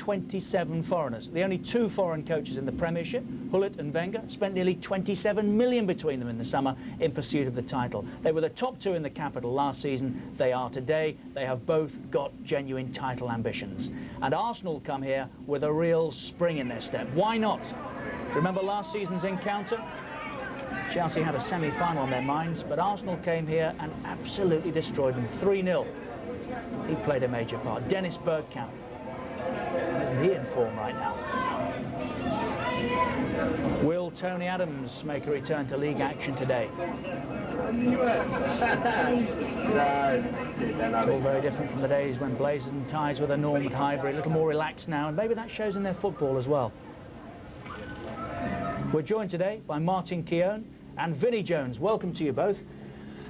27 foreigners. The only 2 foreign coaches in the Premiership, Gullit and Wenger, spent nearly 27 million between them in the summer in pursuit of the title. They were the top 2 in the capital last season. They are today. They have both got genuine title ambitions. And Arsenal come here with a real spring in their step. Why not? Remember last season's encounter? Chelsea had a semi-final on their minds, but Arsenal came here and absolutely destroyed them 3-0. He played a major part. Dennis Bergkamp. Isn't he in form right now? Will Tony Adams make a return to league action today? It's all very different from the days when blazers and ties were the norm at Highbury. A little more relaxed now, and maybe that shows in their football as well. We're joined today by Martin Keown and Vinnie Jones. Welcome to you both.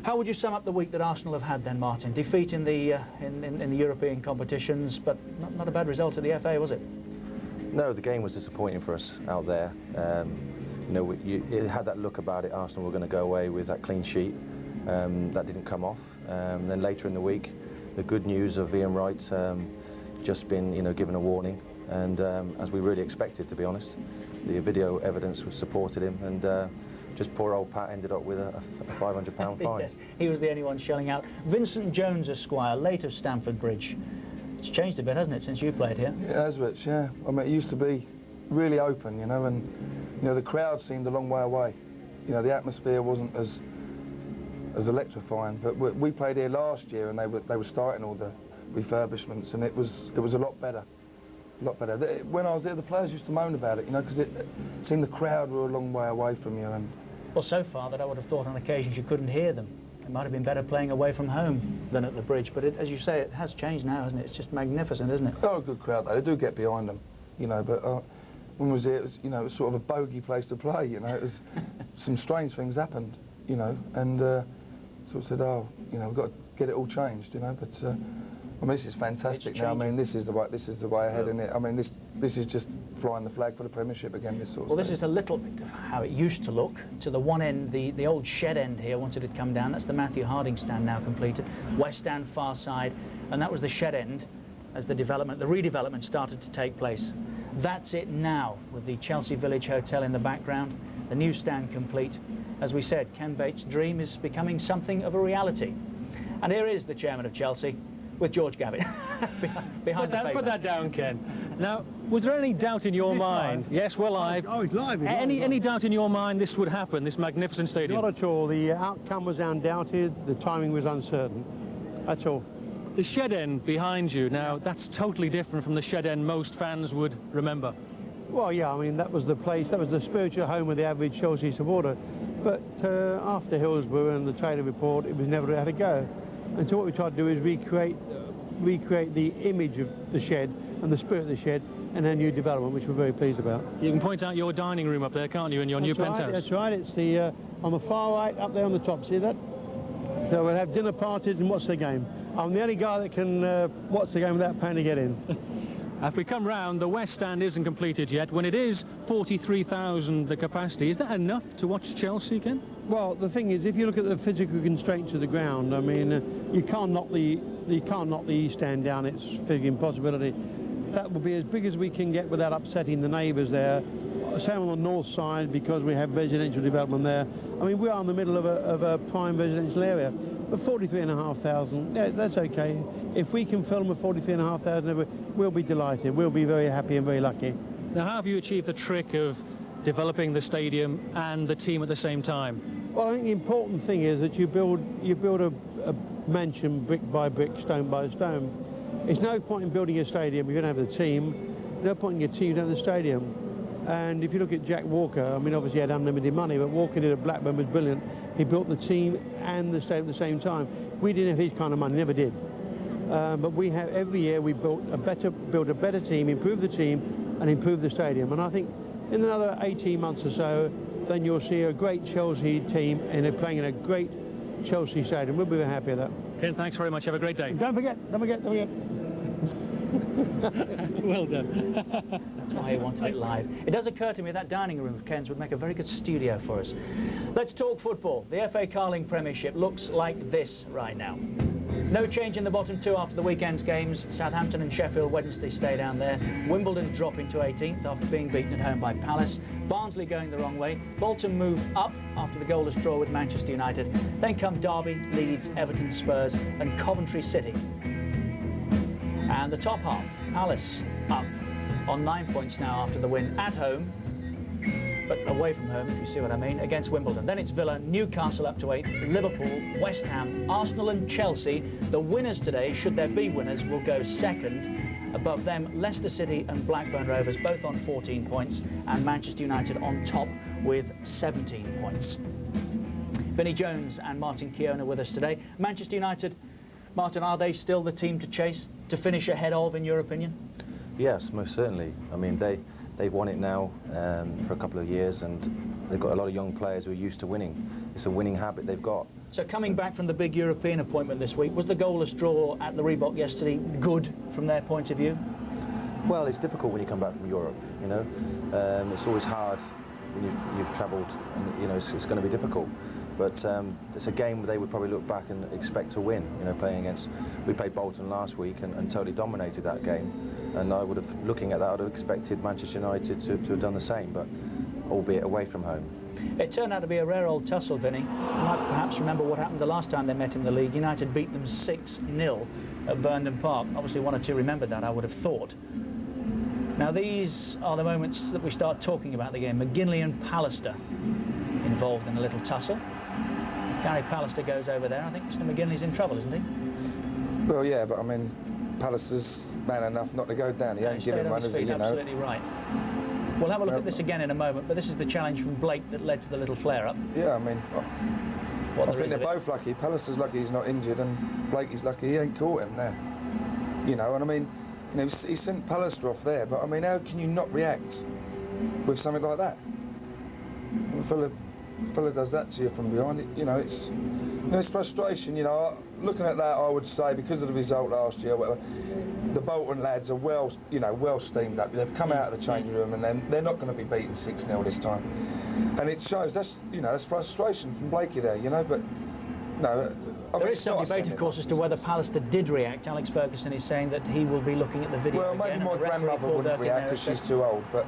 How would you sum up the week that Arsenal have had then, Martin? Defeat in the European competitions, but not a bad result at the FA, was it? No, the game was disappointing for us out there. You know, it had that look about it. Arsenal were going to go away with that clean sheet. That didn't come off. Then later in the week, the good news of Ian Wright just been, you know, given a warning, and as we really expected, to be honest. The video evidence supported him, and just poor old Pat ended up with a £500 fine. Yes, he was the only one shelling out. Vincent Jones, Esquire, late of Stamford Bridge. It's changed a bit, hasn't it, since you played here? It has, Rich, yeah. I mean, it used to be really open, you know, and, you know, the crowd seemed a long way away. You know, the atmosphere wasn't as electrifying, but we played here last year, and they were starting all the refurbishments, and it was a lot better. A lot better. When I was there, the players used to moan about it, you know, because it seemed the crowd were a long way away from you. And well, so far that I would have thought on occasions you couldn't hear them. It might have been better playing away from home than at the Bridge, but as you say, it has changed now, hasn't it? It's just magnificent, isn't it? they're a good crowd, though. They do get behind them, you know, but when we was here, it was, you know, it was sort of a bogey place to play, you know. It was some strange things happened, you know, and sort of said, oh, you know, we've got to get it all changed, you know, but I mean, this is fantastic now. I mean, this is the way ahead, isn't it? I mean, this is just flying the flag for the Premiership again. This sort of. Well, this is a little bit of how it used to look. To the one end, the old shed end here, once it had come down. That's the Matthew Harding stand now completed. West stand far side, and that was the shed end as the redevelopment started to take place. That's it now, with the Chelsea Village Hotel in the background, the new stand complete. As we said, Ken Bates' dream is becoming something of a reality. And here is the chairman of Chelsea, with George Gavitt behind the paper. Put that down, Ken. Now, was there any doubt in your mind? Live? Yes, we're live. Oh, it's live. Any doubt in your mind this would happen, this magnificent stadium? Not at all. The outcome was undoubted. The timing was uncertain. That's all. The shed end behind you, now, that's totally different from the shed end most fans would remember. Well, yeah, I mean, that was the place, that was the spiritual home of the average Chelsea supporter. But after Hillsborough and the Taylor report, it was never had to go. And so what we tried to do is recreate the image of the shed and the spirit of the shed and our new development, which we're very pleased about. You can point out your dining room up there, can't you, in your new penthouse? That's right. It's the on the far right, up there on the top. See that? So we'll have dinner parties and watch the game. I'm the only guy that can watch the game without paying to get in. If we come round, the West Stand isn't completed yet. When it is 43,000 the capacity, is that enough to watch Chelsea, Ken? Well, the thing is, if you look at the physical constraints of the ground, I mean, you can't knock the East Stand down. It's a physical impossibility. That will be as big as we can get without upsetting the neighbours there. Same on the north side, because we have residential development there. I mean, we are in the middle of a prime residential area. But 43,500, yeah, that's okay. If we can fill them with 43,500, we'll be delighted. We'll be very happy and very lucky. Now, how have you achieved the trick of developing the stadium and the team at the same time? Well, I think the important thing is that you build a mansion brick by brick, stone by stone. It's no point in building a stadium if you don't have the team. No point in your team if you don't have the stadium. And if you look at Jack Walker, I mean, obviously he had unlimited money, but Walker did at Blackburn was brilliant. He built the team and the stadium at the same time. We didn't have his kind of money, never did. But we have, every year we built a better team, improved the team, and improved the stadium. And I think in another 18 months or so, then you'll see a great Chelsea team and they're playing in a great Chelsea stadium. We'll be very happy with that. Ken, thanks very much. Have a great day. Don't forget. Well done. That's why I wanted it live. It does occur to me that dining room of Ken's would make a very good studio for us. Let's talk football. The FA Carling Premiership looks like this right now. No change in the bottom two after the weekend's games. Southampton and Sheffield Wednesday stay down there. Wimbledon drop into 18th after being beaten at home by Palace. Barnsley going the wrong way. Bolton move up after the goalless draw with Manchester United. Then come Derby, Leeds, Everton, Spurs and Coventry City. And the top half, Palace up on 9 points now after the win at home, but away from home, if you see what I mean, against Wimbledon. Then it's Villa, Newcastle up to 8th, Liverpool, West Ham, Arsenal and Chelsea. The winners today, should there be winners, will go second. Above them, Leicester City and Blackburn Rovers, both on 14 points, and Manchester United on top with 17 points. Vinnie Jones and Martin Keown with us today. Manchester United, Martin, are they still the team to chase, to finish ahead of, in your opinion? Yes, most certainly. I mean, they've won it now for a couple of years, and they've got a lot of young players who are used to winning. It's a winning habit they've got. So coming back from the big European appointment this week, was the goalless draw at the Reebok yesterday good from their point of view? Well, it's difficult when you come back from Europe, you know. It's always hard when you've travelled, and you know it's going to be difficult. But it's a game they would probably look back and expect to win. You know, playing against, we played Bolton last week and totally dominated that game. And I would have, looking at that, I would have expected Manchester United to have done the same, but albeit away from home. It turned out to be a rare old tussle, Vinny. You might perhaps remember what happened the last time they met in the league. United beat them 6-0 at Burnham Park. Obviously one or two remembered that, I would have thought. Now these are the moments that we start talking about the game. McGinley and Pallister involved in a little tussle. Gary Pallister goes over there. I think Mr. McGinley's in trouble, isn't he? Well, yeah, but I mean, Pallister's man enough not to go down. He ain't giving one, is he, you know? Absolutely right. We'll have a look at this again in a moment, but this is the challenge from Blake that led to the little flare-up. Yeah, I mean, I think they're both lucky. Pallister's lucky he's not injured, and Blakey's lucky he ain't caught him there. You know, and I mean, you know, he sent Pallister off there, but I mean, how can you not react with something like that? A fella does that to you from behind, you know, it's frustration, you know. Looking at that, I would say, because of the result last year, whatever, the Bolton lads are well steamed up. They've come out of the changing room, and then they're not going to be beaten 6-0 this time. And it shows that's frustration from Blakey there, you know. But no, there is some debate, of course, as to whether Pallister did react. Alex Ferguson is saying that he will be looking at the video. Well, maybe my grandmother wouldn't react because she's too old, but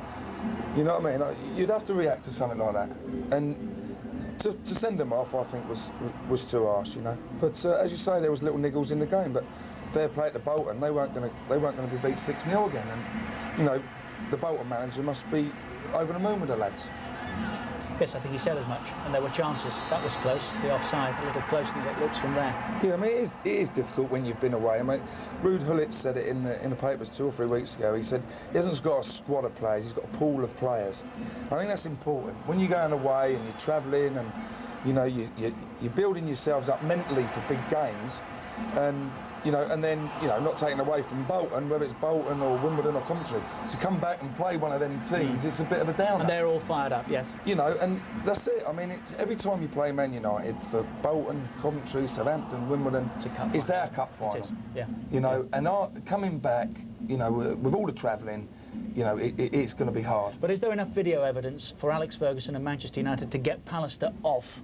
you know what I mean. Like, you'd have to react to something like that, and to send them off, I think was too harsh, you know. But as you say, there was little niggles in the game, but fair play to Bolton. They weren't going to be beat 6-0 again, and you know, the Bolton manager must be over the moon with the lads. Yes, I think he said as much, and there were chances. That was close, the offside, a little closer than it looks from there. Yeah, I mean, it is difficult when you've been away. I mean, Ruud Gullit said it in the papers 2 or 3 weeks ago. He said he hasn't got a squad of players, he's got a pool of players. I think that's important. When you're going away and you're travelling and, you know, you're building yourselves up mentally for big games, and you know, and then, you know, not taking away from Bolton, whether it's Bolton or Wimbledon or Coventry, to come back and play one of them teams, it's a bit of a downer. And they're all fired up, yes. You know, and that's it. I mean, every time you play Man United, for Bolton, Coventry, Southampton, Wimbledon, it's our cup final. It is, yeah. You know, and coming back, you know, with all the travelling, you know, it's going to be hard. But is there enough video evidence for Alex Ferguson and Manchester United to get Pallister off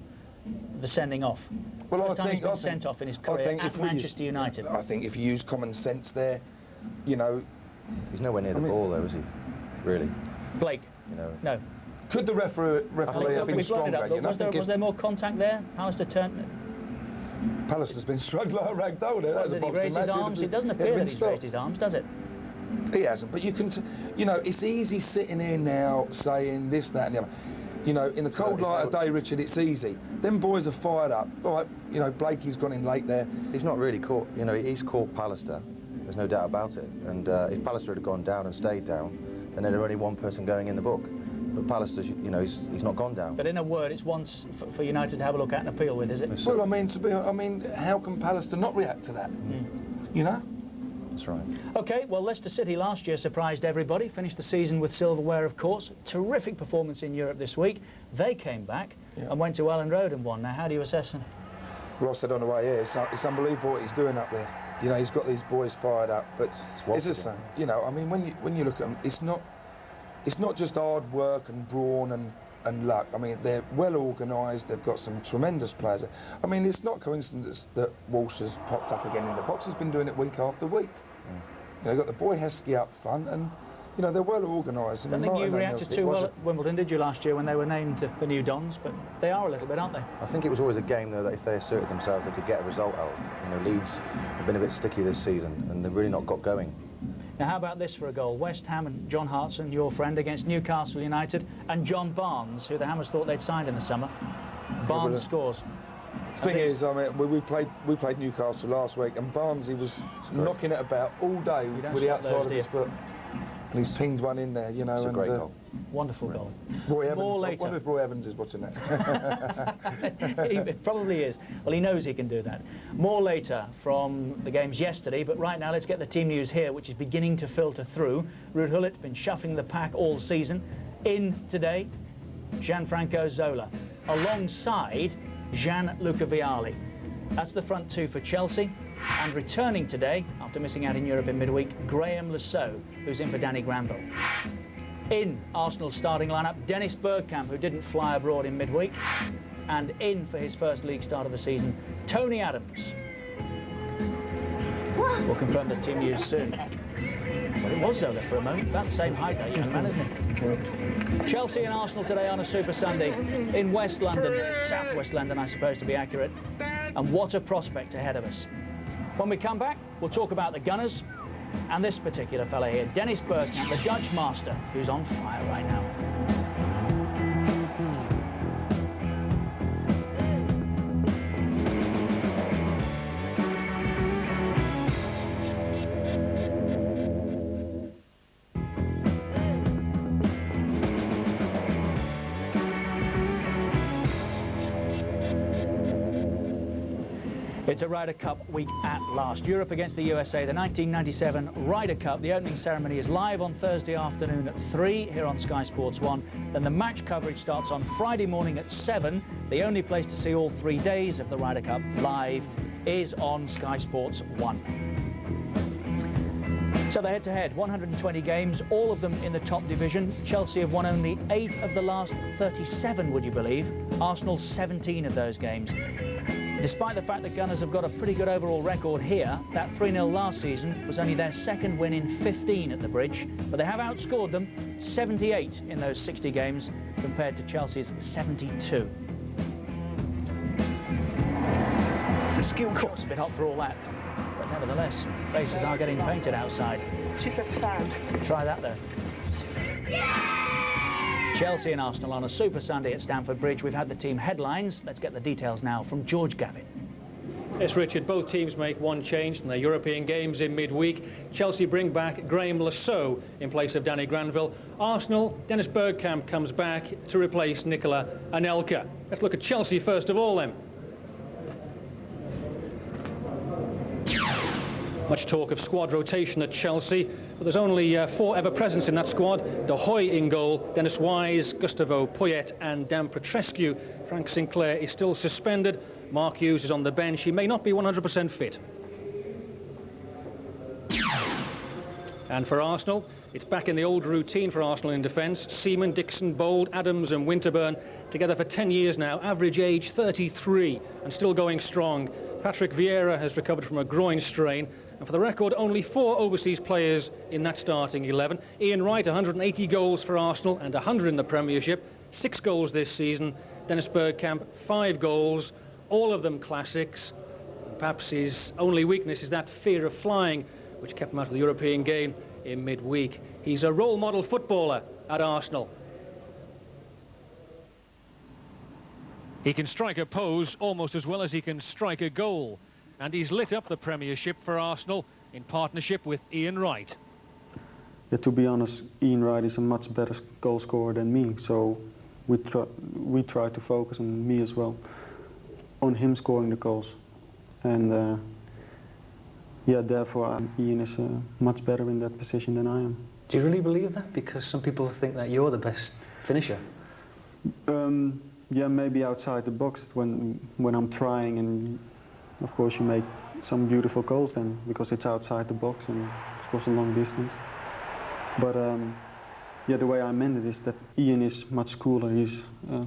the sending off? Well, First time he's been sent off in his career at Manchester United. I think if you use common sense there, you know... He's nowhere near the ball, though, is he? Really? Blake? You know. No. Could the referee have been stronger? You know, was there more contact there? Pallister turned... Pallister's been struggling like a rag doll there. Did he raise his arms? It doesn't appear that he's raised his arms, does it? He hasn't, but you can... You know, it's easy sitting here now saying this, that and the other. You know, in the cold light of day, Richard, it's easy. Them boys are fired up. All right, you know, Blakey's gone in late there. He's not really caught, you know, he's caught Pallister. There's no doubt about it. And if Pallister had gone down and stayed down, then there'd only one person going in the book. But Pallister, you know, he's not gone down. But in a word, it's one for United to have a look at and appeal with, is it? Well, I mean, how can Pallister not react to that? You know? That's right. OK, well, Leicester City last year surprised everybody, finished the season with silverware, of course. Terrific performance in Europe this week. They came back and went to Elland Road and won. Now, how do you assess them? Well, I said on the way here, it's unbelievable what he's doing up there. You know, he's got these boys fired up, but it's the same. You know, I mean, when you look at them, it's not just hard work and brawn and, and luck. I mean, they're well organised, they've got some tremendous players. I mean, it's not coincidence that Walsh has popped up again in the box. He's been doing it week after week. You know, you've got the boy Heskey up front, and you know, they're well organised. I don't think you reacted too well at Wimbledon, did you, last year when they were named the new Dons? But they are a little bit, aren't they? I think it was always a game, though, that if they asserted themselves, they could get a result out of. You know, Leeds have been a bit sticky this season, and they've really not got going. Now, how about this for a goal? West Ham and John Hartson, your friend, against Newcastle United, and John Barnes, who the Hammers thought they'd signed in the summer. Barnes scores. Thing is, I mean, we played Newcastle last week, and Barnes, he was knocking it about all day with the outside of his foot. And he's pinged one in there, you know. It's a great goal. Wonderful goal. Roy Evans, More later. I wonder if Roy Evans is watching that. He probably is. Well, he knows he can do that. More later from the games yesterday, but right now let's get the team news here, which is beginning to filter through. Ruud Gullit been shuffling the pack all season. In today, Gianfranco Zola, alongside Gianluca Vialli. That's the front two for Chelsea. And returning today, after missing out in Europe in midweek, Graham Lasso, who's in for Danny Granville. In Arsenal's starting lineup, Dennis Bergkamp, who didn't fly abroad in midweek. And in for his first league start of the season, Tony Adams. We'll confirm the team news soon. I thought it was Zola for a moment. About the same height, that young man, isn't it? Chelsea and Arsenal today on a Super Sunday in West London, South-West London, I suppose, to be accurate. And what a prospect ahead of us. When we come back, we'll talk about the Gunners and this particular fella here, Dennis Bergkamp, the Dutch master, who's on fire right now. It's a Ryder Cup week at last. Europe against the USA, the 1997 Ryder Cup. The opening ceremony is live on Thursday afternoon at 3 here on Sky Sports 1. Then the match coverage starts on Friday morning at 7. The only place to see all 3 days of the Ryder Cup live is on Sky Sports 1. So the head-to-head, 120 games, all of them in the top division. Chelsea have won only 8 of the last 37, would you believe? Arsenal 17 of those games. Despite the fact that Gunners have got a pretty good overall record here, that 3-0 last season was only their second win in 15 at the Bridge, but they have outscored them 78 in those 60 games compared to Chelsea's 72. It's a skill course, a bit hot for all that, but nevertheless, faces are getting painted outside. She's a fan. Try that though. Chelsea and Arsenal on a Super Sunday at Stamford Bridge. We've had the team headlines. Let's get the details now from George Gavin. Yes, Richard, both teams make one change from their European games in midweek. Chelsea bring back Graham Lasso in place of Danny Granville. Arsenal, Dennis Bergkamp comes back to replace Nicola Anelka. Let's look at Chelsea first of all then. Much talk of squad rotation at Chelsea, but there's only 4 ever presents in that squad. De Hoy in goal, Dennis Wise, Gustavo Poyet and Dan Petrescu. Frank Sinclair is still suspended. Mark Hughes is on the bench. He may not be 100% fit. And for Arsenal, it's back in the old routine for Arsenal in defence. Seaman, Dixon, Bold, Adams and Winterburn together for 10 years now. Average age 33 and still going strong. Patrick Vieira has recovered from a groin strain. And for the record, only 4 overseas players in that starting 11. Ian Wright, 180 goals for Arsenal and 100 in the Premiership. 6 goals this season. Dennis Bergkamp, 5 goals, all of them classics. And perhaps his only weakness is that fear of flying, which kept him out of the European game in midweek. He's a role model footballer at Arsenal. He can strike a pose almost as well as he can strike a goal. And he's lit up the Premiership for Arsenal in partnership with Ian Wright. Yeah, to be honest, Ian Wright is a much better goal scorer than me, so we try to focus on me as well, on him scoring the goals. And yeah, therefore Ian is much better in that position than I am. Do you really believe that? Because some people think that you're the best finisher. Yeah, maybe outside the box when I'm trying, and of course you make some beautiful goals then, because it's outside the box and of course a long distance. But yeah, the way I meant it is that Ian is much cooler. He's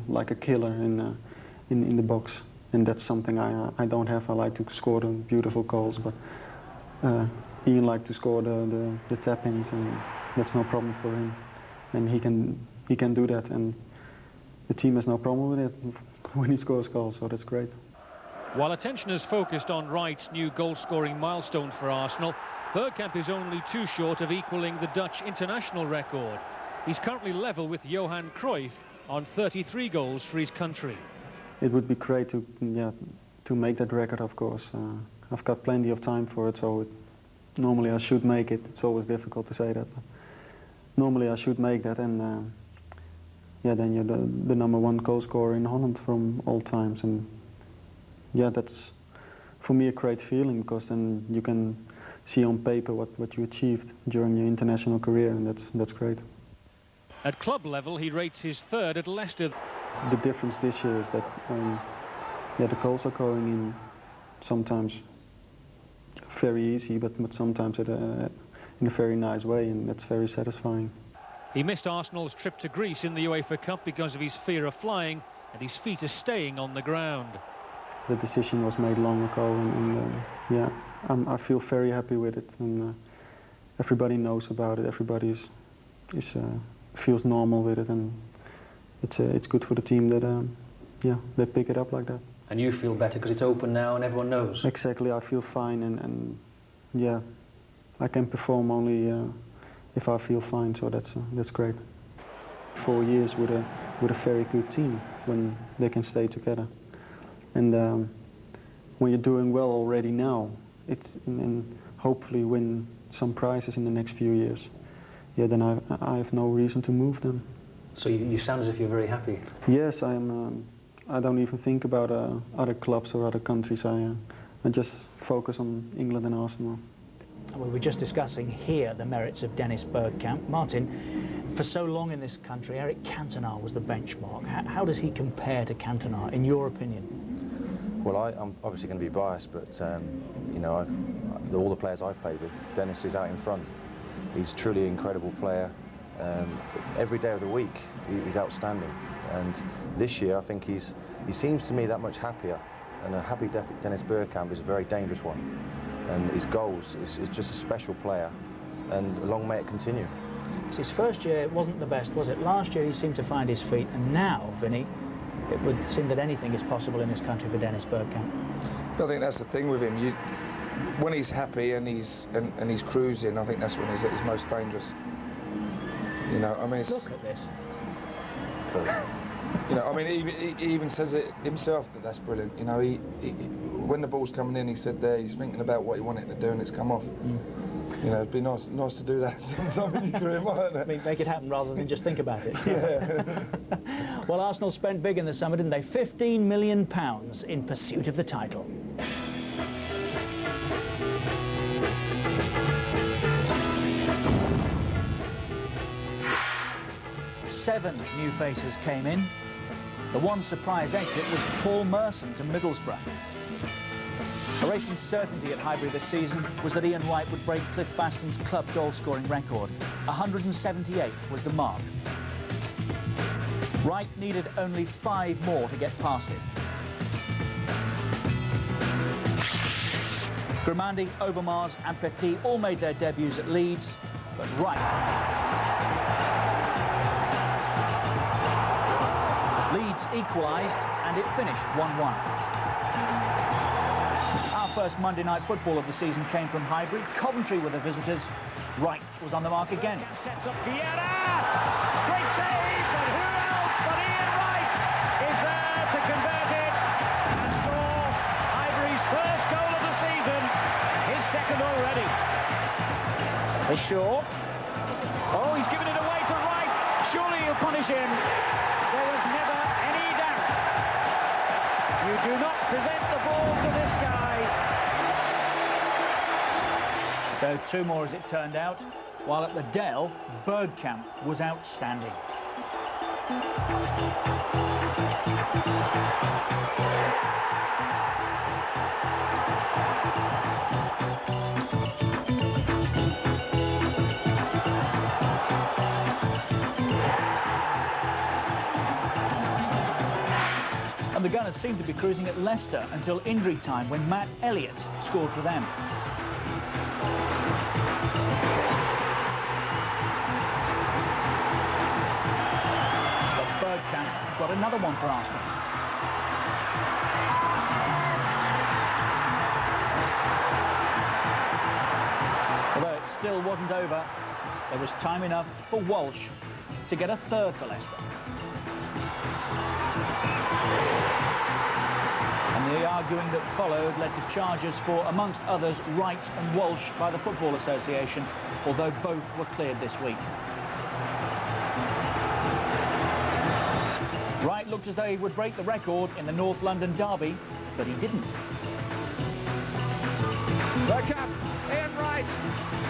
like a killer in the box, and that's something I don't have. I like to score the beautiful goals, but Ian likes to score the tap-ins, and that's no problem for him. And he can do that, and the team has no problem with it when he scores goals, so that's great. While attention is focused on Wright's new goal-scoring milestone for Arsenal, Bergkamp is only too short of equalling the Dutch international record. He's currently level with Johan Cruyff on 33 goals for his country. It would be great to make that record, of course. I've got plenty of time for it, so normally I should make it. It's always difficult to say that, but normally I should make that, and yeah, then you're the #1 goal scorer in Holland from all times, and yeah, that's for me a great feeling, because then you can see on paper what you achieved during your international career, and that's great. At club level, he rates his third at Leicester. The difference this year is that yeah, the goals are going in sometimes very easy, but sometimes in a very nice way, and that's very satisfying. He missed Arsenal's trip to Greece in the UEFA Cup because of his fear of flying, and his feet are staying on the ground. The decision was made long ago, and yeah, I feel very happy with it, and everybody knows about it. Everybody feels normal with it, and it's good for the team that yeah, they pick it up like that. And you feel better because it's open now and everyone knows. Exactly, I feel fine, and yeah, I can perform only if I feel fine, so that's great. 4 years with a very good team when they can stay together, and when you're doing well already now, and hopefully win some prizes in the next few years, yeah, then I have no reason to move them. So you sound as if you're very happy. Yes, I am. I don't even think about other clubs or other countries. I just focus on England and Arsenal. We were just discussing here the merits of Dennis Bergkamp. Martin, for so long in this country, Eric Cantona was the benchmark. How does he compare to Cantona, in your opinion? Well, I'm obviously going to be biased, but you know, all the players I've played with, Dennis is out in front. He's truly an incredible player. Every day of the week, he's outstanding. And this year, I think he seems to me that much happier. And a happy Dennis Bergkamp is a very dangerous one. And his goals is just a special player. And long may it continue. So his first year wasn't the best, was it? Last year he seemed to find his feet, and now, Vinny, it would seem that anything is possible in this country for Dennis Bergkamp. I think that's the thing with him. When he's happy and he's cruising, I think that's when he's at his most dangerous. You know, I mean, look at this. You know, I mean, he even says it himself that's brilliant. You know, when the ball's coming in, he said there he's thinking about what he wanted to do, and it's come off. You know, it'd be nice to do that sometime in your career, mightn't it? I mean, make it happen rather than just think about it. Yeah. Well, Arsenal spent big in the summer, didn't they? £15 million in pursuit of the title. Seven new faces came in. The one surprise exit was Paul Merson to Middlesbrough. A racing certainty at Highbury this season was that Ian Wright would break Cliff Baston's club goal-scoring record. 178 was the mark. Wright needed only 5 more to get past it. Grimandi, Overmars and Petit all made their debuts at Leeds, but Wright... Leeds equalised, and it finished 1-1. Our first Monday night football of the season came from Highbury. Coventry were the visitors. Wright was on the mark again. Sets up Vieira! Great save, but who else but Ian Wright is there to convert it and score Highbury's first goal of the season, his second already. For sure. Oh, he's given it away to Wright. Surely he'll punish him. There was never any doubt. You do not present the ball to this guy. So 2 more as it turned out, while at the Dell, Bergkamp was outstanding. And the Gunners seemed to be cruising at Leicester until injury time when Matt Elliott scored for them. But Bergkamp got another one for Arsenal. Although it still wasn't over, there was time enough for Walsh to get a third for Leicester. And the arguing that followed led to charges for, amongst others, Wright and Walsh by the Football Association, although both were cleared this week. Wright looked as though he would break the record in the North London derby, but he didn't. Bergkamp, Ian Wright,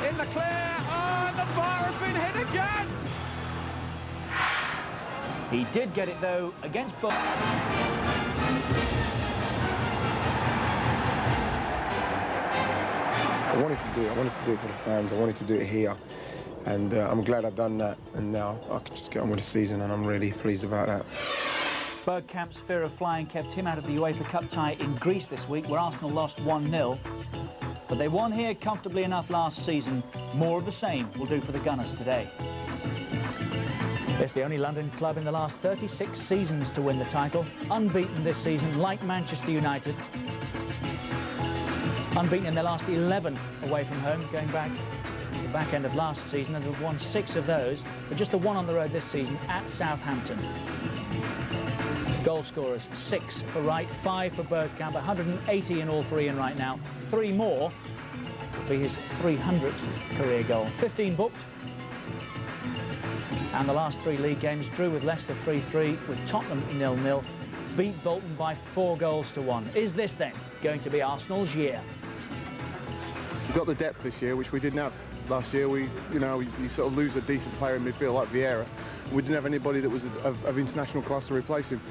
in the clear, oh, and the bar has been hit again! He did get it, though, against Bull. I wanted to do it for the fans, I wanted to do it here, and I'm glad I've done that, and now I can just get on with the season, and I'm really pleased about that. Bergkamp's fear of flying kept him out of the UEFA Cup tie in Greece this week, where Arsenal lost 1-0. But they won here comfortably enough last season. More of the same will do for the Gunners today. It's the only London club in the last 36 seasons to win the title. Unbeaten this season, like Manchester United. Unbeaten in their last 11 away from home, going back to the back end of last season, and they've won 6 of those, but just the one on the road this season at Southampton. Goal scorers, 6 for Wright, 5 for Bergkamp, 180 in all for Ian Wright now. 3 more will be his 300th career goal. 15 booked. And the last 3 league games drew with Leicester 3-3, with Tottenham 0-0, beat Bolton by 4 goals to 1. Is this then going to be Arsenal's year? We've got the depth this year, which we didn't have last year. You sort of lose a decent player in midfield like Vieira. We didn't have anybody that was of international class to replace him.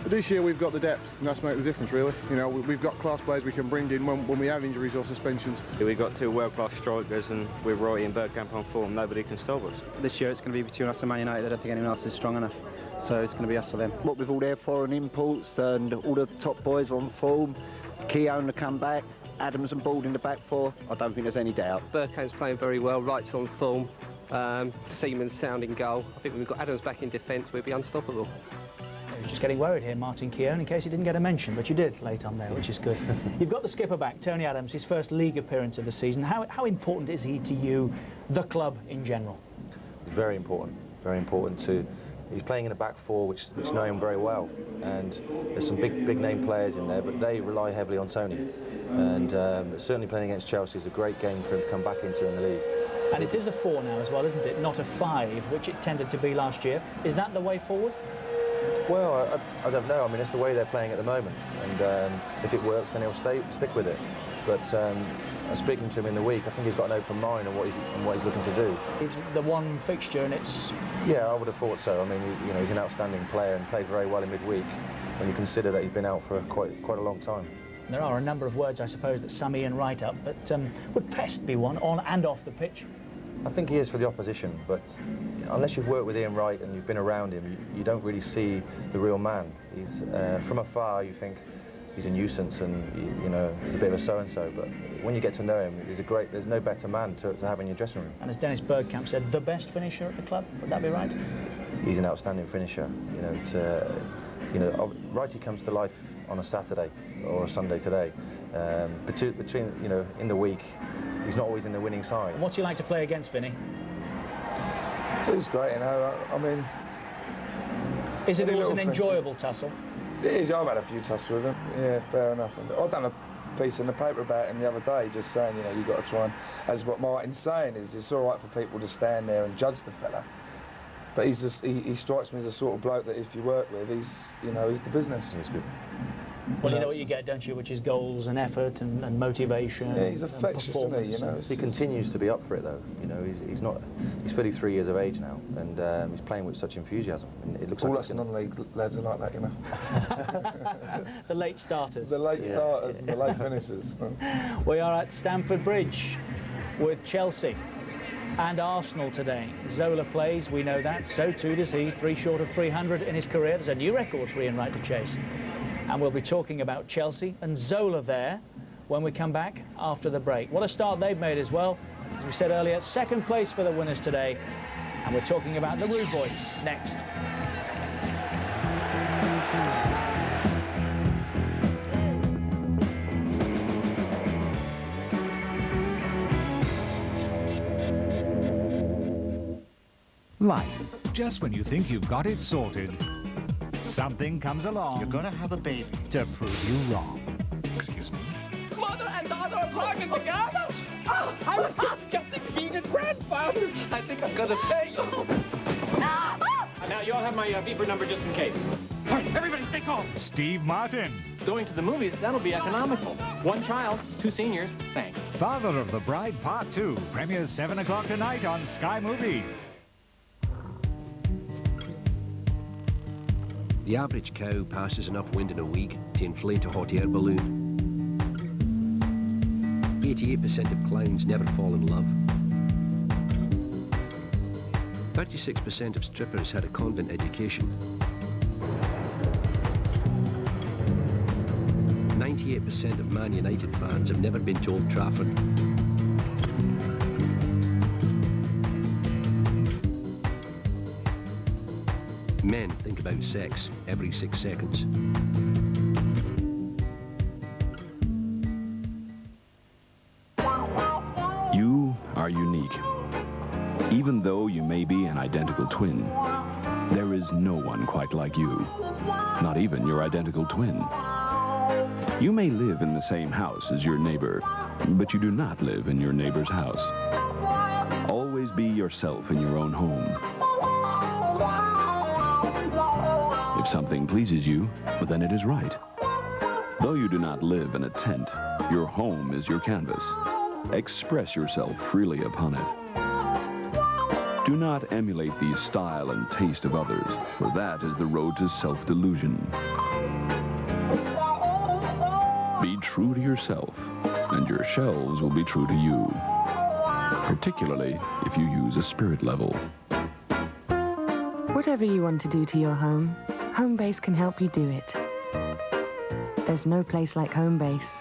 But this year we've got the depth, and that's made the difference, really. You know, we've got class players we can bring in when we have injuries or suspensions. We've got 2 world-class strikers, and with Roy and Bergkamp on form, nobody can stop us. This year it's going to be between us and Man United. I don't think anyone else is strong enough, so it's going to be us or them. What with all their foreign imports and all the top boys on form, Keown to come back, Adams and Bald in the back 4, I don't think there's any doubt. Bergkamp's playing very well, Wright's on form, Seaman's sounding goal. I think when we've got Adams back in defence, we'll be unstoppable. You're just getting worried here, Martin Keown, in case he didn't get a mention, but you did late on there, which is good. You've got the skipper back, Tony Adams, his first league appearance of the season. How important is he to you, the club in general? Very important, very important to... He's playing in a back 4, which know him very well, and there's some big name players in there, but they rely heavily on Tony. And certainly playing against Chelsea is a great game for him to come back into in the league. And it is a 4 now as well, isn't it? Not a 5, which it tended to be last year. Is that the way forward? Well, I don't know. I mean, it's the way they're playing at the moment, and if it works, then he'll stick with it. But speaking to him in the week, I think he's got an open mind on what he's looking to do. It's the one fixture, and it's... Yeah, I would have thought so. I mean, he's an outstanding player and played very well in midweek, when you consider that he's been out for quite a long time. There are a number of words, I suppose, that sum Ian Wright up, but would Pest be one, on and off the pitch? I think he is for the opposition, but unless you've worked with Ian Wright and you've been around him, you don't really see the real man. He's from afar, you think he's a nuisance and he's a bit of a so-and-so, but when you get to know him, there's no better man to have in your dressing room. And as Dennis Bergkamp said, the best finisher at the club, would that be right? He's an outstanding finisher. Wrighty comes to life on a Saturday or a Sunday today. Between in the week, he's not always in the winning side. And what's he like to play against, Vinny? He's great, I mean... Is it always an enjoyable tussle? It is. I've had a few tussles with him. Yeah, fair enough. And I've done a piece in the paper about him the other day, just saying, you've got to try and... As what Martin's saying is, it's all right for people to stand there and judge the fella, but he strikes me as a sort of bloke that if you work with, he's the business. He's good. Well, you know what you get, don't you, which is goals and effort and motivation. Yeah, he's affectionate, isn't he? He continues to be up for it, though. He's 33 years of age now, and he's playing with such enthusiasm. And it looks all like us non-league lads are like that, The late starters. The late starters and the late finishers. We are at Stamford Bridge with Chelsea and Arsenal today. Zola plays, we know that. So too does he. 3 short of 300 in his career. There's a new record for Ian Wright to chase. And we'll be talking about Chelsea and Zola there when we come back after the break. What a start they've made as well. As we said earlier, second place for the winners today. And we're talking about the Ruud boys next. Life, just when you think you've got it sorted, something comes along. You're gonna have a baby. To prove you wrong. Excuse me? Mother and daughter are pregnant together? Oh, I was just being a grandfather. I think I'm gonna pay you. Now, you all have my beeper number just in case. All right, everybody stay calm. Steve Martin. Going to the movies, that'll be economical. 1 child, 2 seniors, thanks. Father of the Bride Part 2 premieres 7 o'clock tonight on Sky Movies. The average cow passes enough wind in a week to inflate a hot air balloon. 88% of clowns never fall in love. 36% of strippers had a convent education. 98% of Man United fans have never been to Old Trafford. Men think about sex every 6 seconds. You are unique. Even though you may be an identical twin, there is no one quite like you. Not even your identical twin. You may live in the same house as your neighbor, but you do not live in your neighbor's house. Always be yourself in your own home. If something pleases you, then it is right. Though you do not live in a tent, your home is your canvas. Express yourself freely upon it. Do not emulate the style and taste of others, for that is the road to self-delusion. Be true to yourself, and your shelves will be true to you, particularly if you use a spirit level. Whatever you want to do to your home, Homebase can help you do it. There's no place like Homebase.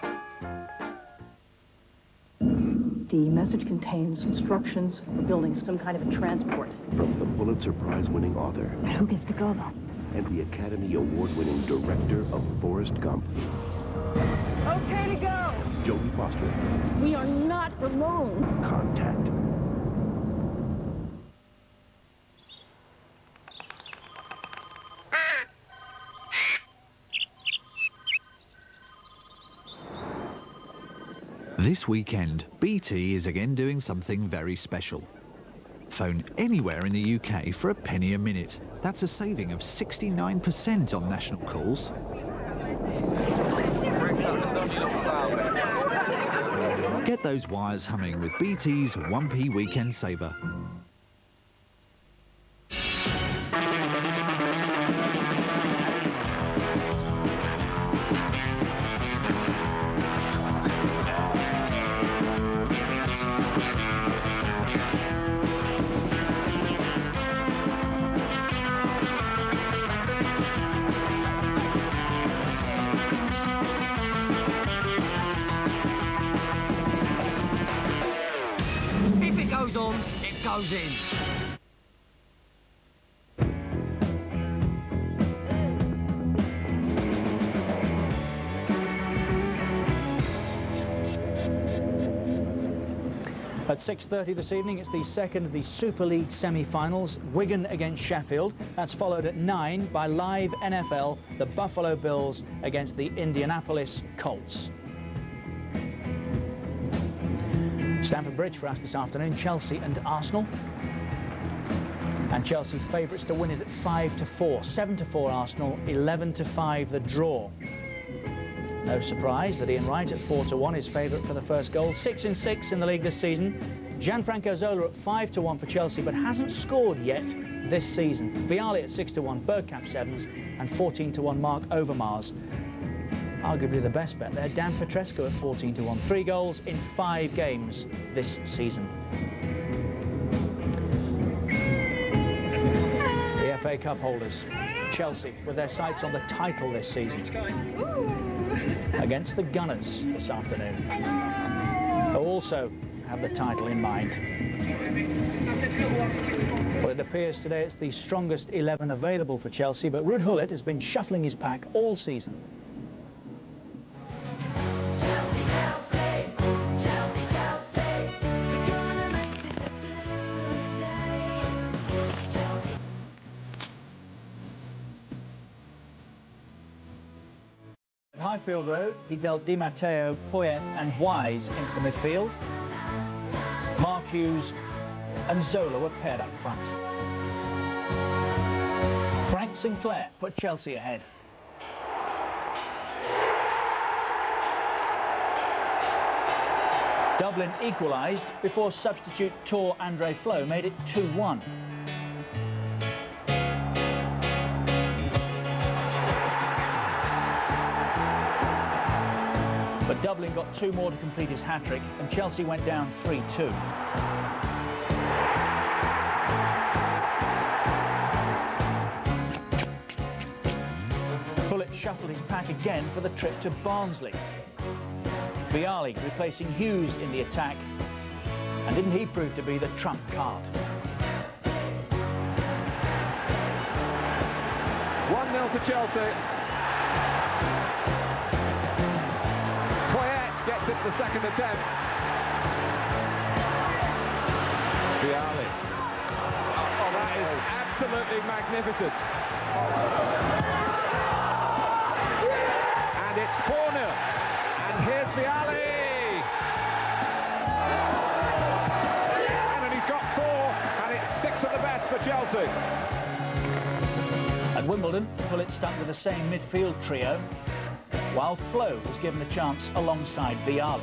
The message contains instructions for building some kind of a transport. From the Pulitzer Prize-winning author. Who gets to go, though? And the Academy Award-winning director of Forrest Gump. Okay to go. Jodie Foster. We are not alone. Contact. This weekend, BT is again doing something very special. Phone anywhere in the UK for a penny a minute. That's a saving of 69% on national calls. Get those wires humming with BT's 1p Weekend Saver. It goes in. At 6:30 this evening, it's the second of the Super League semi-finals, Wigan against Sheffield. That's followed at 9 by live NFL, the Buffalo Bills against the Indianapolis Colts. Stamford Bridge for us this afternoon, Chelsea and Arsenal. And Chelsea favourites to win it at 5-4, 7-4 Arsenal, 11-5 the draw. No surprise that Ian Wright at 4-1 is favourite for the first goal. 6-6 in the league this season. Gianfranco Zola at 5-1 for Chelsea, but hasn't scored yet this season. Vialli at 6-1, Bergkamp 7s, and 14-1 Mark Overmars. Arguably the best bet there, Dan Petrescu at 14-1. 3 goals in 5 games this season. The FA Cup holders. Chelsea with their sights on the title this season against the Gunners this afternoon, who also have the title in mind. Well, it appears today it's the strongest 11 available for Chelsea, but Ruud Gullit has been shuffling his pack all season. At Highfield Road, he dealt Di Matteo, Poyet and Wise into the midfield. Mark Hughes and Zola were paired up front. Frank Sinclair put Chelsea ahead. Dublin equalised before substitute Tor Andre Flo made it 2-1. But Dublin got 2 more to complete his hat-trick, and Chelsea went down 3-2. Gullit shuffled his pack again for the trip to Barnsley. Vialli replacing Hughes in the attack, and didn't he prove to be the trump card? 1-0 to Chelsea. Gets it for the second attempt. Vialli. Oh, that is absolutely magnificent. And it's 4-0. And here's Vialli. And he's got 4, and it's 6 at the best for Chelsea. At Wimbledon, Gullit stuck with the same midfield trio, while Flo was given a chance alongside Vialli.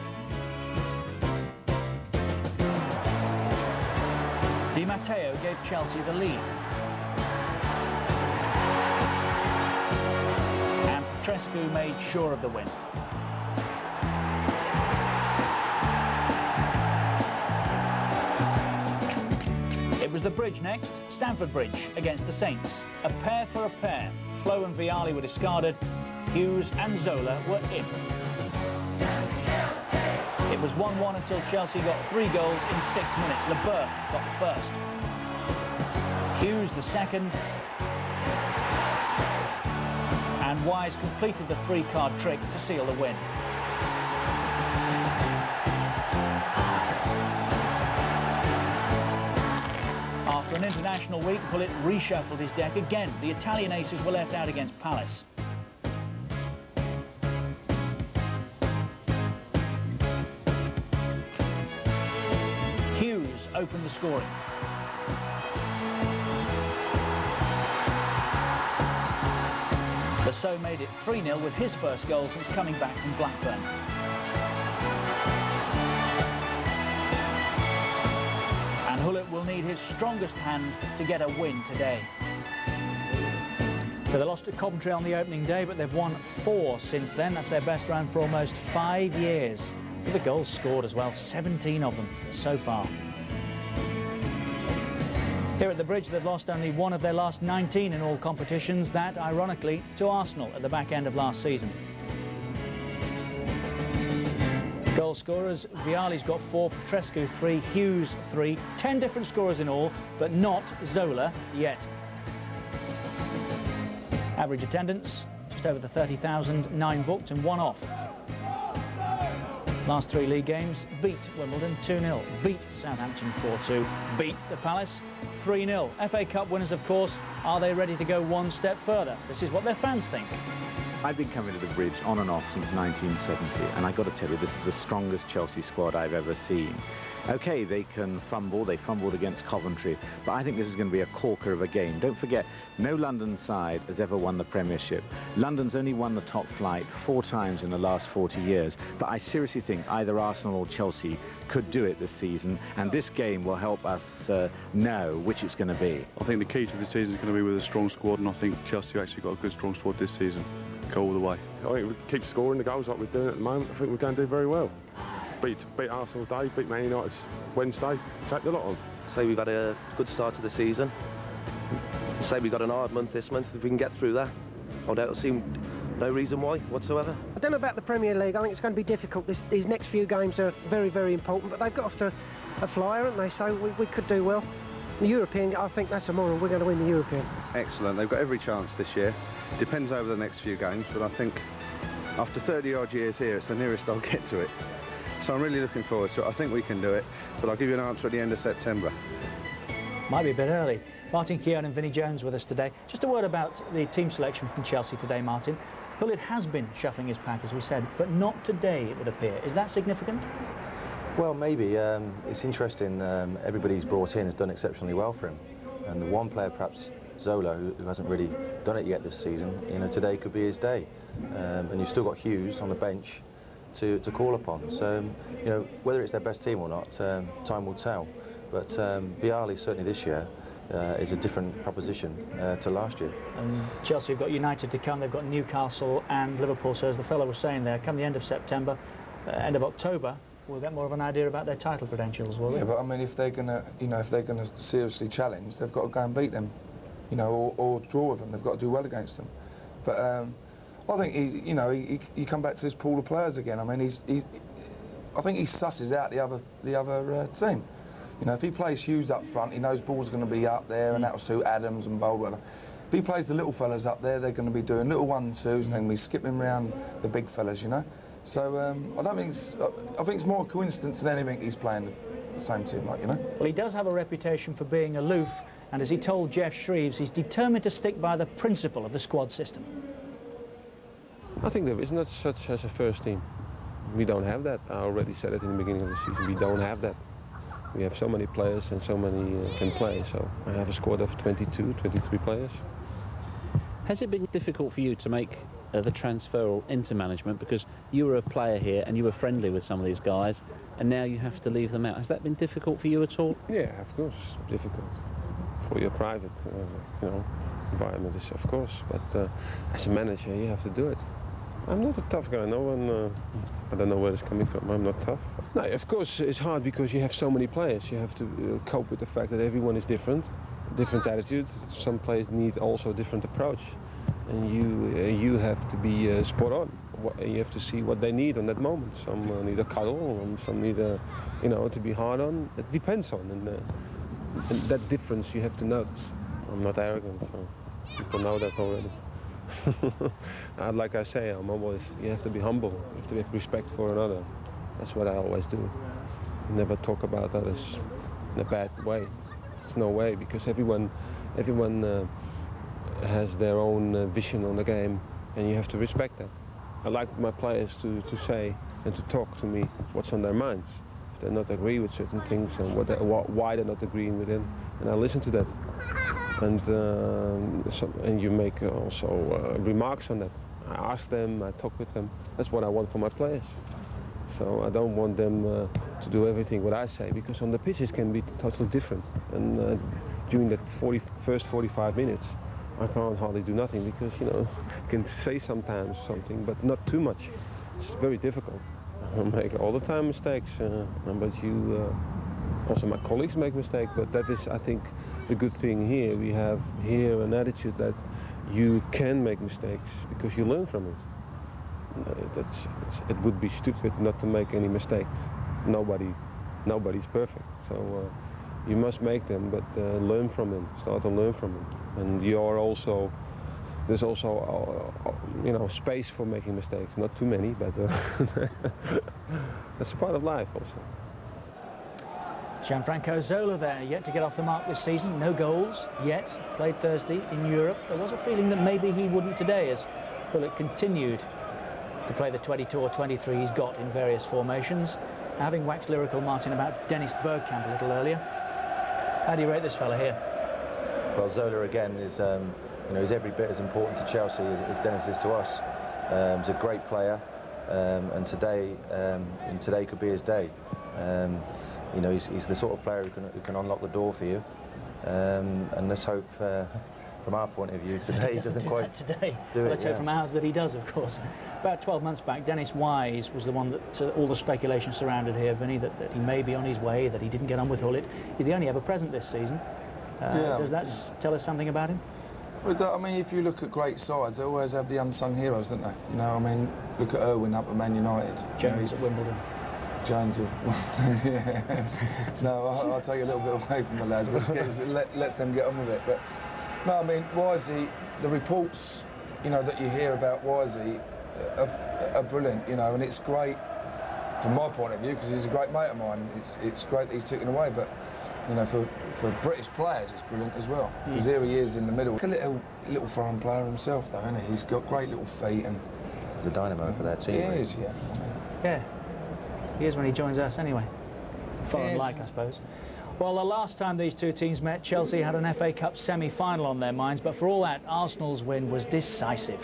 Di Matteo gave Chelsea the lead. And Petrescu made sure of the win. It was the bridge next, Stamford Bridge against the Saints. A pair for a pair. Flo and Vialli were discarded. Hughes and Zola were in. It was 1-1 until Chelsea got 3 goals in 6 minutes. Leboeuf got the first. Hughes the second. And Wise completed the 3-card trick to seal the win. After an international week, Gullit reshuffled his deck again. The Italian aces were left out against Palace. Hughes opened the scoring. Lasso made it 3-0 with his first goal since coming back from Blackburn. And Gullit will need his strongest hand to get a win today. So they lost at Coventry on the opening day, but they've won 4 since then. That's their best run for almost 5 years. With the goals scored as well, 17 of them so far. Here at the Bridge, they've lost only 1 of their last 19 in all competitions, that, ironically, to Arsenal at the back end of last season. Goal scorers, Vialli's got 4, Petrescu 3, Hughes 3, 10 different scorers in all, but not Zola yet. Average attendance, just over the 30,000, 9 booked and 1 off. Last 3 league games, beat Wimbledon 2-0, beat Southampton 4-2, beat the Palace 3-0. FA Cup winners, of course, are they ready to go 1 step further? This is what their fans think. I've been coming to the Bridge on and off since 1970, and I've got to tell you, this is the strongest Chelsea squad I've ever seen. OK, they can fumble, they fumbled against Coventry, but I think this is going to be a corker of a game. Don't forget, no London side has ever won the Premiership. London's only won the top flight 4 times in the last 40 years, but I seriously think either Arsenal or Chelsea could do it this season, and this game will help us know which it's going to be. I think the key to the season is going to be with a strong squad, and I think Chelsea actually got a good strong squad this season. Go all the way. I think we keep scoring the goals like we're doing at the moment. I think we're going to do very well. Beat Arsenal today, beat Man United Wednesday, take the lot on. Say we've had a good start to the season. say we've got an hard month this month. If we can get through that, I don't see no reason why whatsoever. I don't know about the Premier League. I think it's going to be difficult. These next few games are very, very important, but they've got off to a flyer, haven't they? So we could do well. The European, I think that's tomorrow. We're going to win the European. Excellent. They've got every chance this year. Depends over the next few games, but I think after 30-odd years here, it's the nearest I'll get to it. So I'm really looking forward to it. I think we can do it, but I'll give you an answer at the end of September. Might be a bit early. Martin Keown and Vinnie Jones with us today. Just a word about the team selection from Chelsea today, Martin. Gullit has been shuffling his pack, as we said, but not today, it would appear. Is that significant? Well, maybe. It's interesting. Everybody he's brought in has done exceptionally well for him. And the one player, perhaps Zola, who hasn't really done it yet this season, you know, today could be his day. And you've still got Hughes on the bench to call upon. So, you know, whether it's their best team or not, time will tell. But Vialli, certainly this year, is a different proposition to last year. And Chelsea have got United to come. They've got Newcastle and Liverpool. So as the fellow was saying there, come the end of September, end of October, we'll get more of an idea about their title credentials, will we? Yeah, but I mean, if they're gonna, you know, if they're gonna seriously challenge, they've got to go and beat them, you know, or draw with them. They've got to do well against them. But I think you come back to this pool of players again. I mean, I think he susses out the other team. You know, if he plays Hughes up front, he knows balls are going to be up there, and that will suit Adams and Bold, whatever. If he plays the little fellas up there, they're going to be doing little 1-2s, and they're going to be skipping around the big fellas, you know. So I don't think I think it's more a coincidence than anything he's playing the same team, like, you know. Well, he does have a reputation for being aloof, and as he told Jeff Shreves, he's determined to stick by the principle of the squad system. I think there is not such as a first team. We don't have that. I already said it in the beginning of the season. We don't have that. We have so many players and so many can play. So I have a squad of 22, 23 players. Has it been difficult for you to make the transfer into management, because you were a player here and you were friendly with some of these guys, and now you have to leave them out? Has that been difficult for you at all? Yeah, of course, difficult for your private, environment is, of course. But as a manager, you have to do it. I'm not a tough guy. No one. I don't know where it's coming from. I'm not tough. No, of course it's hard because you have so many players. You have to cope with the fact that everyone is different attitudes. Some players need also a different approach, and you have to be spot on. You have to see what they need on that moment. Some need a cuddle, and some need to be hard on. It depends on, and that difference you have to notice. I'm not arrogant, so people know that already. Like I say, you have to be humble, you have to have respect for another. That's what I always do. Never talk about others in a bad way. It's no way, because everyone has their own vision on the game, and you have to respect that. I like my players to say and to talk to me what's on their minds. If they not agree with certain things and why they're not agreeing with it, and I listen to that. And you make also remarks on that. I ask them, I talk with them. That's what I want for my players. So I don't want them to do everything what I say, because on the pitches can be totally different. And during that first 45 minutes, I can't hardly do nothing, because I can say sometimes something, but not too much. It's very difficult. I make all the time mistakes, but also my colleagues make mistakes. But that is, I think, the good thing here. We have here an attitude that you can make mistakes because you learn from it. It would be stupid not to make any mistakes. Nobody's perfect, so you must make them, but learn from them. Start to learn from them, and there's also space for making mistakes. Not too many, but that's part of life also. Gianfranco Zola there, yet to get off the mark this season. No goals yet. Played Thursday in Europe. There was a feeling that maybe he wouldn't today, as Gullit continued to play the 22 or 23 he's got in various formations. Having waxed lyrical, Martin, about Dennis Bergkamp a little earlier. How do you rate this fella here? Well, Zola again is he's every bit as important to Chelsea as Dennis is to us. He's a great player, and today could be his day. He's the sort of player who can unlock the door for you, and let's hope from our point of view today he doesn't quite do it. Let's hope from ours that he does, of course. About 12 months back, Dennis Wise was the one that all the speculation surrounded here, Vinny, that he may be on his way, that he didn't get on with Gullit. He's the only ever present this season. Does that tell us something about him? Well, I mean, if you look at great sides, they always have the unsung heroes, don't they? You know, I mean, look at Irwin up at Man United. Jones at Wimbledon. Jones of... yeah. No, I'll take a little bit away from the lads, but let's them get on with it. But, no, I mean, Wisey, the reports, you know, that you hear about Wisey are brilliant, you know, and it's great from my point of view, because he's a great mate of mine. It's great that he's taken away, but you know, for British players, it's brilliant as well. Because here he is in the middle. He's a little foreign player himself, though, isn't he? He's got great little feet and he's a dynamo for their team. He is, yeah. Yeah, he is when he joins us anyway. Foreign like, I suppose. Well, the last time these two teams met, Chelsea had an FA Cup semi-final on their minds, but for all that, Arsenal's win was decisive.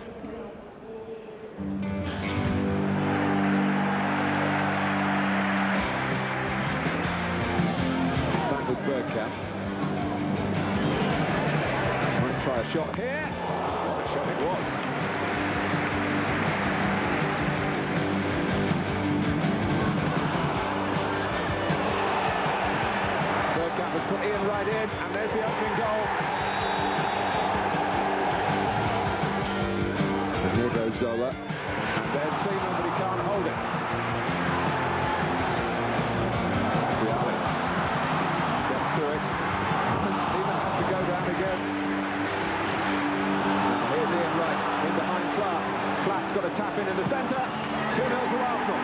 With Bergkamp. Might try a shot here. What a shot it was. Bergkamp has put Ian right in, and there's the opening goal. And here goes Zola. And there's Seaman, but he can't hold it. To it. Seaman has to go down again. Here's Ian Wright in behind Clark. Platt's got a tap in the centre. 2-0 to Arsenal.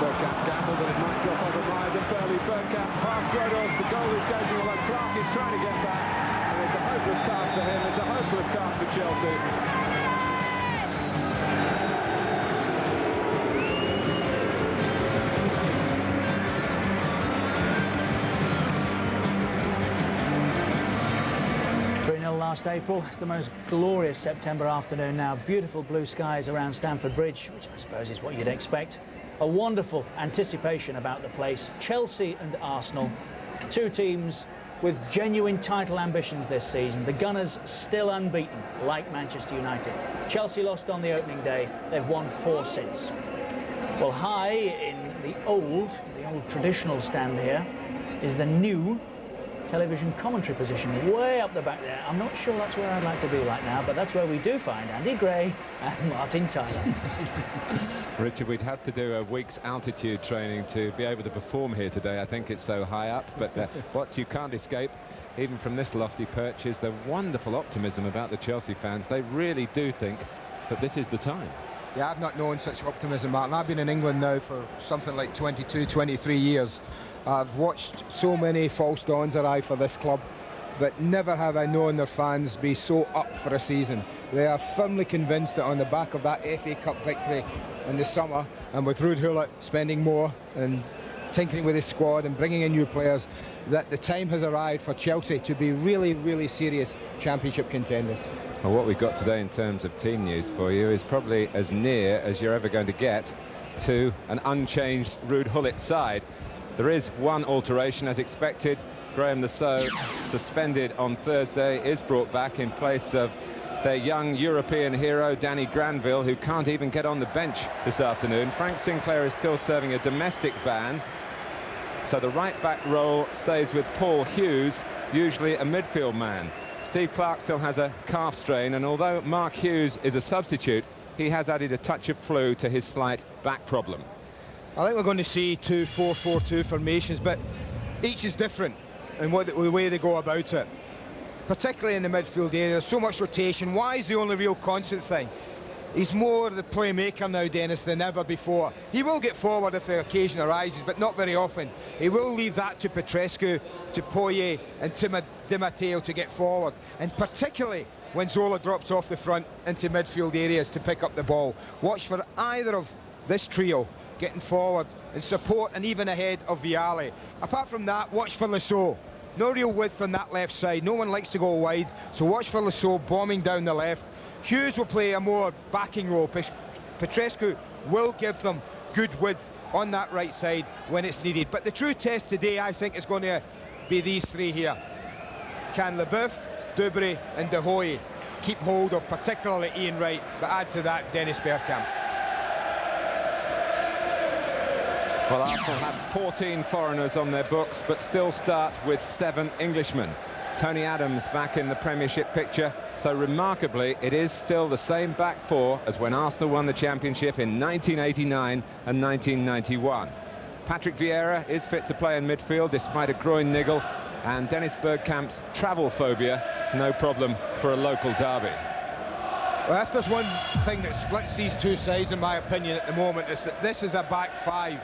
Bergkamp gambled that it might drop over Myers and Burley. Bergkamp past Grodos. The goal is going, although Clark is trying to get back. And it's a hopeless task for him. It's a hopeless task for Chelsea. Last April. It's the most glorious September afternoon now. Beautiful blue skies around Stamford Bridge, which I suppose is what you'd expect. A wonderful anticipation about the place. Chelsea and Arsenal, two teams with genuine title ambitions this season. The Gunners still unbeaten, like Manchester United. Chelsea lost on the opening day. They've won 4 since. Well, high in the old traditional stand here is the new television commentary position, way up the back there. I'm not sure that's where I'd like to be right now, but that's where we do find Andy Gray and Martin Tyler. Richard, we'd have to do a week's altitude training to be able to perform here today. I think it's so high up, but what you can't escape, even from this lofty perch, is the wonderful optimism about the Chelsea fans. They really do think that this is the time. Yeah, I've not known such optimism, Martin. I've been in England now for something like 22, 23 years. I've watched so many false dawns arrive for this club, but never have I known their fans be so up for a season. They are firmly convinced that on the back of that FA Cup victory in the summer, and with Ruud Gullit spending more and tinkering with his squad and bringing in new players, that the time has arrived for Chelsea to be really, really serious championship contenders. Well, what we've got today in terms of team news for you is probably as near as you're ever going to get to an unchanged Ruud Gullit side. There is one alteration as expected. Graham Lasso, suspended on Thursday, is brought back in place of their young European hero Danny Granville, who can't even get on the bench this afternoon. Frank Sinclair is still serving a domestic ban, so the right back role stays with Paul Hughes, usually a midfield man. Steve Clarke still has a calf strain, and although Mark Hughes is a substitute, he has added a touch of flu to his slight back problem. I think we're going to see 2 4-4-2 formations, but each is different in the way they go about it. Particularly in the midfield area, there's so much rotation. Why is the only real constant thing? He's more the playmaker now, Dennis, than ever before. He will get forward if the occasion arises, but not very often. He will leave that to Petrescu, to Poyet and to Di Matteo to get forward, and particularly when Zola drops off the front into midfield areas to pick up the ball. Watch for either of this trio getting forward in support and even ahead of Vialli. Apart from that, watch for Lasso. No real width on that left side. No one likes to go wide, so watch for Lasso bombing down the left. Hughes will play a more backing role. Petrescu will give them good width on that right side when it's needed. But the true test today, I think, is going to be these three here. Can Leboeuf, Dubry and De Hoy keep hold of particularly Ian Wright, but add to that Dennis Bergkamp? Well, Arsenal have 14 foreigners on their books, but still start with 7 Englishmen. Tony Adams back in the Premiership picture, so remarkably it is still the same back four as when Arsenal won the Championship in 1989 and 1991. Patrick Vieira is fit to play in midfield despite a groin niggle, and Dennis Bergkamp's travel phobia, no problem for a local derby. Well, if there's one thing that splits these two sides, in my opinion, at the moment, is that this is a back five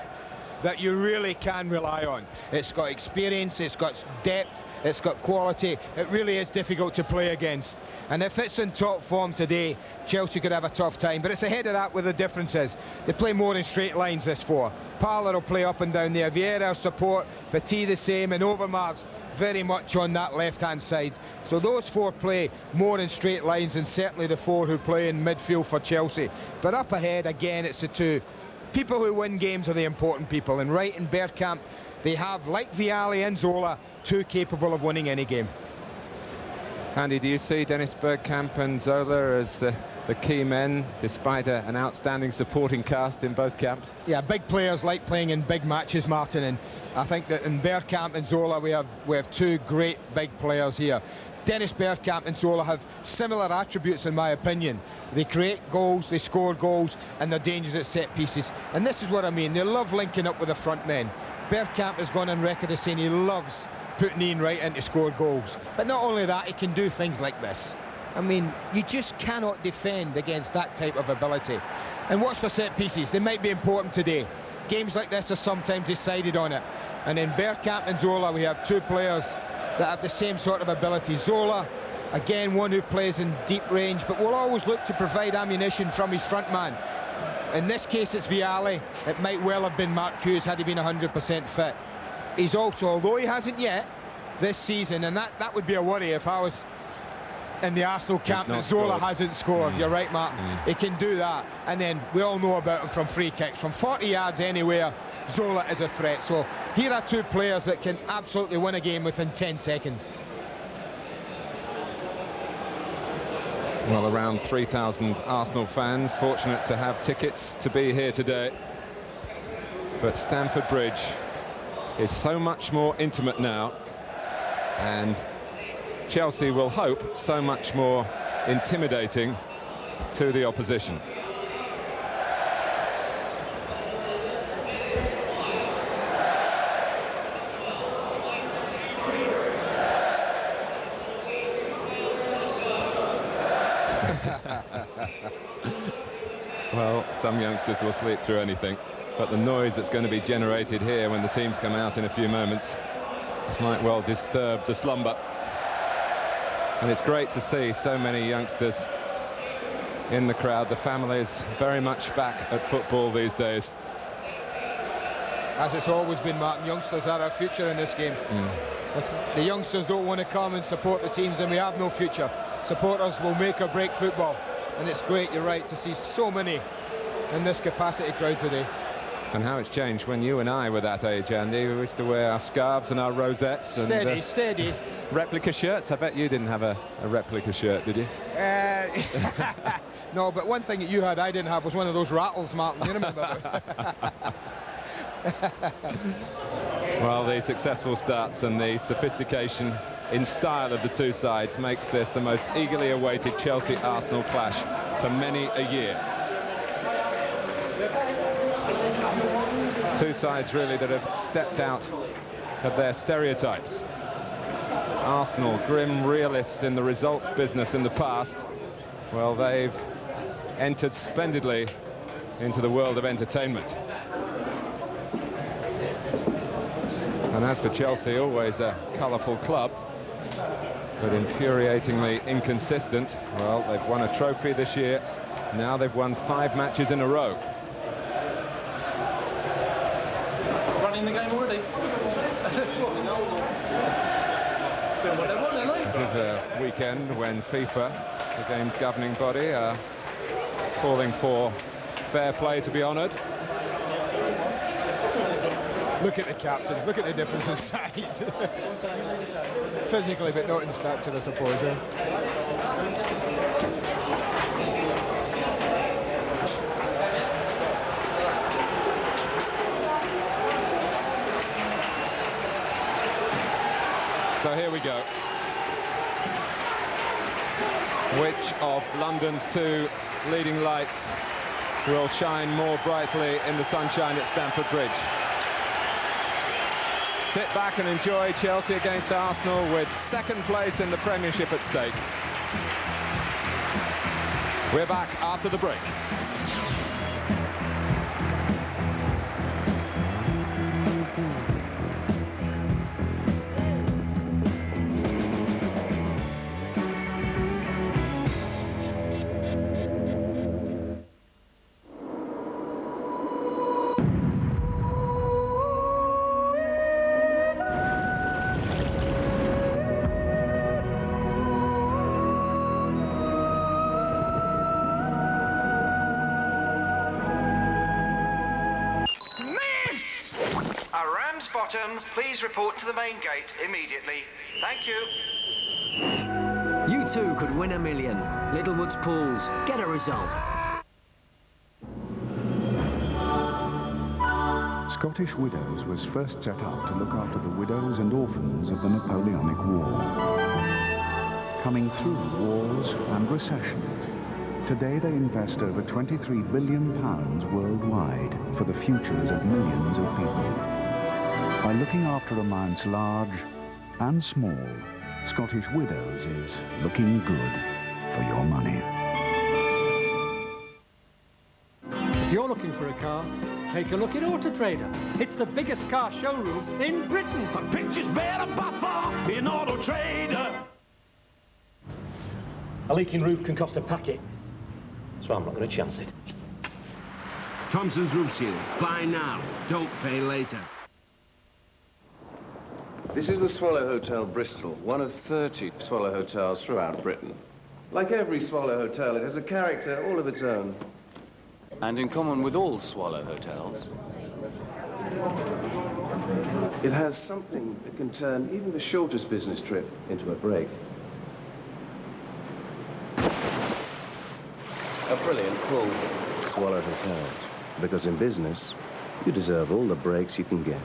that you really can rely on. It's got experience, it's got depth, it's got quality. It really is difficult to play against. And if it's in top form today, Chelsea could have a tough time. But it's ahead of that with the differences. They play more in straight lines, this four. Parler will play up and down there. Vieira will support, Petit the same, and Overmars very much on that left-hand side. So those four play more in straight lines, and certainly the four who play in midfield for Chelsea. But up ahead, again, it's the two. People who win games are the important people, and Wright and Bergkamp, they have, like Vialli and Zola, two capable of winning any game. Andy, do you see Dennis Bergkamp and Zola as the key men, despite an outstanding supporting cast in both camps? Yeah, big players like playing in big matches, Martin, and I think that in Bergkamp and Zola we have two great big players here. Dennis Bergkamp and Zola have similar attributes, in my opinion. They create goals, they score goals, and they're dangerous at set pieces. And this is what I mean. They love linking up with the front men. Bergkamp has gone on record as saying he loves putting Ian Wright in to score goals. But not only that, he can do things like this. I mean, you just cannot defend against that type of ability. And watch for set pieces. They might be important today. Games like this are sometimes decided on it. And in Bergkamp and Zola, we have two players that have the same sort of ability. Zola, again, one who plays in deep range, but will always look to provide ammunition from his front man. In this case, it's Vialli. It might well have been Mark Hughes had he been 100% fit. He's also, although he hasn't yet this season, and that would be a worry if I was in the Arsenal camp and Zola hasn't scored. You're right, Mark. He can do that. And then we all know about him from free kicks. From 40 yards anywhere, Zola is a threat. So here are two players that can absolutely win a game within 10 seconds. Well, around 3,000 Arsenal fans fortunate to have tickets to be here today. But Stamford Bridge is so much more intimate now, and Chelsea will hope so much more intimidating to the opposition. Well, some youngsters will sleep through anything, but the noise that's going to be generated here when the teams come out in a few moments might well disturb the slumber. And it's great to see so many youngsters in the crowd. The families very much back at football these days. As it's always been, Martin, youngsters are our future in this game. The youngsters don't want to come and support the teams, and we have no future. Supporters will make or break football, and it's great, you're right, to see so many in this capacity crowd today. And how it's changed when you and I were that age, Andy. We used to wear our scarves and our rosettes. Steady. Replica shirts. I bet you didn't have a replica shirt, did you? No, but one thing that you had I didn't have was one of those rattles, Martin. You remember those? Well, the successful starts and the sophistication in style of the two sides makes this the most eagerly awaited Chelsea-Arsenal clash for many a year. Two sides really that have stepped out of their stereotypes. Arsenal, grim realists in the results business in the past. Well, they've entered splendidly into the world of entertainment. And as for Chelsea, always a colourful club, but infuriatingly inconsistent. Well, they've won a trophy this year. Now they've won 5 matches in a row. Running the game already. This is a weekend when FIFA, the game's governing body, are calling for fair play to be honoured. Look at the captains, look at the difference in size. Physically, but not in stature, I suppose. So here we go. Which of London's two leading lights will shine more brightly in the sunshine at Stamford Bridge? Sit back and enjoy Chelsea against Arsenal with second place in the Premiership at stake. We're back after the break. Bottom, please report to the main gate immediately. Thank you. You too could win $1 million. Littlewoods Pools. Get a result. Scottish Widows was first set up to look after the widows and orphans of the Napoleonic War. Coming through wars and recessions, today they invest over £23 billion worldwide for the futures of millions of people. By looking after amounts large and small, Scottish Widows is looking good for your money. If you're looking for a car, take a look at Auto Trader. It's the biggest car showroom in Britain. But pictures better by far in Auto Trader. A leaking roof can cost a packet, so I'm not going to chance it. Thompson's Roof Seal. Buy now, don't pay later. This is the Swallow Hotel, Bristol, one of 30 Swallow hotels throughout Britain. Like every Swallow hotel, it has a character all of its own. And in common with all Swallow hotels, it has something that can turn even the shortest business trip into a break. A brilliant pull. Swallow Hotels. Because in business, you deserve all the breaks you can get.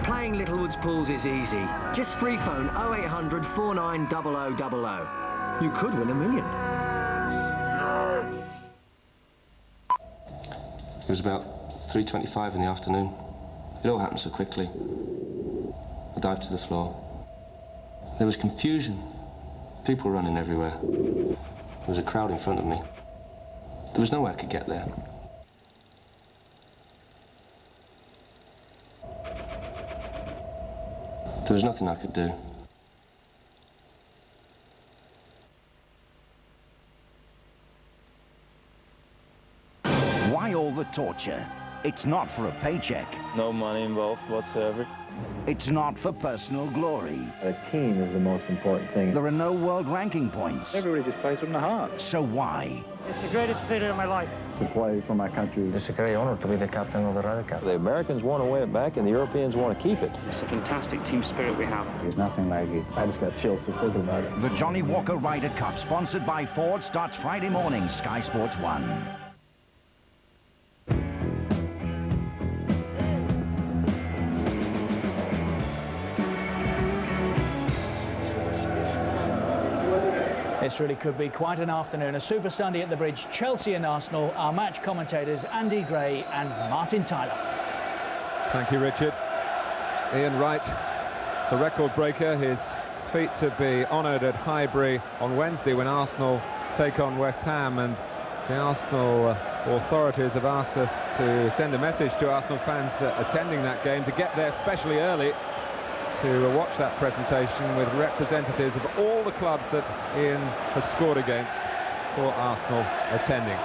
Playing Littlewoods Pools is easy. Just free phone 0800 490000. You could win $1 million. It was about 3:25 in the afternoon. It all happened so quickly. I dived to the floor. There was confusion. People running everywhere. There was a crowd in front of me. There was no way I could get there. There was nothing I could do. Why all the torture? It's not for a paycheck. No money involved whatsoever. It's not for personal glory. A team is the most important thing. There are no world ranking points. Everybody just plays from the heart. So why? It's the greatest failure of my life. To play for my country. It's a great honor to be the captain of the Ryder Cup. The Americans want to win it back and the Europeans want to keep it. It's a fantastic team spirit we have. There's nothing like it. I just got chills just thinking about it. The Johnny Walker Ryder Cup, sponsored by Ford, starts Friday morning, Sky Sports 1. This really could be quite an afternoon. A Super Sunday at the Bridge. Chelsea and Arsenal. Our match commentators Andy Gray and Martin Tyler. Thank you, Richard. Ian Wright, the record breaker, his feat to be honoured at Highbury on Wednesday when Arsenal take on West Ham, and the Arsenal authorities have asked us to send a message to Arsenal fans attending that game to get there especially early to watch that presentation with representatives of all the clubs that Ian has scored against for Arsenal attending.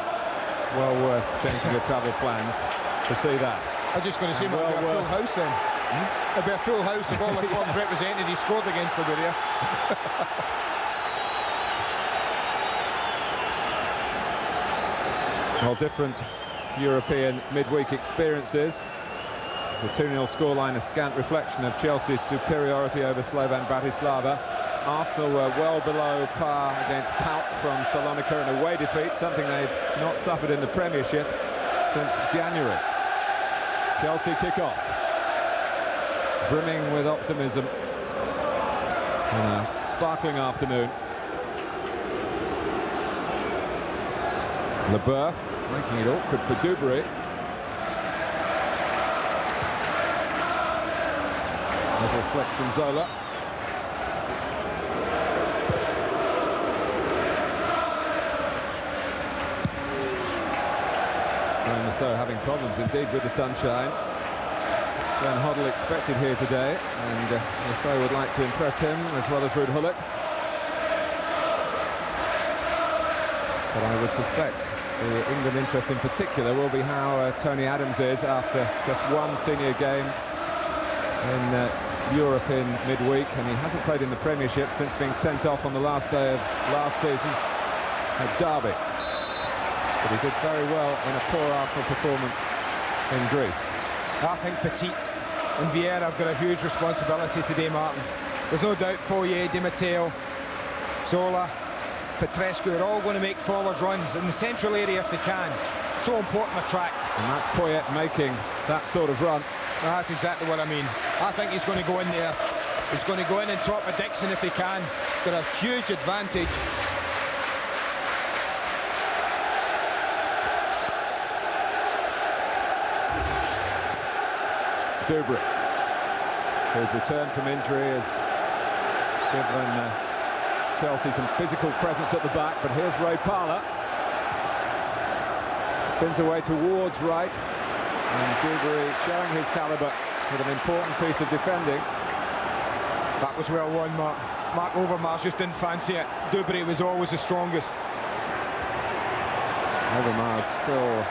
Well worth changing your travel plans to see that. I was just going to say, well, a full house then. It'll be a full house of all the clubs represented he scored against them, would you? Well, different European midweek experiences. The 2-0 scoreline, a scant reflection of Chelsea's superiority over Slovan Bratislava. Arsenal were well below par against Pauk from Salonika, an away defeat, something they've not suffered in the Premiership since January. Chelsea kick off, brimming with optimism. on a sparkling afternoon. Leboeuf making it awkward for Dubry. Little flick from Zola. And so having problems indeed with the sunshine. Glenn Hoddle expected here today, and Marseille would like to impress him as well as Ruud Gullit. But I would suspect the England interest in particular will be how Tony Adams is after just one senior game in Europe in midweek, and he hasn't played in the Premiership since being sent off on the last day of last season at Derby. But he did very well in a poor Arsenal performance in Greece. I think Petit and Vieira have got a huge responsibility today, Martin. There's no doubt Poirier, Di Matteo, Zola, Petrescu are all going to make forward runs in the central area if they can. So important a tract. And that's Poyet making that sort of run. That's exactly what I mean. I think he's going to go in there. He's going to go in and top of Dixon if he can. Got a huge advantage. Dubry, whose return from injury has given Chelsea some physical presence at the back, but here's Ray Parlour. Spins away towards right, and Dubry showing his calibre with an important piece of defending. That was well won, Mark. Mark Overmars just didn't fancy it. Dubry was always the strongest. Overmars still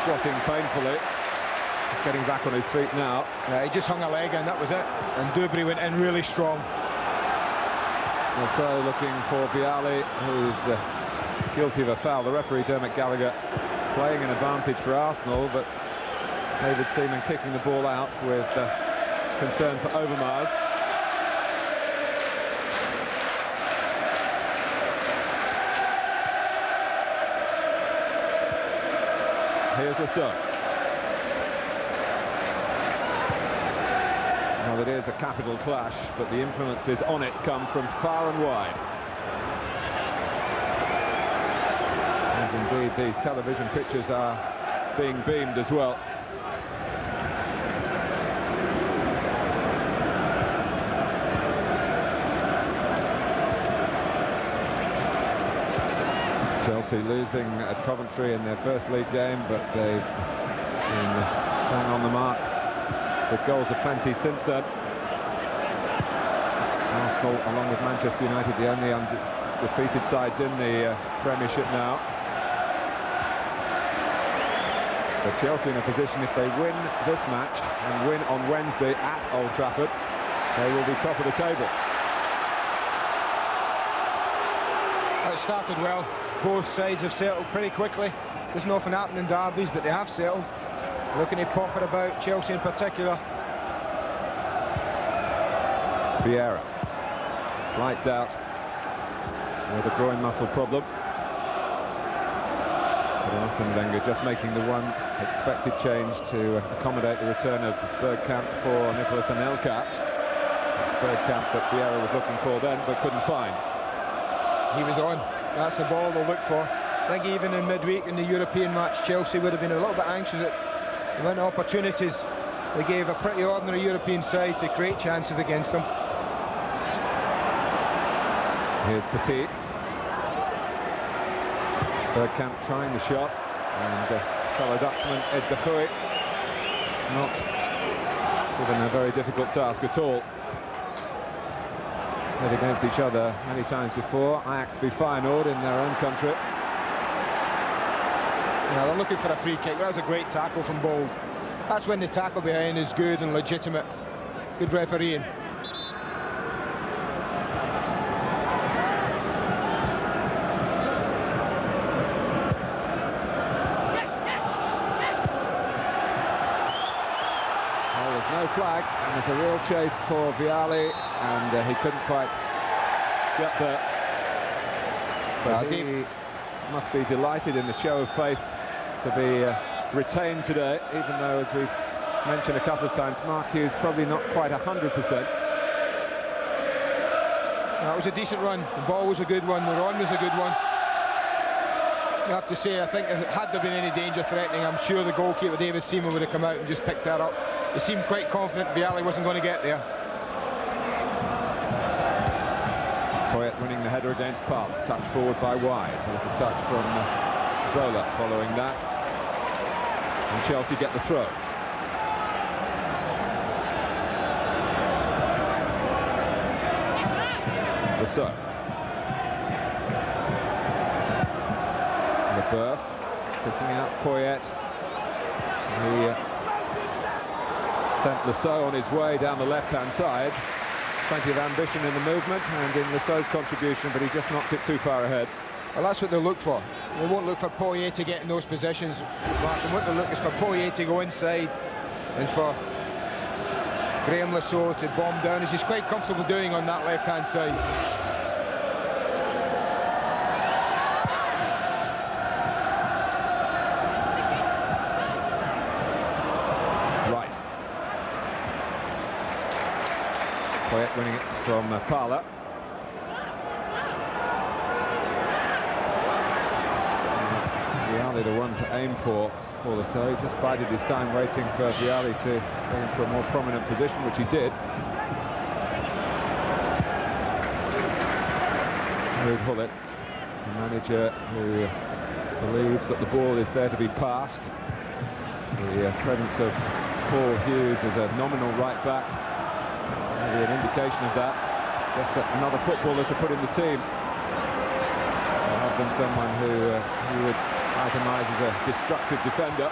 squatting painfully. He's getting back on his feet now. Yeah, he just hung a leg in, that was it. And Dubry went in really strong. So looking for Vialli, who's guilty of a foul. The referee, Dermot Gallagher, playing an advantage for Arsenal, but David Seaman kicking the ball out with concern for Overmars. Here's Lassalle. Well, it is a capital clash, but the influences on it come from far and wide. As indeed these television pictures are being beamed as well. Chelsea losing at Coventry in their first league game, but they've been bang on the mark with goals aplenty since then. Arsenal, along with Manchester United, the only undefeated sides in the Premiership now. But Chelsea in a position, if they win this match and win on Wednesday at Old Trafford, they will be top of the table. It started well. Both sides have settled pretty quickly. Doesn't often happen in derbies, but they have settled. Looking to pop it about, Chelsea in particular. Vieira, slight doubt with a groin muscle problem. But Arsene Wenger just making the one expected change to accommodate the return of Bergkamp for Nicolas Anelka. It's Bergkamp that Vieira was looking for then, but couldn't find. He was on. That's the ball they'll look for. I think even in midweek in the European match, Chelsea would have been a little bit anxious at the amount of opportunities they gave a pretty ordinary European side to create chances against them. Here's Petit. Bergkamp trying the shot, and fellow Dutchman Ed de Goey not given a very difficult task at all. Played against each other many times before. Ajax v Feyenoord in their own country. Yeah, they're looking for a free kick. That was a great tackle from Bold. That's when the tackle behind is good and legitimate. Good refereeing. Flag, and there's a real chase for Vialli, and he couldn't quite get there. But he must be delighted in the show of faith to be retained today, even though, as we've mentioned a couple of times, Mark Hughes probably not quite 100%. That was a decent run. The ball was a good one. The run was a good one. I have to say, I think had there been any danger threatening, I'm sure the goalkeeper, David Seaman, would have come out and just picked her up. He seemed quite confident Vialli wasn't going to get there. Poyet winning the header against Park. Touch forward by Wise. A little touch from Zola following that. And Chelsea get the throw. Rousseau. Leboeuf picking out Poyet. He sent Rousseau on his way down the left-hand side. Plenty of ambition in the movement and in Rousseau's contribution, but he just knocked it too far ahead. Well, that's what they look for. They won't look for Poyet to get in those positions. What they look is for Poyet to go inside and for Graham Rousseau to bomb down, as he's quite comfortable doing on that left-hand side. Poyet winning it from Parla. Vialli the one to aim for Rousseau. He just bided his time waiting for Vialli to go into a more prominent position, which he did. Ruud Gullit, the manager who believes that the ball is there to be passed. The presence of Paul Hughes as a nominal right back, maybe an indication of that. Just another footballer to put in the team, rather than someone who would itemise as a destructive defender.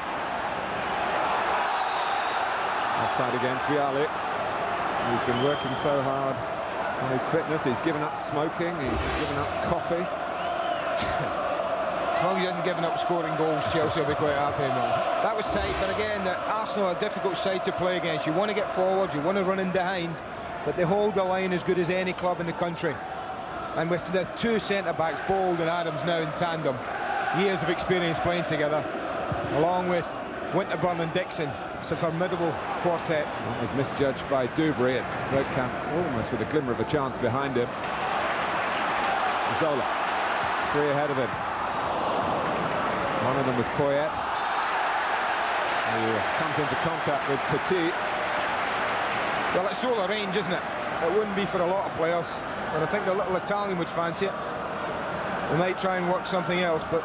Offside against Vialli. He's been working so hard on his fitness. He's given up smoking, he's given up coffee. As long as he hasn't given up scoring goals, Chelsea will be quite happy. That was tight, but again, Arsenal are a difficult side to play against. You want to get forward, you want to run in behind, but they hold the line as good as any club in the country. And with the two centre-backs, Bold and Adams, now in tandem, years of experience playing together, along with Winterburn and Dixon, it's a formidable quartet. That was misjudged by Dubry, and Bergkamp almost with a glimmer of a chance behind him. Zola, 3 ahead of him. One of them was Poyet, who comes into contact with Petit. Well, it's solar range, isn't it? It wouldn't be for a lot of players, but I think the little Italian would fancy it. They might try and work something else, but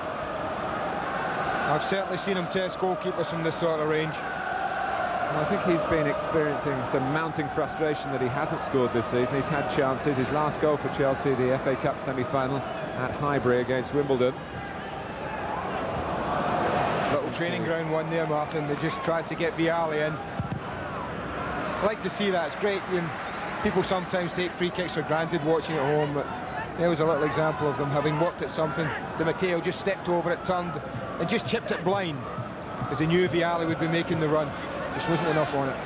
I've certainly seen him test goalkeepers from this sort of range. Well, I think he's been experiencing some mounting frustration that he hasn't scored this season. He's had chances. His last goal for Chelsea, the FA Cup semi-final at Highbury against Wimbledon. Little training ground one there, Martin. They just tried to get Vialli in. I like to see that. It's great. People sometimes take free kicks for granted watching at home, but there was a little example of them having worked at something. Di Matteo just stepped over it, turned, and just chipped it blind, because he knew Vialli would be making the run. Just wasn't enough on it.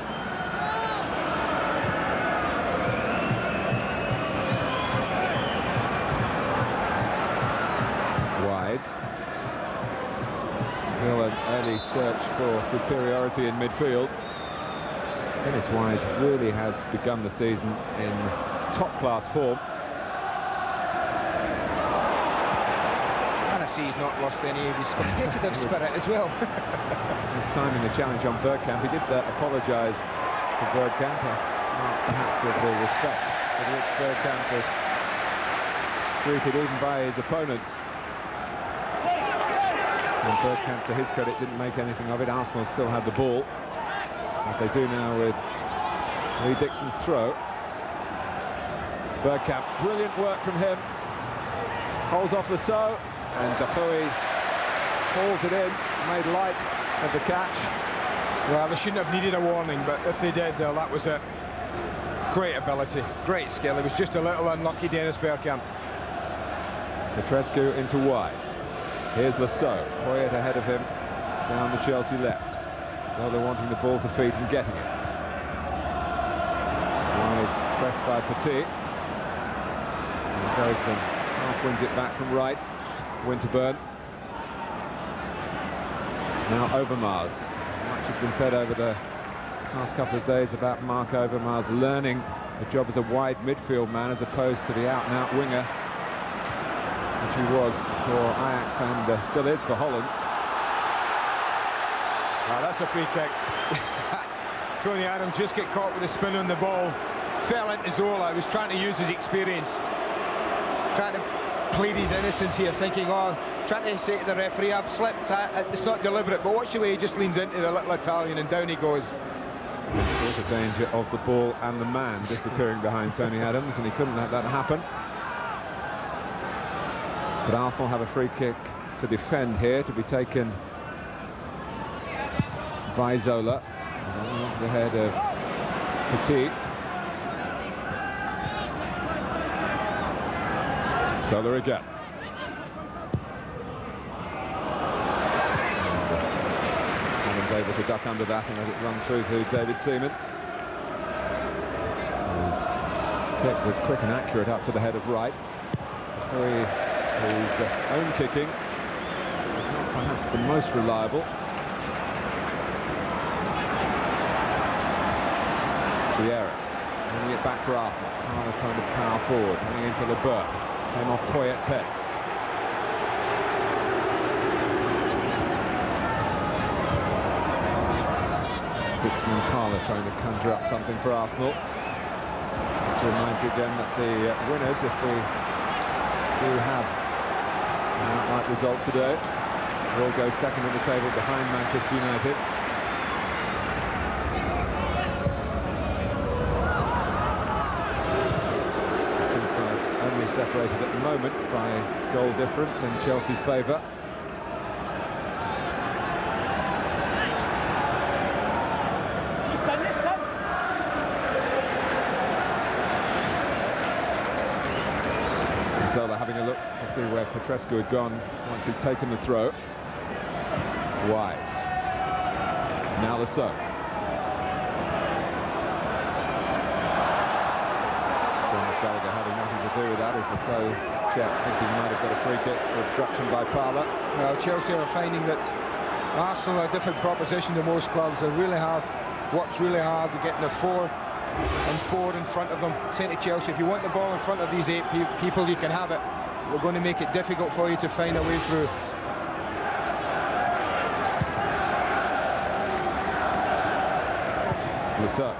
Wise. Still an early search for superiority in midfield. Dennis Wise really has begun the season in top-class form. And I see he's not lost any of his competitive spirit as well. This time in the challenge on Bergkamp, he did apologise to Bergkamp, perhaps with the respect with which Bergkamp was treated even by his opponents. And Bergkamp, to his credit, didn't make anything of it. Arsenal still had the ball, as they do now with Lee Dixon's throw. Bergkamp, brilliant work from him. Holds off Rousseau, and Defoe hauls it in, made light of the catch. Well, they shouldn't have needed a warning, but if they did, that was it. Great ability, great skill. It was just a little unlucky, Dennis Bergkamp. Petrescu into Wise. Here's Rousseau, Poyet ahead of him down the Chelsea left. So they're wanting the ball to feet and getting it. Wise pressed by Petit. And goes from half, wins it back from right. Winterburn. Now Overmars. Much has been said over the past couple of days about Mark Overmars learning the job as a wide midfield man as opposed to the out-and-out winger, which he was for Ajax and still is for Holland. Wow, that's a free kick. Tony Adams just get caught with a spin on the ball, fell into Zola. He was trying to use his experience, trying to plead his innocence here, thinking, oh, trying to say to the referee, I've slipped, it's not deliberate. But watch the way he just leans into the little Italian and down he goes. Of course, the danger of the ball and the man disappearing behind Tony Adams, and he couldn't let that happen. But Arsenal have a free kick to defend here, to be taken by Zola. Onto the head of Petit. Zola again. Adams able to duck under that and let it run through to David Seaman. His kick was quick and accurate up to the head of Wright. His own kicking is not perhaps the most reliable. Vieira, bringing it back for Arsenal. Carla trying to power forward, coming into the berth. Came off Poyet's head. Dixon and Carla trying to conjure up something for Arsenal. Just to remind you again that the winners, if we do have an outright result today, will go second in the table behind Manchester United. Separated at the moment by goal difference in Chelsea's favour. Zola having a look to see where Petrescu had gone once he'd taken the throw. Wise. Now Lasseau. Gallagher having nothing to do with that as Lasseau checked, thinking he might have got a free kick for obstruction by Parla. Well, Chelsea are finding that Arsenal are a different proposition to most clubs. They really have worked really hard to get the 4 and 4 in front of them. Saying to Chelsea, if you want the ball in front of these 8 people, you can have it. We're going to make it difficult for you to find a way through. Lasseau.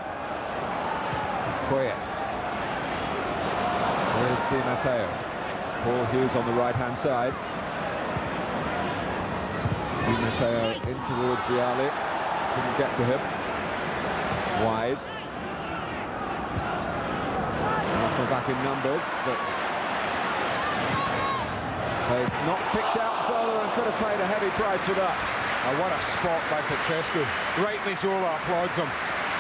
Poyet. Here's Di Matteo. Paul Hughes on the right-hand side. Di Matteo in towards Vialli. Couldn't get to him. Wise. Arsenal back in numbers, but they've not picked out Zola and could have paid a heavy price for that. Oh, what a spot by Petrescu. Rightly Zola applauds him.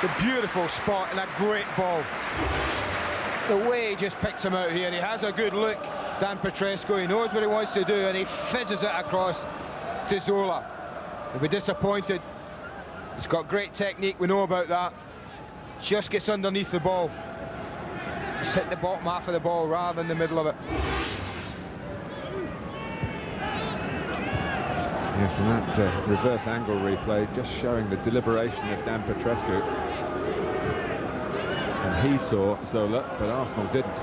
The beautiful spot and a great ball. The way he just picks him out here, he has a good look, Dan Petrescu, he knows what he wants to do and he fizzes it across to Zola. He'll be disappointed. He's got great technique, we know about that. Just gets underneath the ball. Just hit the bottom half of the ball rather than the middle of it. Yes, and that reverse angle replay just showing the deliberation of Dan Petrescu. And he saw Zola, but Arsenal didn't.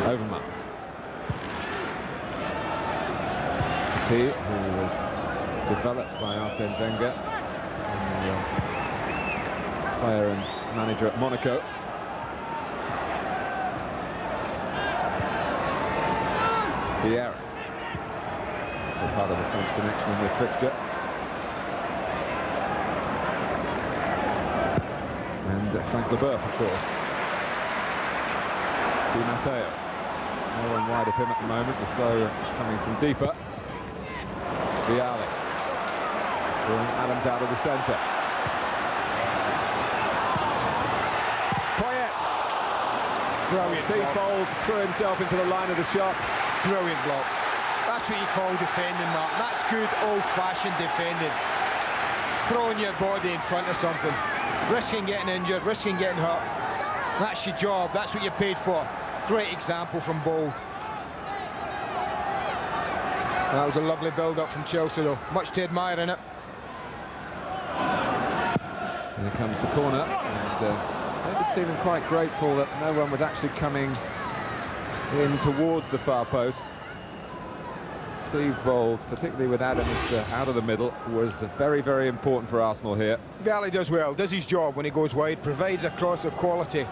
Overmars. Petit, who was developed by Arsene Wenger, player and manager at Monaco. Vieira. So part of the French connection in this fixture. And Frank Leboeuf, of course. Di Matteo. No one wide of him at the moment, so coming from deeper. Vialli. Drawing Adams out of the centre. Poyet. Brilliant. Steve Bold threw himself into the line of the shot. Brilliant block. That's what you call defending, Mark. That's good old-fashioned defending. Throwing your body in front of something. Risking getting injured, risking getting hurt. That's your job, that's what you're paid for. Great example from Bold. That was a lovely build-up from Chelsea, though. Much to admire in it. Here comes the corner, and David seemed quite grateful that no one was actually coming in towards the far post. Steve Bold, particularly with Adams out of the middle, was very, very important for Arsenal here. Gullit does well, does his job when he goes wide, provides a cross of quality.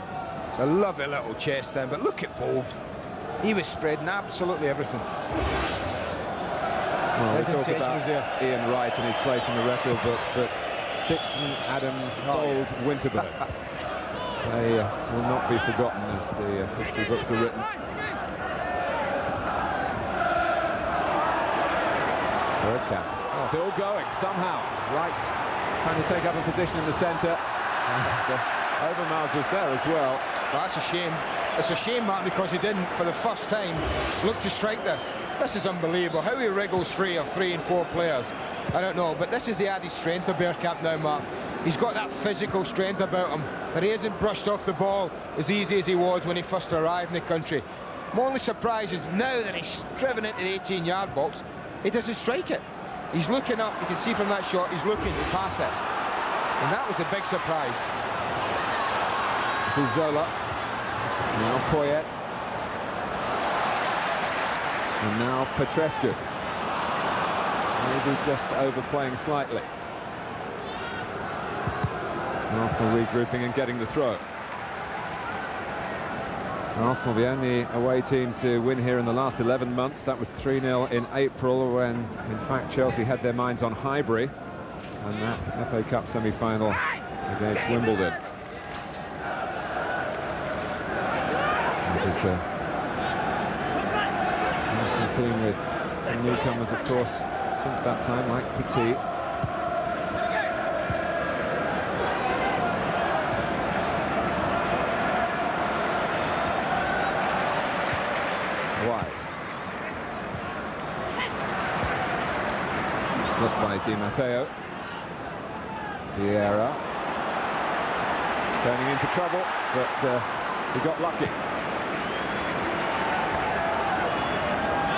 It's a lovely little chest down, but look at Bold. He was spreading absolutely everything. Well, we talk about Ian Wright and his place in the record books, but Dixon, Adams, Bold, Winterburn, they will not be forgotten as the history books are written. Bergkamp still going somehow. Wright trying to take up a position in the centre. Overmars was there as well. That's a shame. It's a shame, Mark, because he didn't, for the first time, look to strike this. This is unbelievable. How he wriggles free of 3 and 4 players, I don't know. But this is the added strength of Bergkamp now, Mark. He's got that physical strength about him, that he hasn't brushed off the ball as easy as he was when he first arrived in the country. My only surprise is now that he's driven into the 18-yard box, he doesn't strike it. He's looking up, you can see from that shot, he's looking to pass it. And that was a big surprise. This is Zola. Now Poyet. And now Petrescu. Maybe just overplaying slightly. Arsenal regrouping and getting the throw. Arsenal, the only away team to win here in the last 11 months. That was 3-0 in April, when, in fact, Chelsea had their minds on Highbury, and that FA Cup semi-final against Wimbledon. It is an Arsenal team with some newcomers, of course, since that time, like Petit. Slipped by Di Matteo. Vieira turning into trouble, but he got lucky.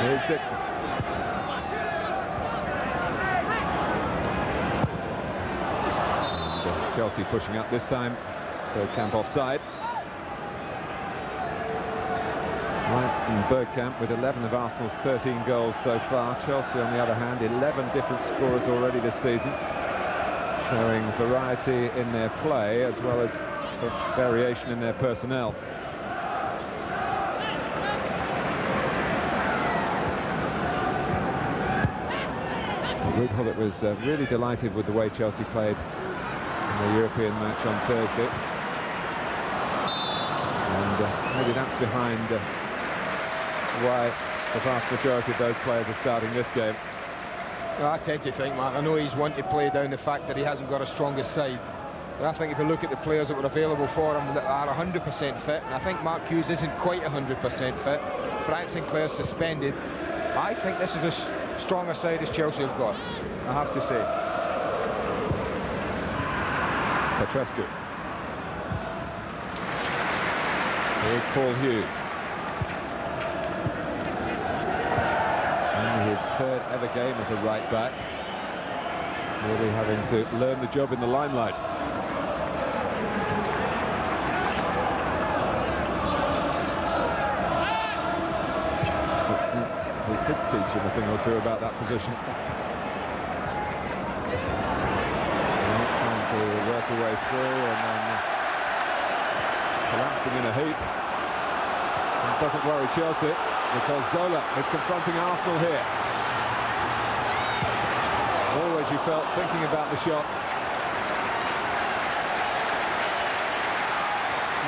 Here's Dixon. And, Chelsea pushing up this time. Bergkamp offside. Wright and Bergkamp with 11 of Arsenal's 13 goals so far. Chelsea, on the other hand, 11 different scorers already this season, showing variety in their play as well as variation in their personnel. Ruud Gullit was really delighted with the way Chelsea played in the European match on Thursday, and maybe that's behind why the vast majority of those players are starting this game. Well, I tend to think, Mark, I know he's wanting to play down the fact that he hasn't got a strongest side, but I think if you look at the players that were available for him that are 100% fit, and I think Mark Hughes isn't quite 100% fit, Frank Sinclair's suspended, I think this is as strong a side as Chelsea have got, I have to say. Petrescu. Here's Paul Hughes. Only his third ever game as a right back. Really having to learn the job in the limelight. Dixon, who could teach him a thing or two about that position. Trying to work a way through and then collapsing in a heap. That doesn't worry Chelsea, because Zola is confronting Arsenal here. Always, you felt, thinking about the shot.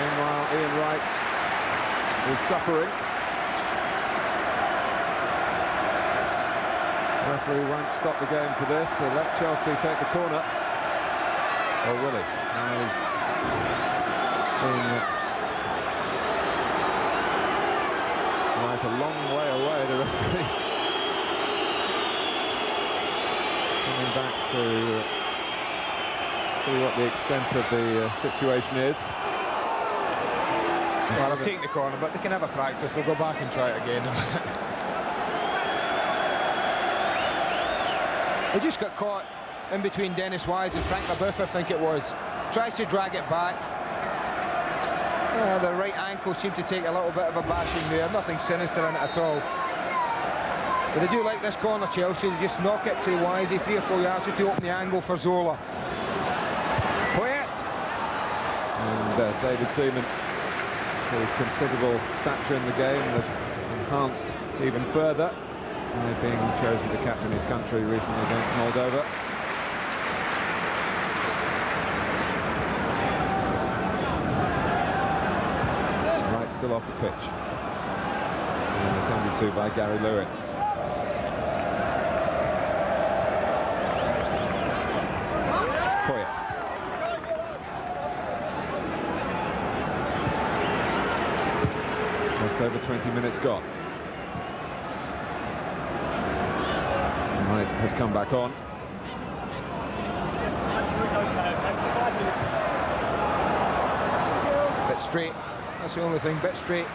Meanwhile, Ian Wright is suffering. The referee won't stop the game for this, so let Chelsea take the corner. Or will he? Now he's seeing it right a long way away, the referee. Coming back to see what the extent of the situation is. Well, I've taken the corner, but they can have a practice. They'll go back and try it again. They just got caught in between Dennis Wise and Frank Leboeuf, I think it was. tries to drag it back. The right ankle seemed to take a little bit of a bashing there, nothing sinister in it at all. But they do like this corner, Chelsea. They just knock it to Wisey, 3 or 4 yards, just to open the angle for Zola. And David Seaman, his considerable stature in the game, was enhanced even further by being chosen to captain his country recently against Moldova. Right, still off the pitch. And attended to by Gary Lewin. Just over 20 minutes gone. Knight has come back on. Bit straight, that's the only thing, bit straight.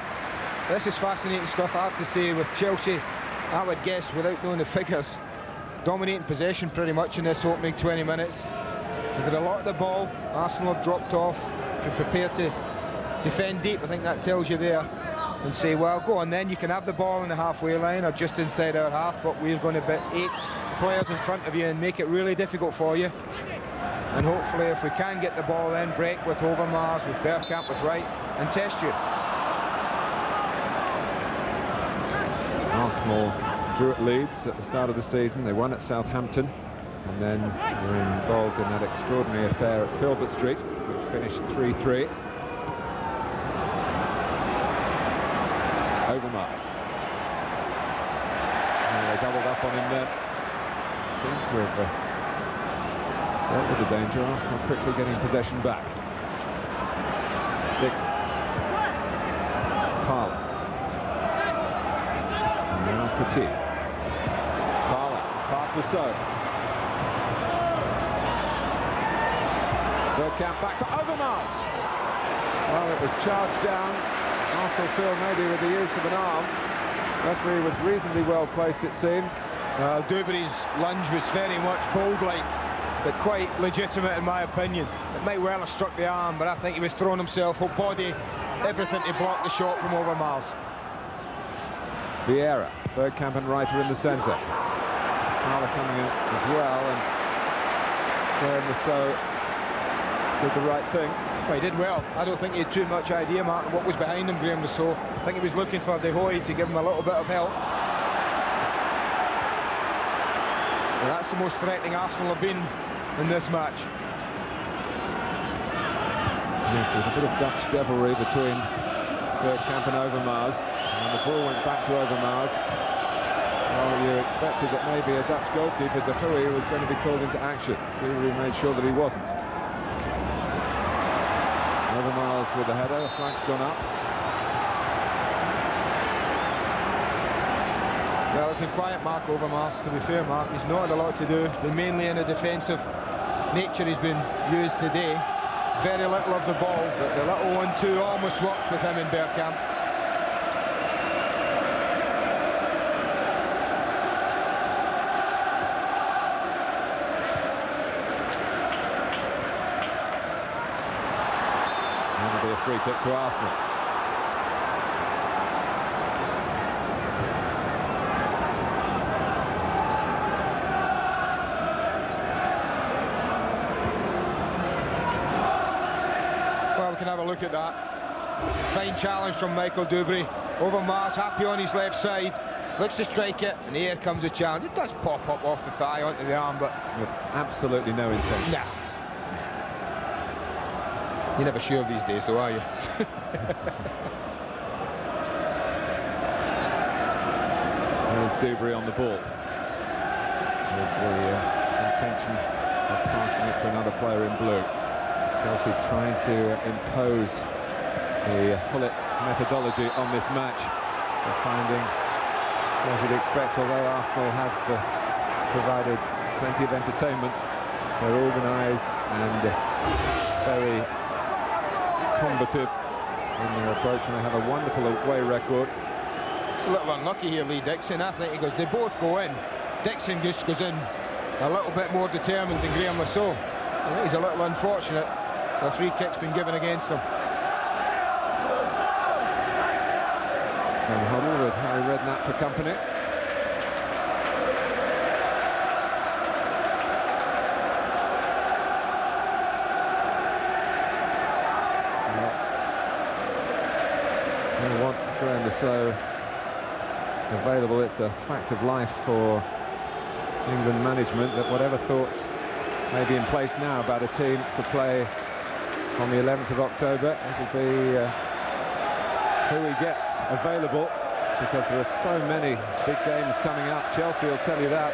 This is fascinating stuff, I have to say, with Chelsea. I would guess, without knowing the figures, dominating possession pretty much in this opening 20 minutes. They've got a lot of the ball. Arsenal have dropped off. If you're prepared to defend deep, I think that tells you there. And say, well, go on then, you can have the ball in the halfway line or just inside our half, but we're going to put 8 players in front of you and make it really difficult for you. And hopefully, if we can get the ball then, break with Overmars, with Bergkamp, with Wright, and test you. Arsenal drew at Leeds at the start of the season. They won at Southampton, and then were involved in that extraordinary affair at Filbert Street, which finished 3-3. Overmars. They doubled up on him there. Seemed to have dealt with the danger. Arsenal quickly getting possession back. Dixon. Parler. And now Petit. Parler. Past the so. Bergkamp back for Overmars. Well, it was charged down. Arsenal feel maybe with the use of an arm. Referee was reasonably well placed, it seemed. Dubry's lunge was very much bold-like, but quite legitimate in my opinion. It might well have struck the arm, but I think he was throwing himself, whole body, everything to block the shot from Overmars. Vieira, Bergkamp and Reiter in the centre. Parler coming in as well, and Graham Lasso did the right thing. Well, he did well. I don't think he had too much idea, Martin, what was behind him, Graham Lasso. I think he was looking for De Hoy to give him a little bit of help. And that's the most threatening Arsenal have been in this match. Yes, there's a bit of Dutch devilry between Bergkamp and Overmars, and the ball went back to Overmars. Well, you expected that maybe a Dutch goalkeeper, De Hoy, was going to be called into action. Dubry made sure that he wasn't. Overmars with the header, the flag's gone up. Well, it's been quiet, Mark Overmars, to be fair, Mark. He's not had a lot to do. He's been mainly in a defensive nature he's been used today. Very little of the ball, but the little 1-2 almost worked with him in Bergkamp. That'll be a free kick to Arsenal. Can have a look at that. Fine challenge from Michael Dubry. Overmars happy on his left side, looks to strike it, and here comes the challenge. It does pop up off the thigh onto the arm, but with absolutely no intent. Nah. You're never sure these days, though, are you? There's Dubry on the ball, with the intention of passing it to another player in blue. Chelsea trying to impose the Gullit methodology on this match. They're finding, as you'd expect, although Arsenal have provided plenty of entertainment, they're organised and very combative in their approach, and they have a wonderful away record. It's a little unlucky here, Lee Dixon. I think he goes, they both go in. Dixon just goes in a little bit more determined than Graham Lasso. I think he's a little unfortunate. The free kick's been given against them. And Huddle with Harry Redknapp for company. They want Graham to so available. It's a fact of life for England management that whatever thoughts may be in place now about a team to play on the 11th of October, it'll be who he gets available, because there are so many big games coming up. Chelsea will tell you that.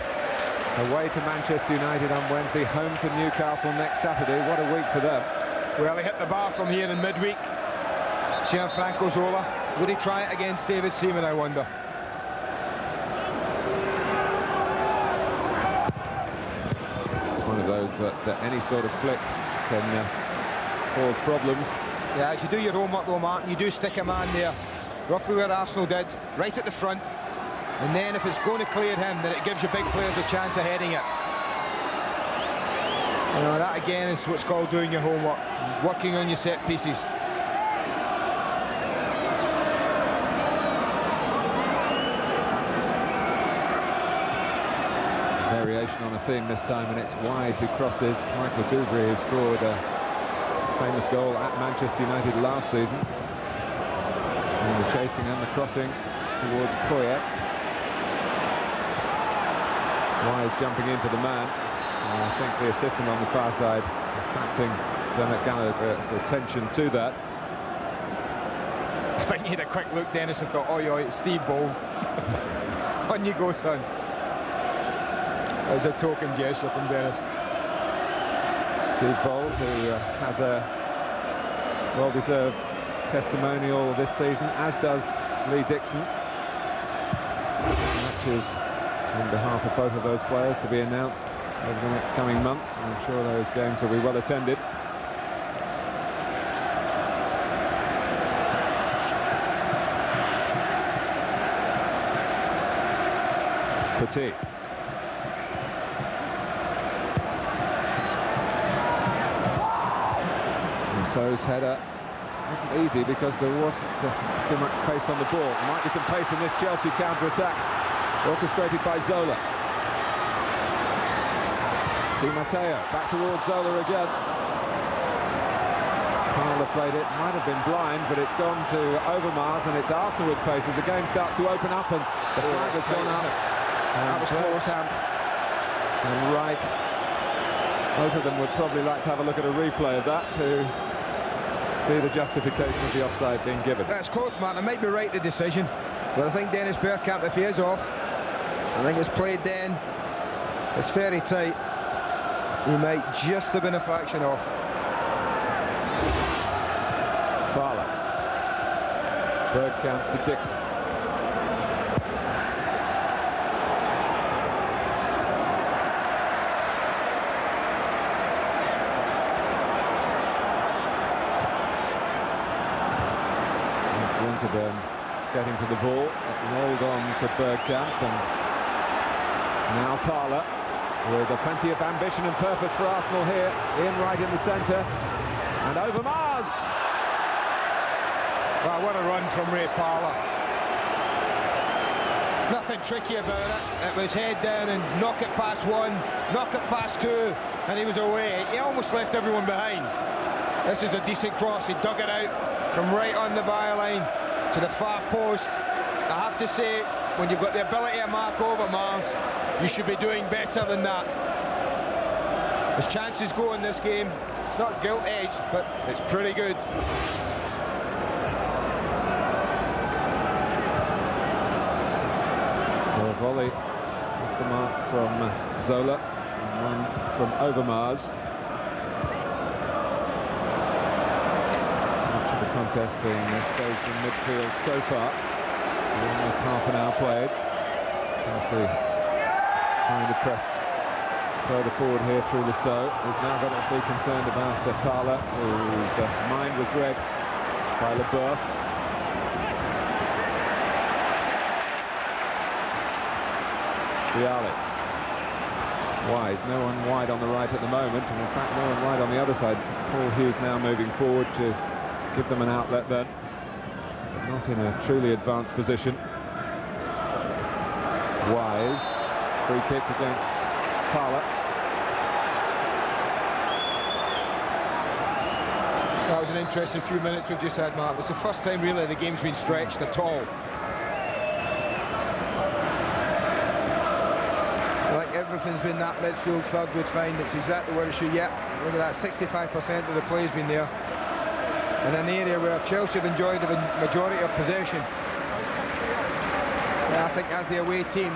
Away to Manchester United on Wednesday, home to Newcastle next Saturday. What a week for them. Well, he hit the bar from here in midweek. Gianfranco Zola. Would he try it against David Seaman, I wonder? It's one of those that any sort of flick can cause problems. Yeah, as you do your homework though, Martin, you do stick a man there, roughly where Arsenal did, right at the front, and then if it's going to clear him, then it gives your big players a chance of heading it. You know, that again is what's called doing your homework, working on your set pieces. Variation on a theme this time, and it's Wise who crosses. Michael Dubry, who scored a famous goal at Manchester United last season. And the chasing and the crossing towards Poyet. Wise jumping into the man. I think the assistant on the far side attracting Dermot Gallagher's attention to that. I think he had a quick look, Dennis, and thought, oh yeah, it's Steve Bold. On you go, son. That was a token gesture from Dennis. Steve Bold, who has a well-deserved testimonial this season, as does Lee Dixon. Matches on behalf of both of those players to be announced over the next coming months. I'm sure those games will be well attended. Petit. And So's header wasn't easy because there wasn't too much pace on the ball. There might be some pace in this Chelsea counter-attack, orchestrated by Zola. Di Matteo back towards Zola again. Parler played it, might have been blind, but it's gone to Overmars, and it's Arsenal with pace as the game starts to open up, and the flag has gone up. And Bergkamp and Wright, both of them would probably like to have a look at a replay of that to see the justification of the offside being given. That's close, Martin. I might be right, the decision, but I think Dennis Bergkamp, if he is off, I think it's played then, it's very tight. He might just have been a fraction off. Parler. Bergkamp to Dixon. That's Winterburn getting to the ball. It rolled on to Bergkamp, and now Parler, with plenty of ambition and purpose for Arsenal here. Ian Wright in the centre, and Overmars. Wow, what a run from Ray Parler. Nothing tricky about it. It was head down and knock it past one, knock it past two, and he was away. He almost left everyone behind. This is a decent cross. He dug it out from right on the byline to the far post. I have to say, when you've got the ability to mark Overmars, you should be doing better than that. As chances go in this game, it's not gilt-edged, but it's pretty good. So a volley off the mark from Zola, and one from Overmars. Much of the contest being staged in midfield so far. Almost half an hour played. Chelsea trying to press further forward here through Lasso, who's now got to be concerned about Parler, whose mind was read by Leboeuf. Vialli. Wise, no one wide on the right at the moment, and in fact no one wide on the other side. Paul Hughes now moving forward to give them an outlet then, but not in a truly advanced position. Wise, free kick against Parler. That was an interesting few minutes we've just had, Mark. It's the first time really the game's been stretched at all. Like everything's been that midfield third would find, it's exactly where it should. Yeah, look at that, 65% of the play's been there. In an area where Chelsea have enjoyed the majority of possession. Yeah, I think as the away team,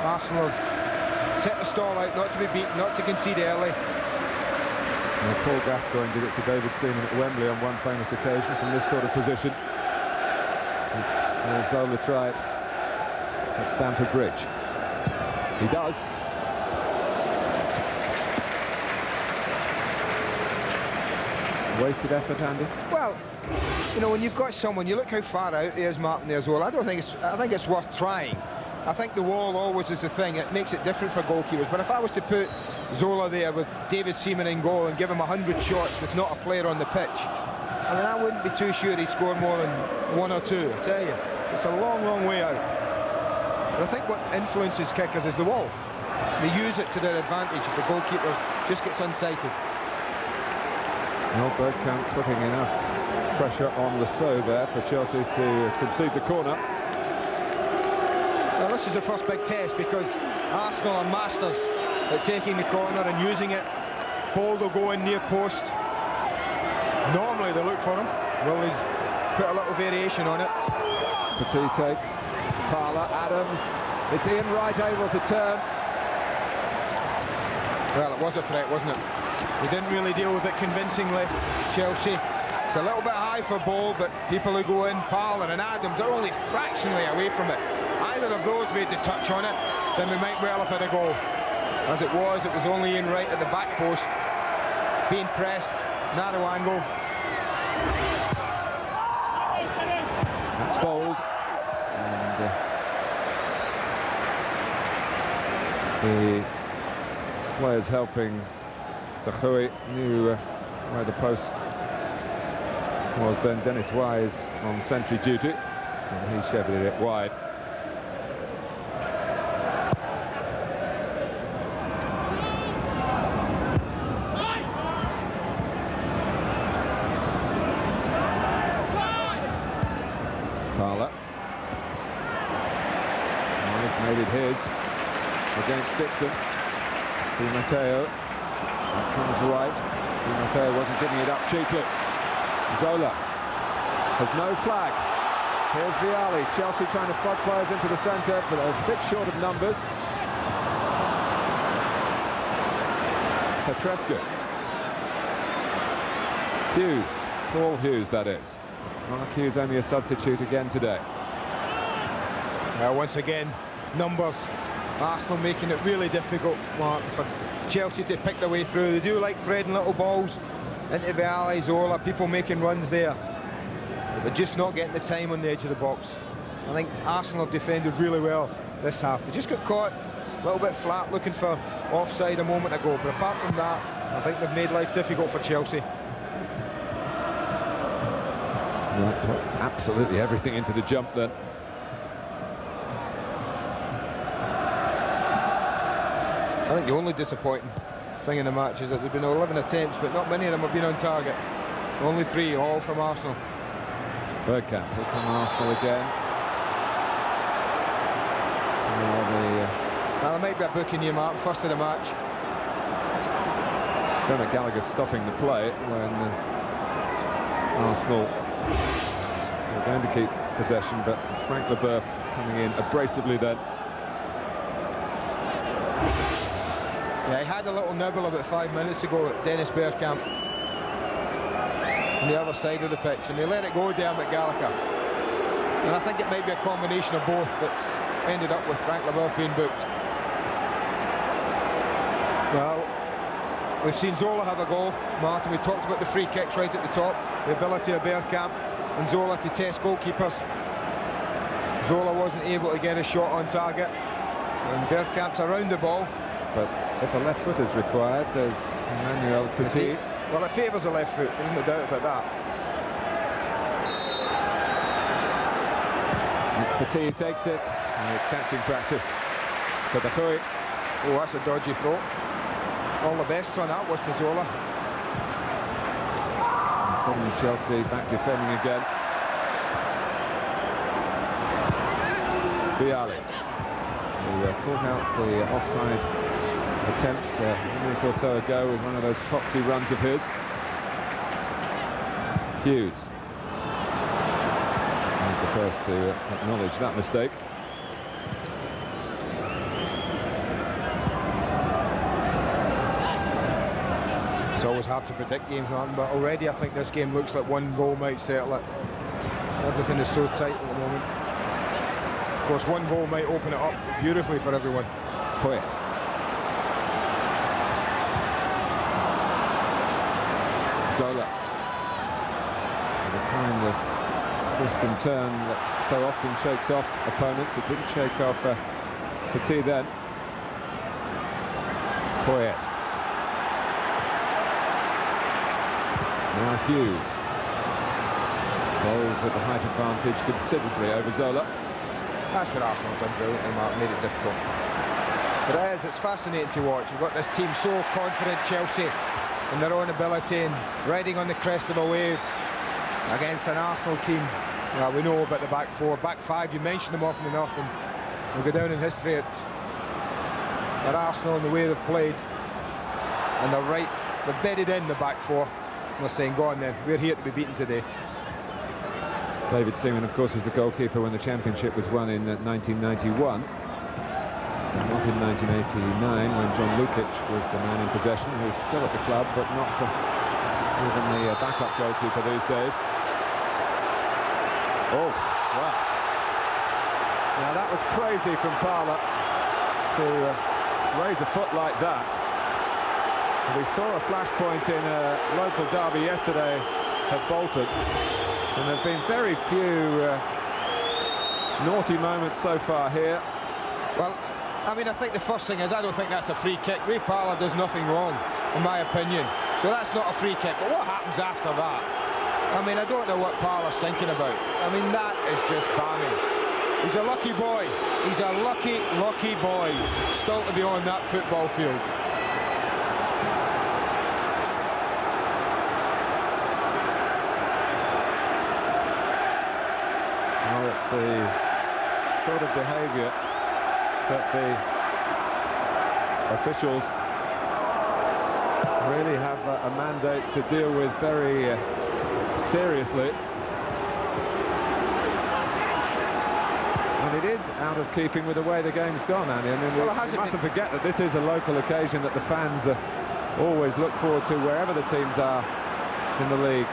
Arsenal have set the stall out, not to be beaten, not to concede early. Well, Paul Gascoigne did it to David Seaman at Wembley on one famous occasion from this sort of position. Will Zola try it at Stamford Bridge? He does. Wasted effort, Andy? Well, you know, when you've got someone, you look how far out he is, Martin, there as well. I think it's worth trying. I think the wall always is the thing. It makes it different for goalkeepers. But if I was to put Zola there with David Seaman in goal and give him 100 shots with not a player on the pitch, I mean, I wouldn't be too sure he'd score more than 1 or 2. I tell you, it's a long, long way out. But I think what influences kickers is the wall. They use it to their advantage if the goalkeeper just gets unsighted. Well, Bergkamp putting enough pressure on Lasso there for Chelsea to concede the corner. Well, this is the first big test because Arsenal are masters at taking the corner and using it. Bold will go in near post. Normally they look for him. Well, they put a little variation on it. Petit takes, Parler, Adams. It's Ian Wright able to turn. Well, it was a threat, wasn't it? They didn't really deal with it convincingly, Chelsea. It's a little bit high for Bold, but people who go in, Parler and Adams, are only fractionally away from it. Either of those made the touch on it, then we might well have had a goal. As it was only Ian Wright at the back post, being pressed, narrow angle. That's Bold. And the players helping De Goey knew where the post was then. Dennis Wise on sentry duty, and he shepherded it wide. Parler. Wise made it his against Dixon. Di Matteo. That comes right. Di Matteo wasn't giving it up cheaply. Zola has no flag. Here's Vialli. Chelsea trying to flood players into the centre, but a bit short of numbers. Petrescu. Hughes. Paul Hughes, that is. Mark Hughes only a substitute again today. Now, once again, numbers. Arsenal making it really difficult, Mark, for Chelsea to pick their way through. They do like threading little balls into the alley, Zola, people making runs there. But they're just not getting the time on the edge of the box. I think Arsenal have defended really well this half. They just got caught a little bit flat looking for offside a moment ago. But apart from that, I think they've made life difficult for Chelsea. Well, put absolutely everything into the jump then. I think the only disappointing thing in the match is that there've been 11 attempts, but not many of them have been on target. Only 3, all from Arsenal. Bergkamp will come Arsenal again. Now, there might be a booking here, Mark, first of the match. Dermot Gallagher stopping the play when Arsenal were going to keep possession, but Frank Leboeuf coming in abrasively then. Yeah, he had a little nibble about 5 minutes ago at Dennis Bergkamp on the other side of the pitch, and they let it go, Dermot Gallagher. And I think it might be a combination of both that's ended up with Frank Leboeuf being booked. Well, we've seen Zola have a goal, Martin. We talked about the free kicks right at the top, the ability of Bergkamp and Zola to test goalkeepers. Zola wasn't able to get a shot on target, and Bergkamp's around the ball. But if a left foot is required, there's Emmanuel Petit. Well, it favours the left foot, there's no doubt about that. It's Petit who takes it, and it's catching practice for the Fui. Oh, that's a dodgy throw. All the best on that was to Zola. And suddenly Chelsea back defending again. Bialy, who caught out the offside attempts a minute or so ago with one of those foxy runs of his. Hughes. He's the first to acknowledge that mistake. It's always hard to predict games, man, but already I think this game looks like one goal might settle it. Everything is so tight at the moment. Of course, one goal might open it up beautifully for everyone. Poyet. Zola. With a kind of twist and turn that so often shakes off opponents. It didn't shake off Petit then. Poyet. Now Hughes. Bowled with the height advantage considerably over Zola. That's what Arsenal have done brilliantly, Mark, made it difficult. But it's fascinating to watch. You've got this team so confident, Chelsea, in their own ability and riding on the crest of a wave against an Arsenal team. Well, we know about the back four, back five, you mention them often enough, and we'll go down in history at Arsenal and the way they've played. And they're bedded in the back four. And they're saying, go on then, we're here to be beaten today. David Seaman, of course, was the goalkeeper when the championship was won in 1991. Not in 1989, when John Lukic was the man in possession, who's still at the club, but not even the backup goalkeeper these days. Oh, wow. Now that was crazy from Parlour to raise a foot like that. We saw a flashpoint in a local derby yesterday at Bolton. And there have been very few naughty moments so far here. Well, I mean, I think the first thing is, I don't think that's a free kick. Ray Parlour does nothing wrong, in my opinion. So that's not a free kick. But what happens after that? I mean, I don't know what Parlour's thinking about. I mean, that is just balmy. He's a lucky boy. He's a lucky, lucky boy still to be on that football field. It's the sort of behaviour that the officials really have a mandate to deal with very seriously. And it is out of keeping with the way the game's gone, Andy. I mean, we mustn't forget that this is a local occasion that the fans always look forward to wherever the teams are in the league.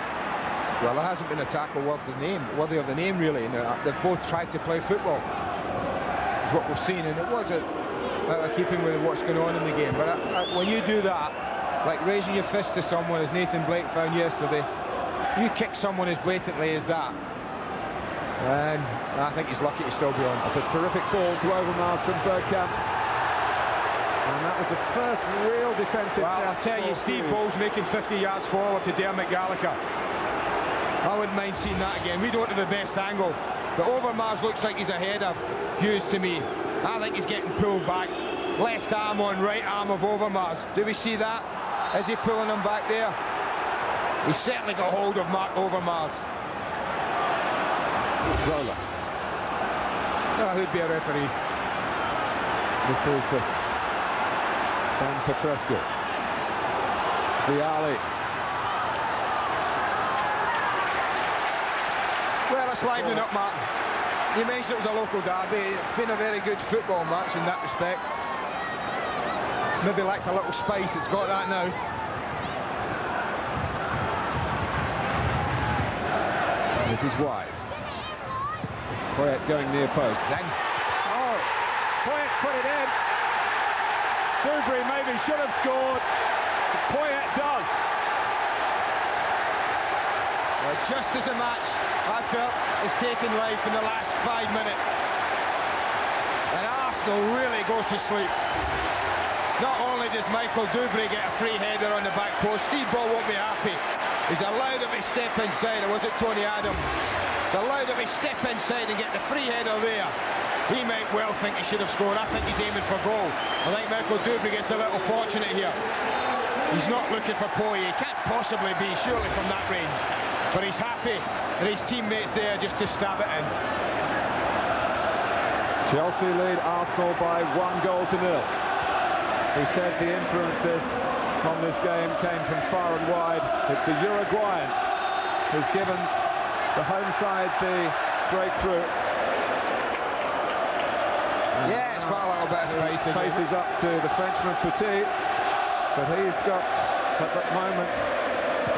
Well, there hasn't been a tackle worthy of the name, really. They've both tried to play football, is what we've seen, and it was a keeping with what's going on in the game. But when you do that, like raising your fist to someone, as Nathan Blake found yesterday, you kick someone as blatantly as that, and I think he's lucky to still be on. That's a terrific ball to Overmars from Bergkamp. And that was the first real defensive test. Well, I tell you, Steve Bowles making 50 yards forward to Dermot Gallagher. I wouldn't mind seeing that again. We don't have the best angle, but Overmars looks like he's ahead of Hughes to me. I think he's getting pulled back. Left arm on right arm of Overmars. Do we see that? Is he pulling him back there? He's certainly got hold of Mark Overmars. Zola. No, who'd be a referee? This is Dan Petrescu. Bialy. Well, it's livening up, Martin. You mentioned it was a local derby. It's been a very good football match in that respect. Maybe lacked a little spice. It's got that now. This is Wise. Poyet going near post. Then. Oh, Poyet's put it in. Dewberry maybe should have scored. Poyet does. Well, just as a match, I felt, has taken life in the last 5 minutes. And Arsenal really go to sleep. Not only does Michael Dubry get a free header on the back post, Steve Ball won't be happy. He's allowed him to step inside, or was it Tony Adams? He's allowed him to step inside and get the free header there. He might well think he should have scored. I think he's aiming for goal. I think Michael Dubry gets a little fortunate here. He's not looking for Poirier. Can't possibly be, surely, from that range. But he's happy and his teammates there just to stab it in. Chelsea lead Arsenal by 1-0. He said the influences on this game came from far and wide. It's the Uruguayan who's given the home side the breakthrough. And yeah, it's quite a little bit of space. Faces up to the Frenchman Petit, but he's got, at that moment,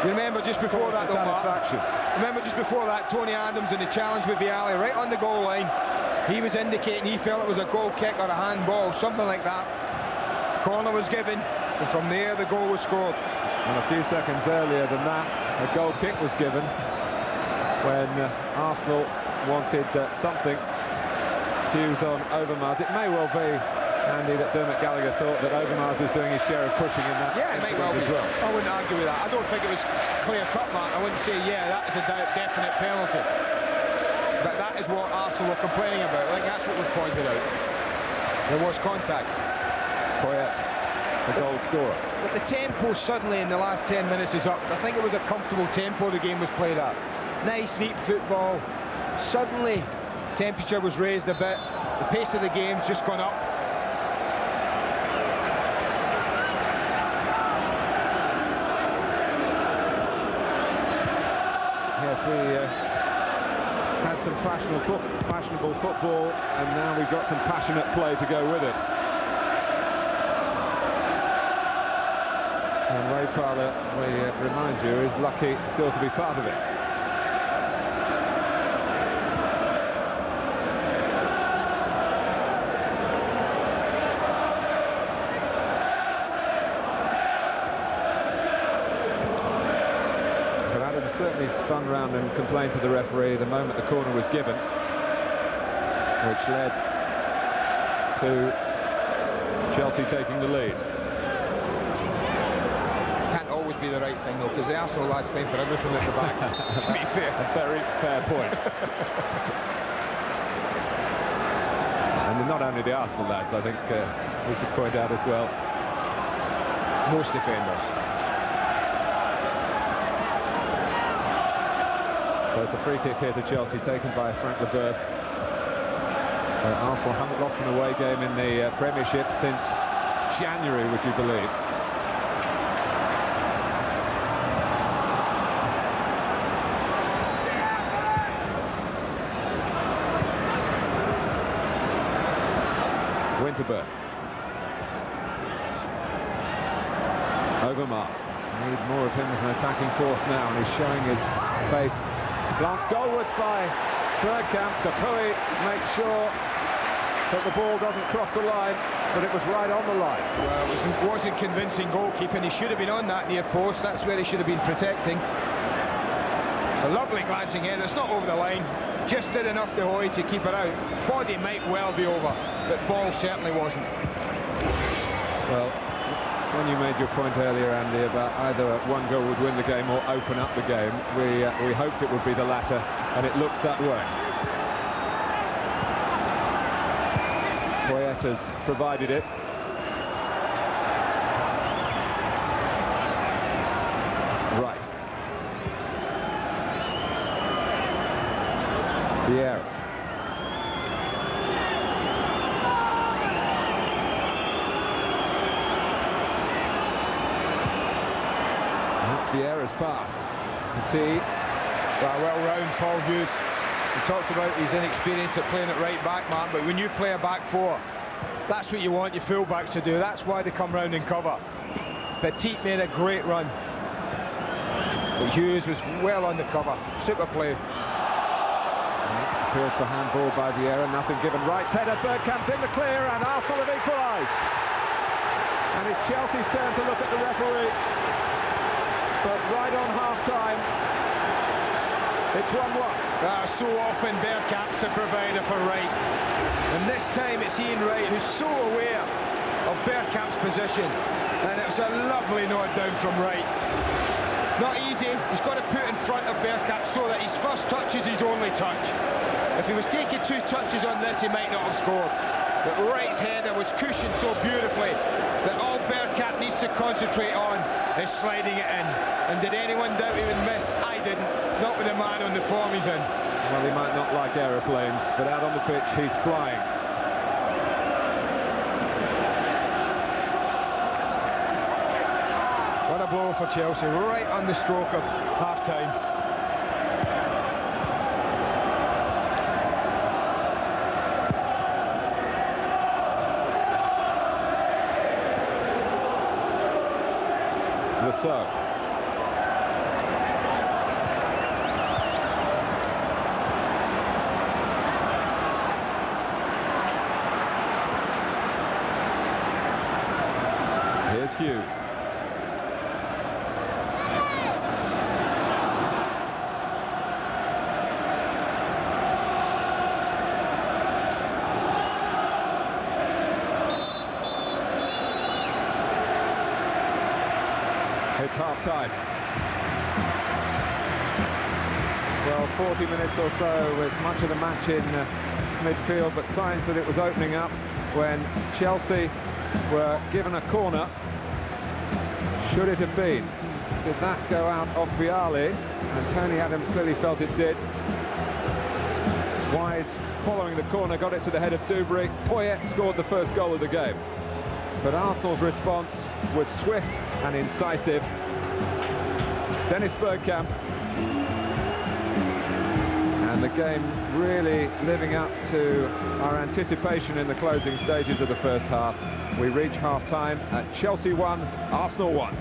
you remember just before that, satisfaction. Remember just before that, Tony Adams in the challenge with Vialli, right on the goal line. He was indicating he felt it was a goal kick or a handball, something like that. Corner was given, and from there the goal was scored. And a few seconds earlier than that, a goal kick was given when Arsenal wanted something. Hughes on Overmars. It may well be, Andy, that Dermot Gallagher thought that Overmars was doing his share of pushing in that. Yeah, it may well be. As well. I wouldn't argue with that. I don't think it was clear-cut, Mark. I wouldn't say, yeah, that is a definite penalty. But that is what Arsenal were complaining about. I think that's what was pointed out. There was contact. Poyet, the goal scorer. But the tempo suddenly in the last 10 minutes is up. I think it was a comfortable tempo the game was played at. Nice, neat football. Suddenly, temperature was raised a bit. The pace of the game's just gone up. Yes, we had some fashionable football, and now we've got some passionate play to go with it. And Ray Parlour, we remind you, is lucky still to be part of it. Certainly spun round and complained to the referee the moment the corner was given, which led to Chelsea taking the lead. Can't always be the right thing though, because the Arsenal lads claim for everything at the back. To be fair, a very fair point. And not only the Arsenal lads, I think we should point out as well, most defenders. So it's a free kick here to Chelsea, taken by Frank Leboeuf. So Arsenal haven't lost an away game in the Premiership since January, would you believe? Winterburn. Overmars. Need more of him as an attacking force now, and he's showing his face. Glanced goalwards by Bergkamp. Dupuy makes sure that the ball doesn't cross the line, but it was right on the line. Well, it wasn't convincing goalkeeping. He should have been on that near post. That's where he should have been protecting. It's a lovely glancing in. It's not over the line. Just did enough to Hoy to keep it out. Body might well be over, but ball certainly wasn't. Well, when you made your point earlier, Andy, about either one goal would win the game or open up the game, we hoped it would be the latter, and it looks that way. Poyet has provided it. Right. Vieira. Vieira's pass. Petit. Well round Paul Hughes. We talked about his inexperience at playing at right back, man, but when you play a back four, that's what you want your full-backs to do. That's why they come round and cover. Petit made a great run, but Hughes was well on the cover. Super play. Appeals for handball by Vieira, nothing given. Right header, Bergkamp's in the clear, and Arsenal have equalised. And it's Chelsea's turn to look at the referee. But right on half-time, it's 1-1. So often Bergkamp's a provider for Wright. And this time it's Ian Wright who's so aware of Bergkamp's position, and it was a lovely nod down from right. Not easy. He's got to put in front of Bergkamp so that his first touch is his only touch. If he was taking 2 touches on this, he might not have scored. But Wright's header was cushioned so beautifully that all Bergkamp needs to concentrate on is sliding it in. And did anyone doubt he would miss? I didn't. Not with the man on the form he's in. Well, he might not like aeroplanes, but out on the pitch, he's flying. What a blow for Chelsea, right on the stroke of half-time. So. Here's Hughes. It's half-time. Well, 40 minutes or so with much of the match in midfield, but signs that it was opening up when Chelsea were given a corner. Should it have been? Did that go out off Vialli? And Tony Adams clearly felt it did. Wise, following the corner, got it to the head of Dubry. Poyet scored the first goal of the game. But Arsenal's response was swift and incisive. Dennis Bergkamp. And the game really living up to our anticipation in the closing stages of the first half. We reach half-time at Chelsea 1, Arsenal 1.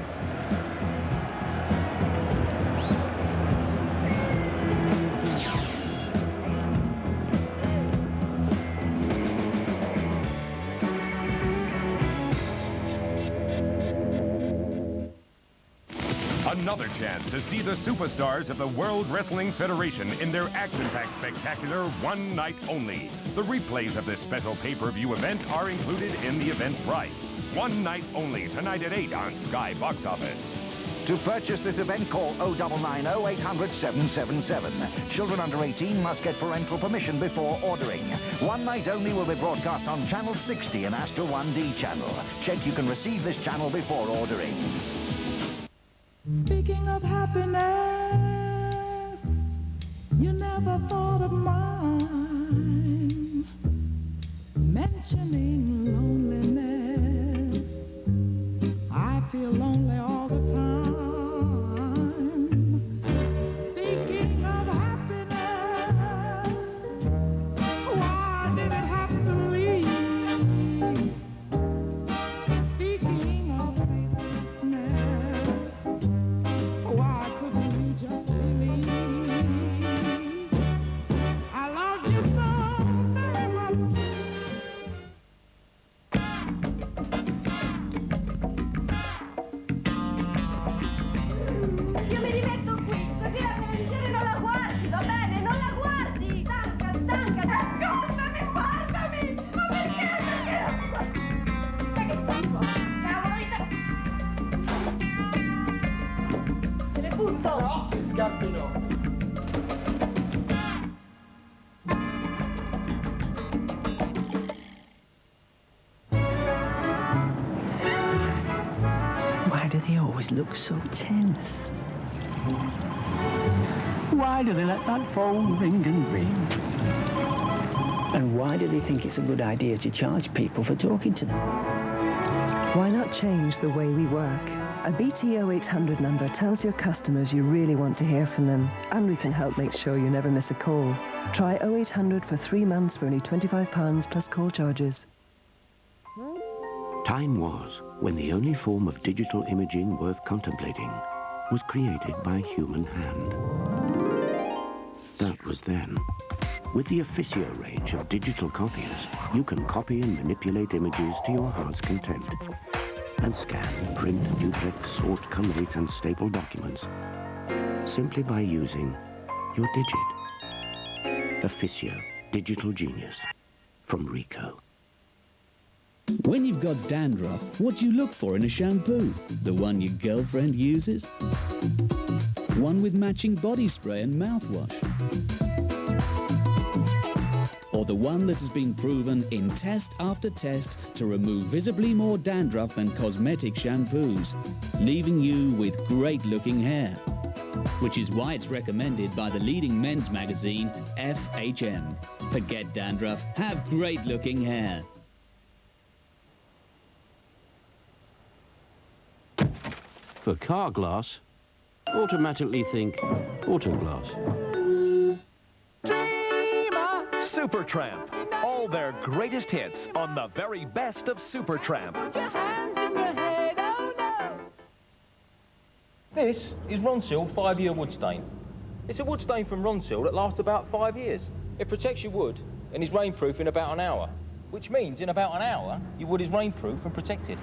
Another chance to see the superstars of the World Wrestling Federation in their action-packed spectacular one night only. The replays of this special pay-per-view event are included in the event price. One night only, tonight at 8 on Sky Box Office. To purchase this event, call 0990 800 777. Children under 18 must get parental permission before ordering. One night only will be broadcast on Channel 60 and Astra 1D channel. Check you can receive this channel before ordering. Speaking of happiness, you never thought of mine. Mentioning loneliness, I feel lonely all the time. Speaking of happiness, why did it have to leave? Speaking of faithlessness, why couldn't we just believe? I love you so very much. Io mi rimetto qui, così la televisione non la guardi, va bene? Non la guardi! Stanca, stanca! Ascoltami, guardami! Ma perché? Perché? Sai che schifo! Cavolo di te! Te le butto! No, le scarpe no. Why do they always look so tense? Why do they let that phone ring and ring? And why do they think it's a good idea to charge people for talking to them? Why not change the way we work? A BT 0800 number tells your customers you really want to hear from them, and we can help make sure you never miss a call. Try 0800 for 3 months for only £25 plus call charges. Time was when the only form of digital imaging worth contemplating was created by human hand. That was then. With the Officio range of digital copiers, you can copy and manipulate images to your heart's content, and scan, print, duplex, sort, collate, and staple documents simply by using your digit. Officio, digital genius, from Ricoh. When you've got dandruff, what do you look for in a shampoo? The one your girlfriend uses? One with matching body spray and mouthwash? Or the one that has been proven in test after test to remove visibly more dandruff than cosmetic shampoos, leaving you with great-looking hair? Which is why it's recommended by the leading men's magazine, FHM. Forget dandruff, have great-looking hair. For car glass, automatically think Autoglass. Supertramp. All their greatest hits on the very best of Supertramp. This is Ronseal 5-year wood stain. It's a wood stain from Ronseal that lasts about 5 years. It protects your wood and is rainproof in about an hour, which means in about an hour, your wood is rainproof and protected.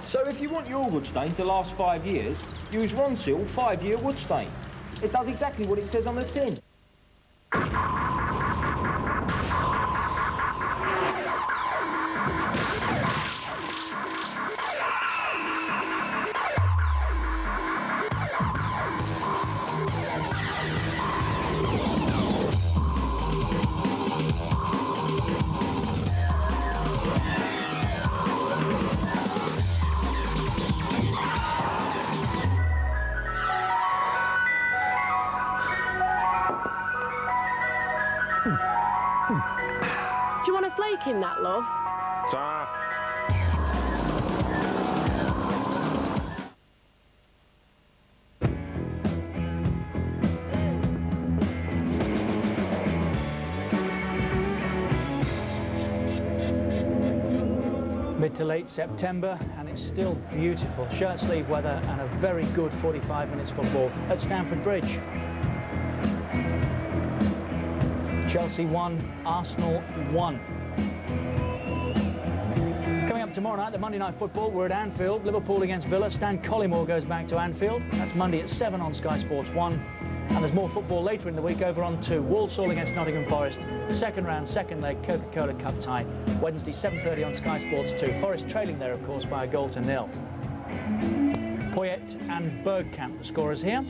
So if you want your wood stain to last 5 years, use Ronseal 5-year wood stain. It does exactly what it says on the tin. Do you want a flake in that, love? Ta. Mid to late September, and it's still beautiful. Shirt sleeve weather and a very good 45 minutes football at Stamford Bridge. Chelsea 1, Arsenal 1. Coming up tomorrow night, the Monday Night Football, we're at Anfield. Liverpool against Villa. Stan Collymore goes back to Anfield. That's Monday at 7 on Sky Sports 1. And there's more football later in the week over on 2. Walsall against Nottingham Forest. Second round, second leg, Coca-Cola Cup tie. Wednesday, 7:30 on Sky Sports 2. Forest trailing there, of course, by a 0-0. Poyet and Bergkamp, the scorers here.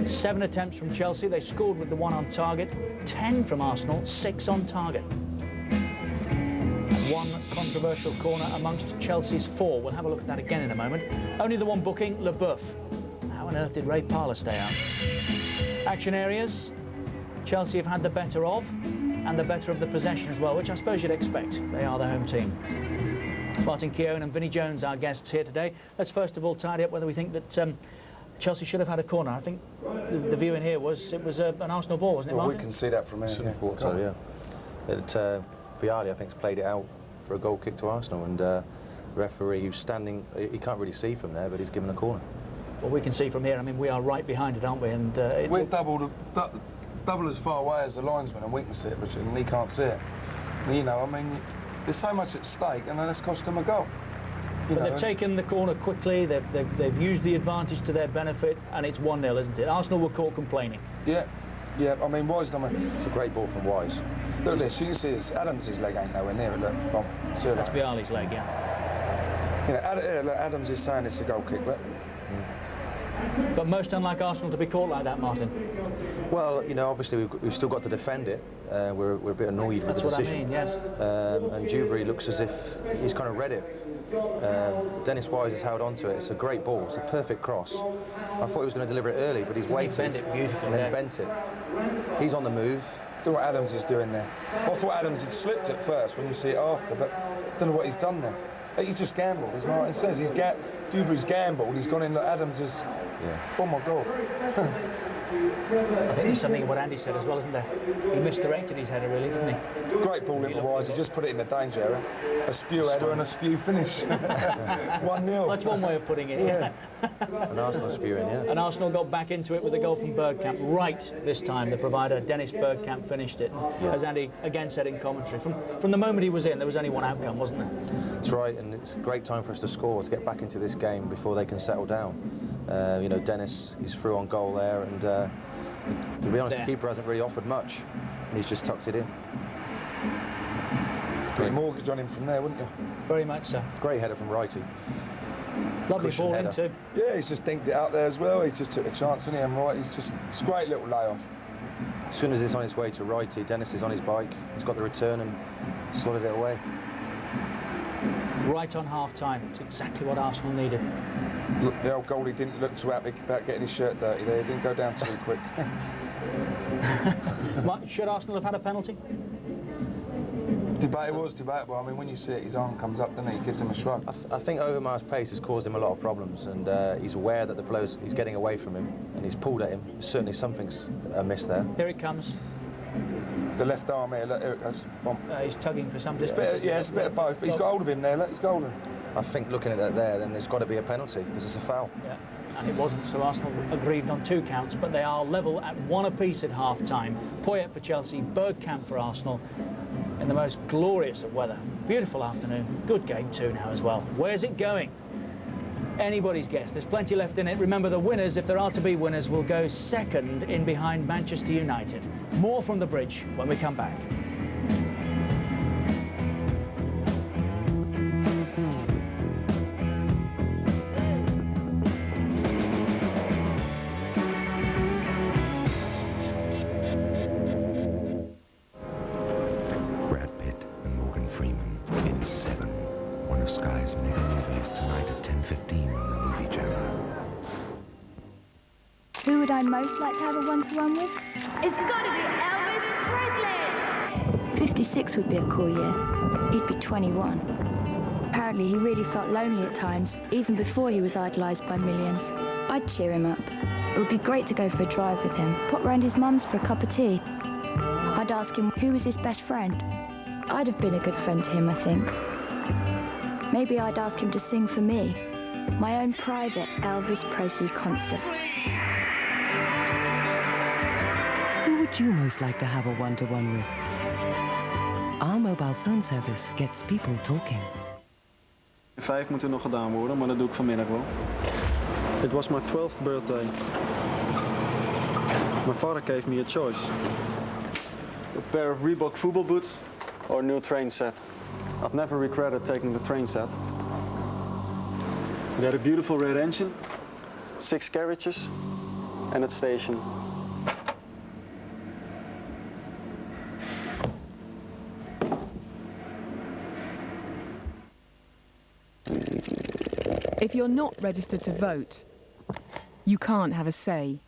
7 attempts from Chelsea. They scored with the 1 on target. 10 from Arsenal, 6 on target. And 1 controversial corner amongst Chelsea's 4. We'll have a look at that again in a moment. Only the one booking, LeBeuf. How on earth did Ray Parlour stay out? Action areas. Chelsea have had the better of, and the better of the possession as well, which I suppose you'd expect. They are the home team. Martin Keown and Vinnie Jones, our guests here today. Let's first of all tidy up whether we think that Chelsea should have had a corner. I think the view in here was it was an Arsenal ball, wasn't it, Well, Martin? we can see that from here. Yeah, so, yeah. Vialli, I think, has played it out for a goal kick to Arsenal, and the referee who's standing, he can't really see from there, but he's given a corner. Well, we can see from here. I mean, we are right behind it, aren't we? And we're double as far away as the linesman, and we can see it, Richard, and he can't see it. You know, I mean, there's so much at stake, and that's cost them a goal. But they've taken the corner quickly, they've used the advantage to their benefit, and it's 1-0, isn't it? Arsenal were caught complaining. Yeah, yeah, I mean, Wise done It's a great ball from Wise. Look at this, you can see Adams' leg ain't nowhere near it, look. Bon, see That's Vialli's leg, yeah. You know, look, Adams is saying it's a goal kick, look. But most unlike Arsenal to be caught like that, Martin. Well, you know, obviously we've still got to defend it. We're a bit annoyed with the decision. That's what I mean, yes. And Dewberry looks as if he's kind of read it. Dennis Wise has held on to it. It's a great ball. It's a perfect cross. I thought he was going to deliver it early, but he's waited. He bent it beautifully and then bent it. He's on the move. Look what Adams is doing there. I thought Adams had slipped at first when you see it after, but I don't know what he's done there. He's just gambled, as Martin says. Dewberry's gambled. He's gone in. Look, Adams is. Yeah. Oh my God. I think there's something in what Andy said as well, isn't there? He misdirected his header, really, didn't he? Great ball into Wise. He just put it in the danger area. A spew header and a spew finish. 1-0. That's one way of putting it. Yeah. An Arsenal spewing, yeah. And Arsenal got back into it with a goal from Bergkamp. Right this time, the provider, Dennis Bergkamp, finished it. Yeah. As Andy again said in commentary, from the moment he was in, there was only one outcome, wasn't there? That's right, and it's a great time for us to score, to get back into this game before they can settle down. You know, Dennis, he's through on goal there, and to be honest, the keeper hasn't really offered much, and he's just tucked it in. Put a mortgage on him from there, wouldn't you? Very much so. Great header from righty. Lovely Cushion ball header. in too. Yeah, he's just dinked it out there as well. He's just took a chance, and and right, it's a great little layoff. As soon as it's on its way to righty, Dennis is on his bike. He's got the return and slotted it away. Right on half-time. It's exactly what Arsenal needed. Look, the old goalie didn't look too happy about getting his shirt dirty there. He didn't go down too quick. Should Arsenal have had a penalty? It was debatable. I mean, when you see it, his arm comes up, doesn't he? He gives him a shrug. I think Overmar's pace has caused him a lot of problems, and he's aware that the flow's he's getting away from him, and he's pulled at him. Certainly something's amiss there. Here it comes. The left arm here, look, here it goes. He's tugging for some distance. Yeah, it's a bit of both, but he's got hold of him there, look, he's got hold of him. I think looking at that there, then there's got to be a penalty, because it's a foul. Yeah, and it wasn't, so Arsenal aggrieved on 2 counts, but they are level at 1 apiece at half-time. Poyet for Chelsea, Bergkamp for Arsenal, in the most glorious of weather. Beautiful afternoon, good game too now as well. Where's it going? Anybody's guess. There's plenty left in it. Remember, the winners, if there are to be winners, will go second in behind Manchester United. More from the bridge when we come back. Brad Pitt and Morgan Freeman in 7. One of Sky's mega movies tonight at 10:15 on the Movie Channel. Who would I most like to have a one-to-one with? It's got to be Elvis Presley! 56 would be a cool year. He'd be 21. Apparently, he really felt lonely at times, even before he was idolised by millions. I'd cheer him up. It would be great to go for a drive with him, pop round his mum's for a cup of tea. I'd ask him who was his best friend. I'd have been a good friend to him, I think. Maybe I'd ask him to sing for me, my own private Elvis Presley concert. Who would you most like to have a one-to-one with? Our mobile phone service gets people talking. 5 moeten nog gedaan worden, maar dat doe ik vanmiddag wel. It was my 12th birthday. My father gave me a choice. A pair of Reebok football boots or a new train set. I've never regretted taking the train set. It had a beautiful red engine, 6 carriages, and its station. If you're not registered to vote, you can't have a say.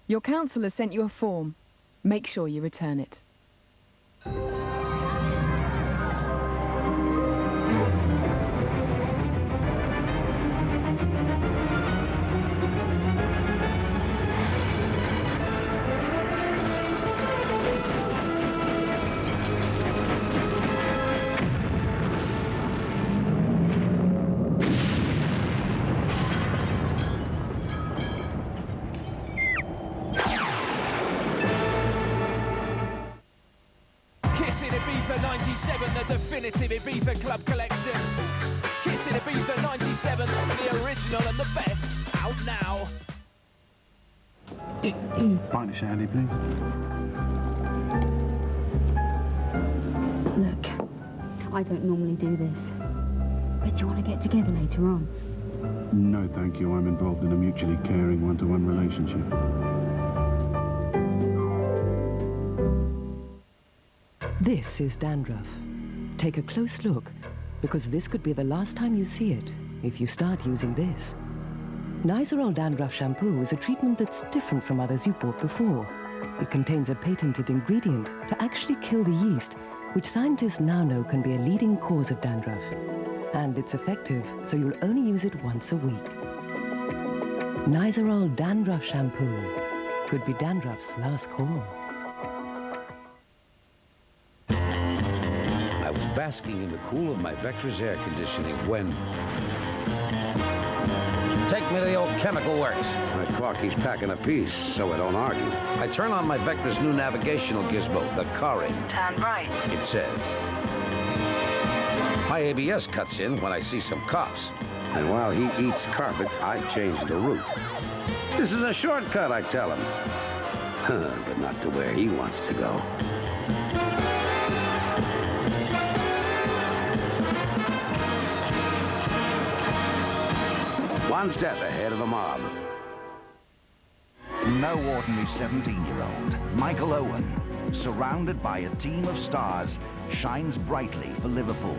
Your councillor sent you a form. Make sure you return it. Definitive Ibiza Club collection. Kissing Ibiza 97, the original and the best, out now. Pint of shandy, please. Look, I don't normally do this, but do you want to get together later on? No, thank you. I'm involved in a mutually caring one-to-one relationship. This is dandruff. Take a close look, because this could be the last time you see it if you start using this. Nizoral Dandruff Shampoo is a treatment that's different from others you've bought before. It contains a patented ingredient to actually kill the yeast, which scientists now know can be a leading cause of dandruff. And it's effective, so you'll only use it once a week. Nizoral Dandruff Shampoo could be dandruff's last call. I was basking in the cool of my Vector's air conditioning when... Take me to the old chemical works. My clock keeps packing a piece, so I don't argue. I turn on my Vector's new navigational gizmo, the Corrie. Turn right. It says. My ABS cuts in when I see some cops. And while he eats carpet, I change the route. This is a shortcut, I tell him. But not to where he wants to go. one step ahead of the mob. No ordinary 17-year-old, Michael Owen, surrounded by a team of stars, shines brightly for Liverpool.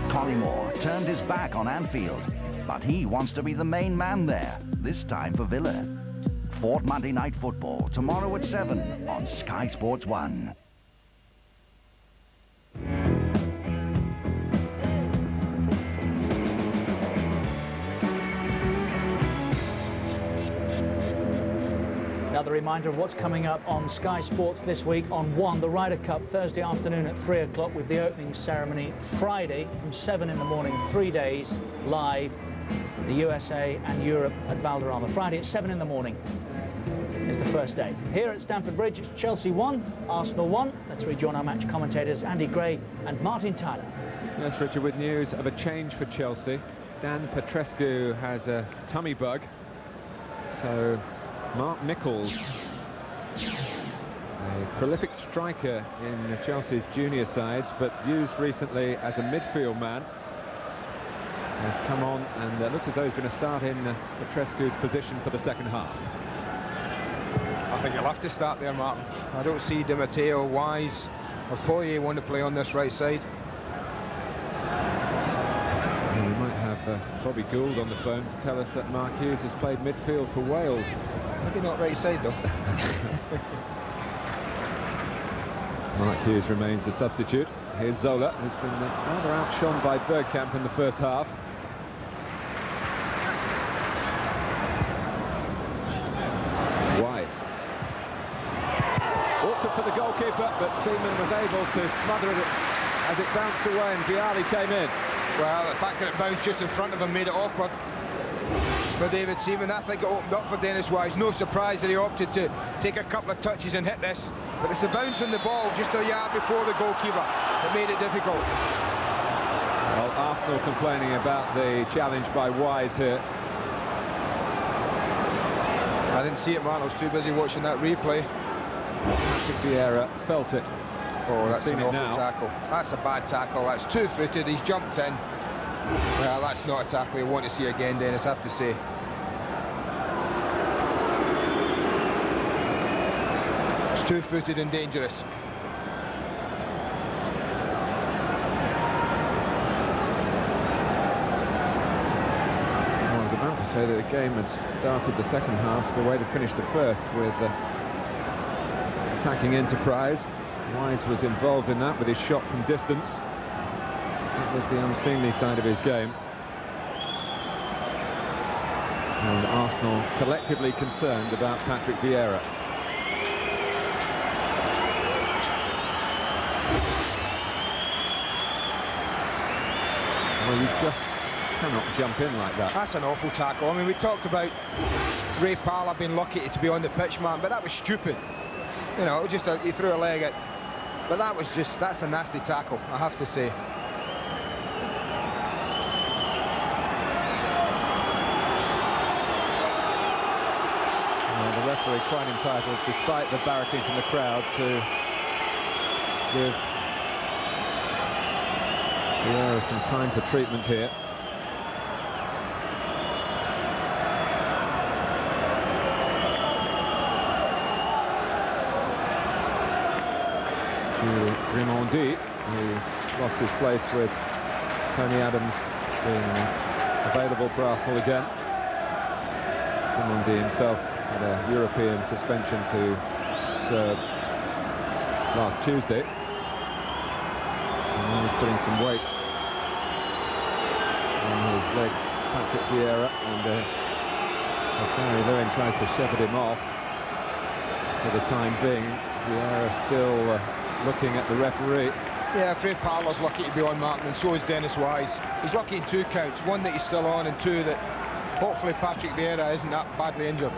Collymore turned his back on Anfield, but he wants to be the main man there, this time for Villa. Fort Monday Night Football, tomorrow at 7 on Sky Sports 1. Another reminder of what's coming up on Sky Sports this week on 1, the Ryder Cup, Thursday afternoon at 3 o'clock with the opening ceremony Friday from 7 in the morning, 3 days live, the USA and Europe at Valderrama. Friday at 7 in the morning is the first day. Here at Stamford Bridge, it's Chelsea 1, Arsenal 1. Let's rejoin our match commentators Andy Gray and Martin Tyler. Yes, Richard, with news of a change for Chelsea. Dan Petrescu has a tummy bug, so Mark Nichols, a prolific striker in Chelsea's junior sides, but used recently as a midfield man, has come on and looks as though he's going to start in Petrescu's position for the second half. I think you'll have to start there, Martin. I don't see Di Matteo, Wise or Poirier want to play on this right side. We might have Bobby Gould on the phone to tell us that Mark Hughes has played midfield for Wales. Maybe not right side, though. Mark Hughes remains the substitute. Here's Zola, who's been rather outshone by Bergkamp in the first half. Wise. Awkward for the goalkeeper, but Seaman was able to smother it as it bounced away and Vialli came in. Well, the fact that it bounced just in front of him made it awkward for David Seaman. I think it opened up for Dennis Wise. No surprise that he opted to take a couple of touches and hit this. But it's the bounce on the ball just a yard before the goalkeeper that made it difficult. Well, Arsenal complaining about the challenge by Wise here. I didn't see it, man. I was too busy watching that replay. Patrick Vieira felt it. Oh, that's an awful now. tackle. That's a bad tackle. That's two-footed. He's jumped in. Well, that's not a tackle you want to see again, Dennis, I have to say. It's two-footed and dangerous. Well, I was about to say that the game had started the second half the way to finish the first, with attacking enterprise. Wise was involved in that with his shot from distance. That was the unseemly side of his game. And Arsenal collectively concerned about Patrick Vieira. Well, you just cannot jump in like that. That's an awful tackle. I mean, we talked about Ray Parlour being lucky to be on the pitch, man, but that was stupid. You know, just he threw a leg at. But that was just, that's a nasty tackle, I have to say. Well, the referee quite entitled, despite the barracking from the crowd, to give Vieira some time for treatment here. Grimondi, who lost his place with Tony Adams being available for Arsenal again. Grimondi himself had a European suspension to serve last Tuesday. And he's putting some weight on his legs, Patrick Vieira, and as Gary Lewin tries to shepherd him off for the time being. Vieira still looking at the referee. Yeah, Fred Parlour's lucky to be on, Martin, and so is Dennis Wise. He's lucky in 2 counts, 1 that he's still on, and 2 that hopefully Patrick Vieira isn't that badly injured.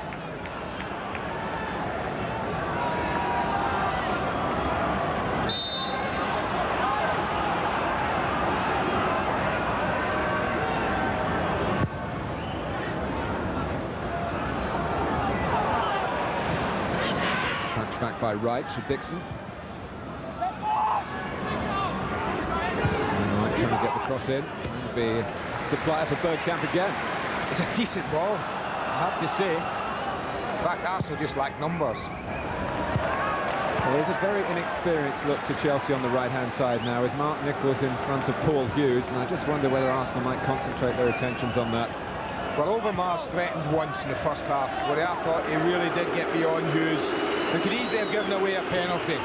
Touch back by Wright to Dixon. Trying to get the cross in, trying to be supplier for Bergkamp again. It's a decent ball, I have to say. In fact, Arsenal just lack numbers. Well, there's a very inexperienced look to Chelsea on the right-hand side now, with Mark Nichols in front of Paul Hughes, and I just wonder whether Arsenal might concentrate their attentions on that. Well, Overmars threatened once in the first half, where I thought he really did get beyond Hughes. They could easily have given away a penalty.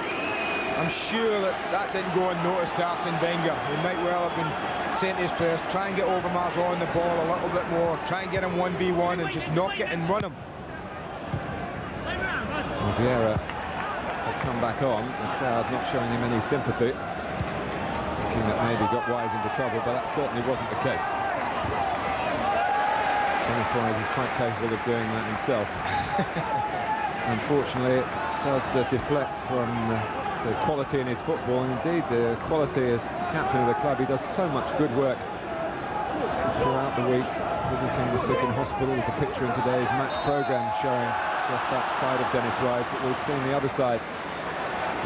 I'm sure that didn't go unnoticed to Arsene Wenger. He might well have been saying to his players, try and get Overmars on the ball a little bit more, try and get him 1v1 and just knock it and run him. Well, Vieira has come back on, the crowd not showing him any sympathy, thinking that maybe got Wise into trouble, but that certainly wasn't the case. Dennis Wise is quite capable of doing that himself. Unfortunately, it does deflect from the quality in his football, and indeed the quality as captain of the club. He does so much good work throughout the week, visiting the sick in hospital. There's a picture in today's match programme showing just that side of Dennis Wise, but we've seen the other side.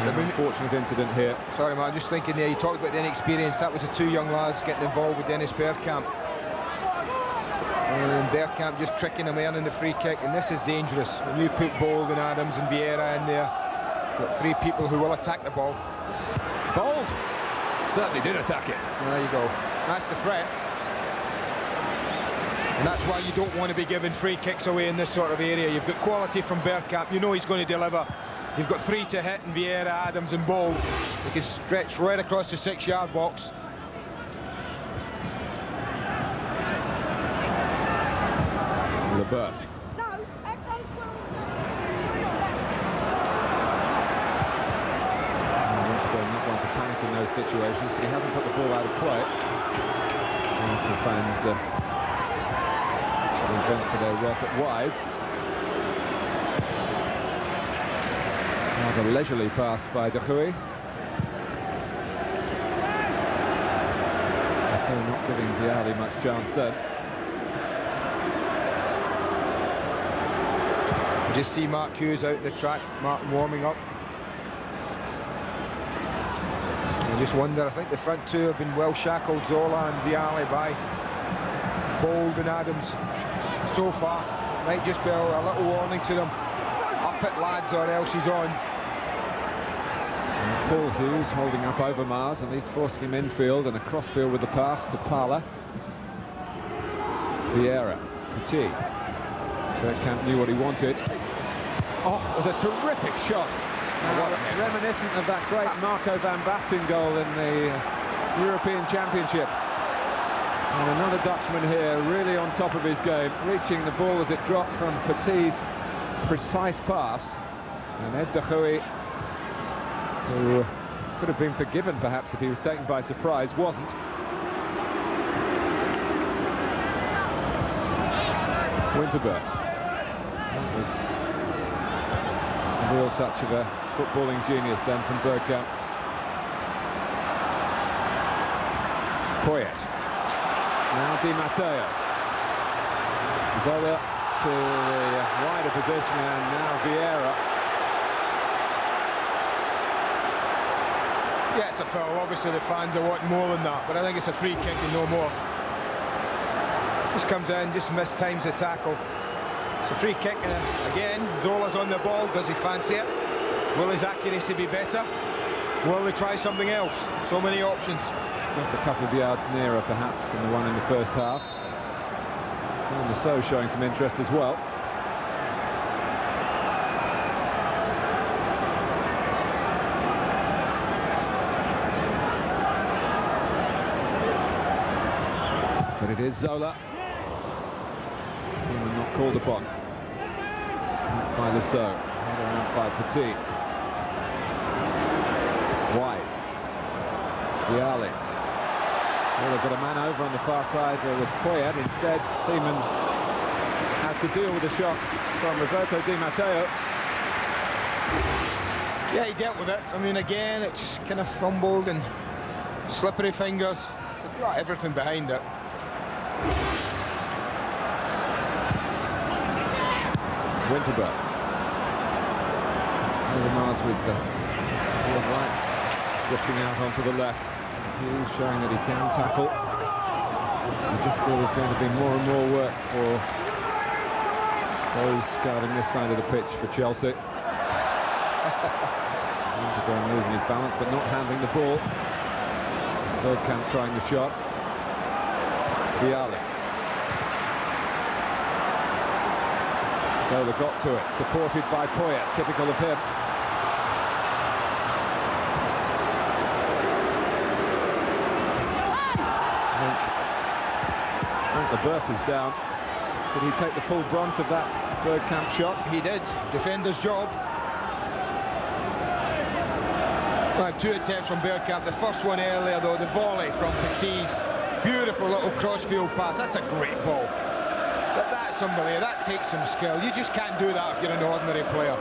An unfortunate incident here. Sorry, man, just thinking there, you talked about the inexperience. That was the two young lads getting involved with Dennis Bergkamp. And Bergkamp just tricking him, earning the free kick, and this is dangerous. When you've put Bold and Adams and Vieira in there, got three people who will attack the ball. Bold certainly did attack it. There you go. That's the threat. And that's why you don't want to be giving free kicks away in this sort of area. You've got quality from Bergkamp, you know he's going to deliver. You've got three to hit in Vieira, Adams and Bold. He can stretch right across the 6-yard box. LeBeuf. Not one to panic in those situations, but he hasn't put the ball out of play. After fans vent to their wrath at Wise. Rather leisurely pass by De Goey. So not giving Vialli much chance then. You just see Mark Hughes out the track, Martin warming up. You just wonder, I think the front two have been well shackled, Zola and Vialli, by Bold and Adams so far. Might just be a little warning to them. Up it, lads, or else he's on. And Paul Hughes holding up Overmars, and he's forcing him infield and a crossfield with the pass to Parla. Vieira, Petit. Bergkamp knew what he wanted. Oh, it was a terrific shot. Reminiscent of that great Marco van Basten goal in the European Championship. And another Dutchman here, really on top of his game, reaching the ball as it dropped from Petit's precise pass. And Ed De Goey, who could have been forgiven perhaps if he was taken by surprise, wasn't. Winterberg. That was a real touch of a footballing genius then from Bergkamp. Poyet. Now Di Matteo. Zola to the wider position, and now Vieira. Yeah, it's a foul. Obviously the fans are wanting more than that, but I think it's a free kick and no more. Just comes in, just mistimes the tackle. It's a free kick, and again, Zola's on the ball. Does he fancy it? Will his accuracy be better? Will they try something else? So many options. Just a couple of yards nearer, perhaps, than the one in the first half. And the So showing some interest as well. But it is Zola. Seaman not called upon. Not by the So. Header out by Petit. Wise. Vialli. Well, they've got a man over on the far side where there's Poyet. Instead, Seaman has to deal with a shot from Roberto Di Matteo. Yeah, he dealt with it. I mean, again, it's kind of fumbled and slippery fingers. They've got everything behind it. Winterberg. Overmars with the forward right, drifting out onto the left. Hughes showing that he can tackle. I just feel there's going to be more and more work for those guarding this side of the pitch for Chelsea. Losing his balance, but not handling the ball. Bergkamp trying the shot. Viali. Zola got to it, supported by Poyet, typical of him. I think Leboeuf is down. Did he take the full brunt of that Bergkamp shot? He did. Defender's job. Well, 2 attempts from Bergkamp. The first one earlier, though, the volley from Petit's. Beautiful little crossfield pass. That's a great ball. That's unbelievable. That takes some skill. You just can't do that if you're an ordinary player.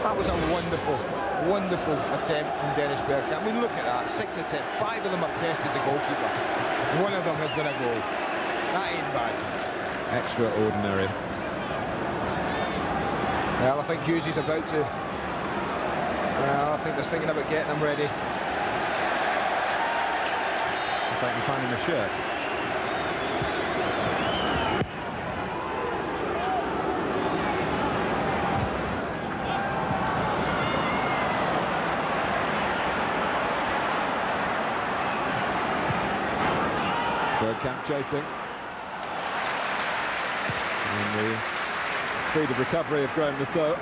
That was a wonderful, wonderful attempt from Dennis Bergkamp. I mean, look at that. 6 attempts. 5 of them have tested the goalkeeper. 1 of them has been a goal. That ain't bad. Extraordinary. Well, I think Hughes is about to... Well, I think they're thinking about getting him ready. In fact, you find him a shirt. Bergkamp chasing. And the speed of recovery of Graham Nassau.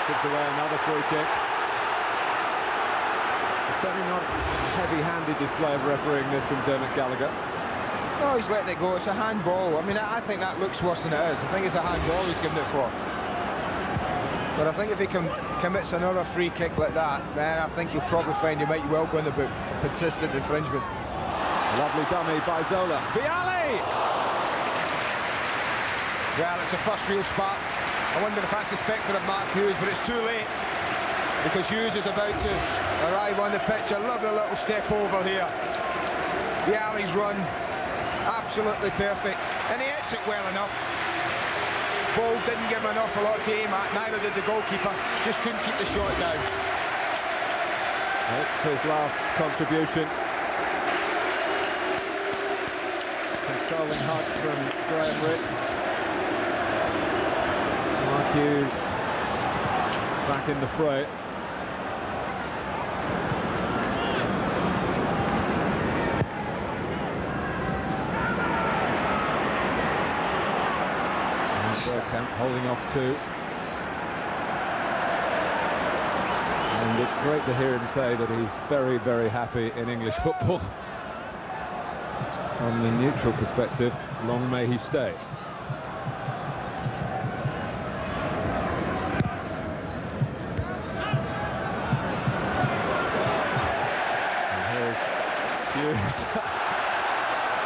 Gives away another free kick. It's certainly not a heavy-handed display of refereeing this from Dermot Gallagher. No, he's letting it go. It's a handball. I mean, I think that looks worse than it is. I think it's a handball he's giving it for. But I think if he commits another free kick like that, then I think you'll probably find he might well go in the book for persistent infringement. Lovely dummy by Zola. Viali! Well, it's the first real spark. I wonder if that's expected of Mark Hughes, but it's too late because Hughes is about to arrive on the pitch. A lovely little step over here. Viali's run, absolutely perfect, and he hits it well enough. Ball didn't give him an awful lot to aim at, neither did the goalkeeper, just couldn't keep the shot down. It's his last contribution. Consoling hug from Graham Ritz. Mark Hughes back in the fray. And Bergkamp holding off 2. And it's great to hear him say that he's very, very happy in English football. From the neutral perspective, long may he stay.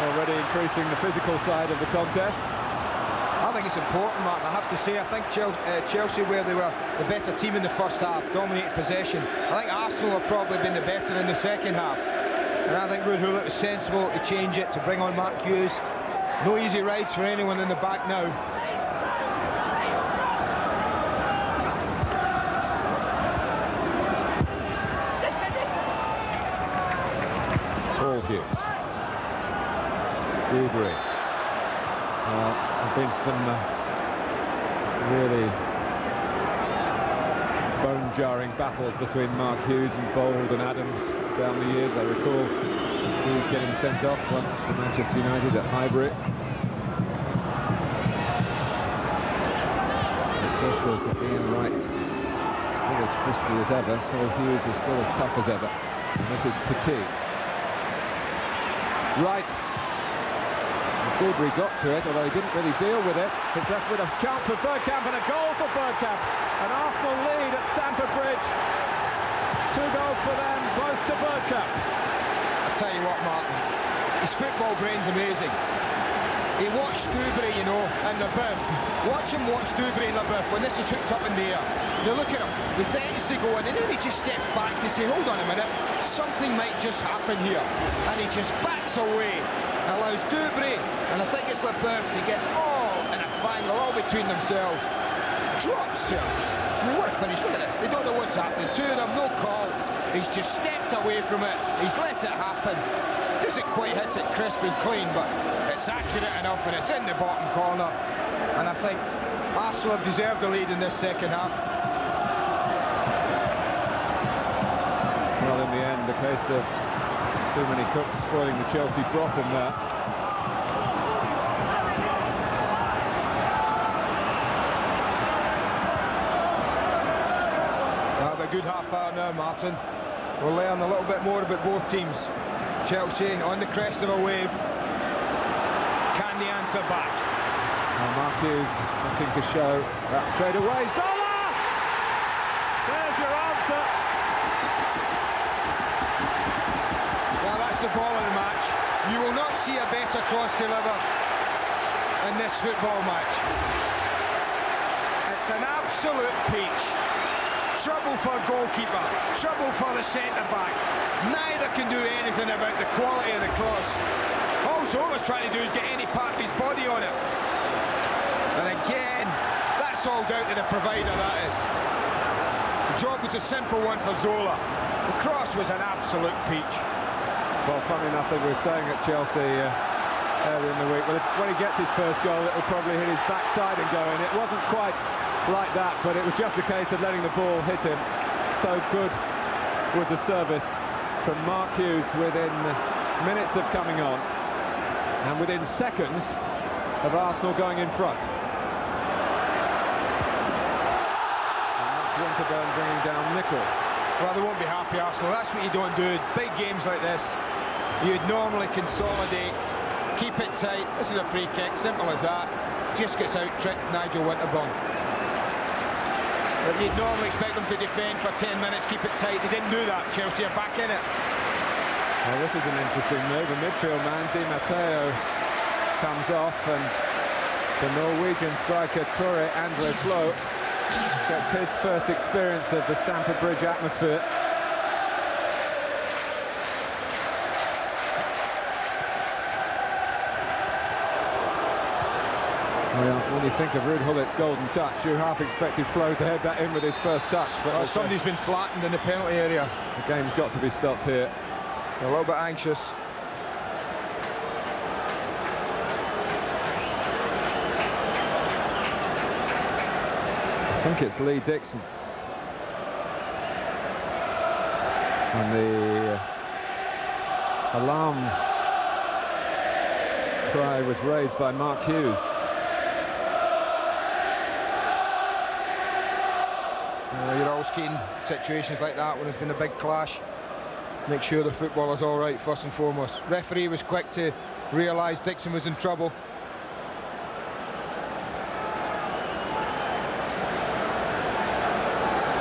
Already increasing the physical side of the contest. I think it's important, Martin. I have to say, I think Chelsea, where they were the better team in the first half, dominated possession. I think Arsenal have probably been the better in the second half. And I think Ruud Gullit was sensible to change it, to bring on Mark Hughes. No easy rides for anyone in the back now. Hughes. Dewberry. There have been some really bone-jarring battles between Mark Hughes and Bold and Adams down the years. I recall Hughes getting sent off once for Manchester United at Highbury. Just as Ian Wright, still as frisky as ever, so Hughes is still as tough as ever. And this is Petit. Right. Dewberry got to it, although he didn't really deal with it. It's left with a chance for Bergkamp and a goal for Bergkamp. An Arsenal lead at Stamford Bridge. 2 goals for them, both to Bergkamp. I tell you what, Martin, his football brain's amazing. He watched Dewberry, you know, and Leboeuf. Watch him watch Dewberry and Leboeuf when this is hooked up in the air. Now look at him, he threatens to go in, and then he just steps back to say, hold on a minute, something might just happen here. And he just backs away, allows Dewberry, and I think it's Leboeuf, to get all in a fangle, all between themselves. Drops to him. I mean, what a finish, look at this. They don't know what's happening. 2 of them, no call. He's just stepped away from it. He's let it happen. Doesn't quite hit it crisp and clean, but it's accurate enough, and it's in the bottom corner. And I think Arsenal have deserved a lead in this second half. Well, in the end, a case of too many cooks spoiling the Chelsea broth in there. We'll have a good half hour now, Martin. We'll learn a little bit more about both teams. Chelsea on the crest of a wave. Can they answer back? Well, Mark Hughes looking to show that straight away. Zola! There's your answer. Well, that's the ball of the match. You will not see a better cross deliver in this football match. It's an absolute peach. Trouble for goalkeeper, trouble for the centre-back. Neither can do anything about the quality of the cross. All Zola's trying to do is get any part of his body on it. And again, that's all down to the provider, that is. The job was a simple one for Zola. The cross was an absolute peach. Well, funny enough, they were saying at Chelsea earlier in the week, well, when he gets his first goal, it'll probably hit his backside and go in. It wasn't quite like that, but it was just a case of letting the ball hit him. So good was the service from Mark Hughes within minutes of coming on, and within seconds of Arsenal going in front. And that's Winterburn bringing down Nichols. Well, they won't be happy, Arsenal. That's what you don't do. Big games like this, you'd normally consolidate, keep it tight. This is a free kick, simple as that. Just gets out-tricked Nigel Winterburn. But you'd normally expect them to defend for 10 minutes, keep it tight. They didn't do that. Chelsea are back in it. Well, this is an interesting move. The midfield man, Di Matteo, comes off, and the Norwegian striker, Tore Andre Flo, gets his first experience of the Stamford Bridge atmosphere. Well, when you think of Ruud Gullit's golden touch, you half expected Flo to head that in with his first touch. But well, somebody's been flattened in the penalty area. The game's got to be stopped here. A little bit anxious. I think it's Lee Dixon. And the alarm cry was raised by Mark Hughes. You're always keen situations like that when there's been a big clash. Make sure the footballer's all right first and foremost. Referee was quick to realise Dixon was in trouble.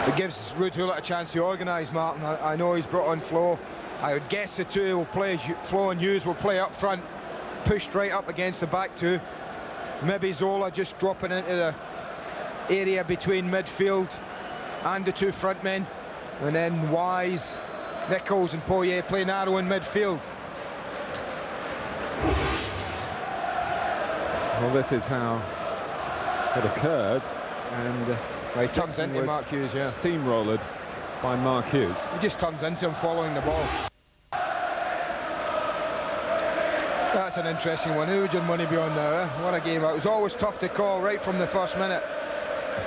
It gives Ruud Gullit a chance to organise, Martin. I know he's brought on Flo. I would guess the two will play, Flo and Hughes will play up front, pushed right up against the back two. Maybe Zola just dropping into the area between midfield and the two front men, and then Wise, Nichols and Poirier play narrow in midfield. Well, this is how it occurred, and he turns into Mark Hughes, yeah. Steamrollered by Mark Hughes. He just turns into him following the ball. That's an interesting one. Who would your money be on now, eh? What a game. It was always tough to call right from the first minute.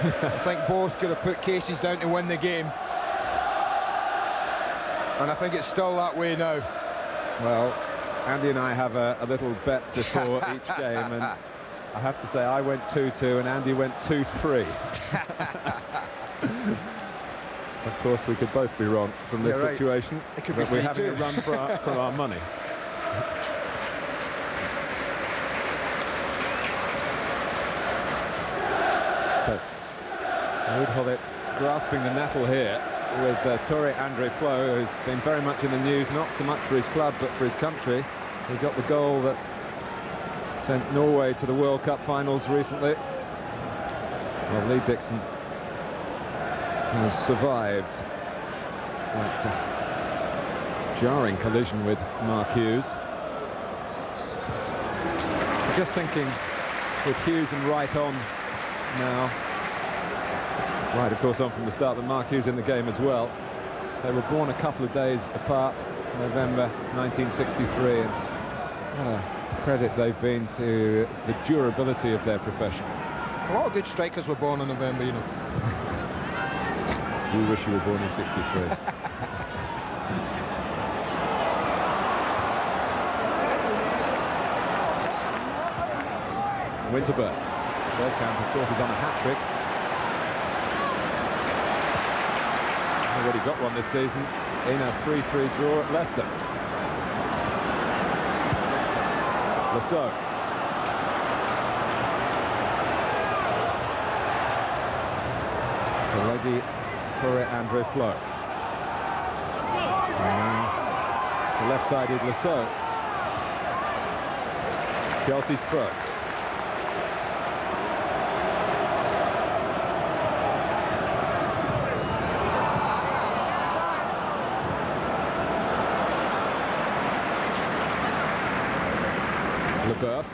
I think both could have put cases down to win the game. And I think it's still that way now. Well, Andy and I have a little bet before each game, and I have to say I went 2-2 and Andy went 2-3. Of course, we could both be wrong from this situation, it could but be we're having a run for our money. But Ruud Gullit grasping the nettle here with Tore Andre Flo, who's been very much in the news, not so much for his club but for his country. He got the goal that sent Norway to the World Cup finals recently. Well, Lee Dixon has survived that jarring collision with Mark Hughes. Just thinking with Hughes and Wright on now. Right, of course, on from the start, but Mark Hughes in the game as well. They were born a couple of days apart, November 1963, and what a credit they've been to the durability of their profession. A lot of good strikers were born in November, you know. You wish you were born in 63. Winterberg. Bergkamp, of course, is on a hat-trick. Already got one this season in a 3-3 draw at Leicester. Lasso. Already Torre Andre Flo. The left-sided Lasso. Chelsea's throw. Leboeuf.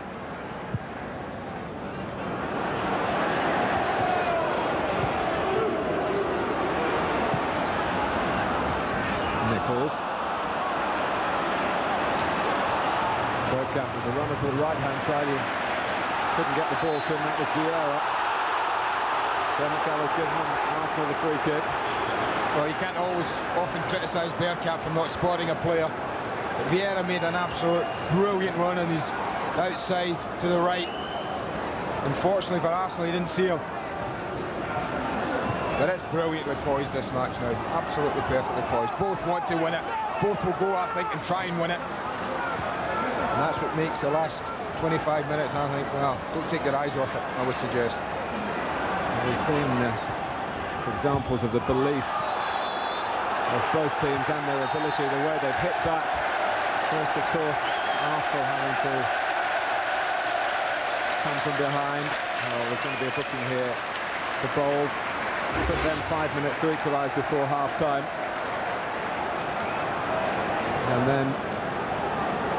Nichols. Bergkamp was a runner to the right-hand side. He couldn't get the ball to him. That was Vieira. Bernard Gallo's given Arsenal the free kick. Well, you can't often criticise Bergkamp for not spotting a player. But Vieira made an absolute brilliant run on his outside to the right. Unfortunately for Arsenal, he didn't see him. But it's brilliantly poised, this match now. Absolutely perfectly poised. Both want to win it. Both will go, I think, and try and win it. And that's what makes the last 25 minutes, I think, well, don't take your eyes off it, I would suggest. We've seen examples of the belief of both teams and their ability, the way they've hit back. First, of course, Arsenal having to come from behind. Oh, there's going to be a booking here for Bold. Took them 5 minutes to equalise before half-time. And then,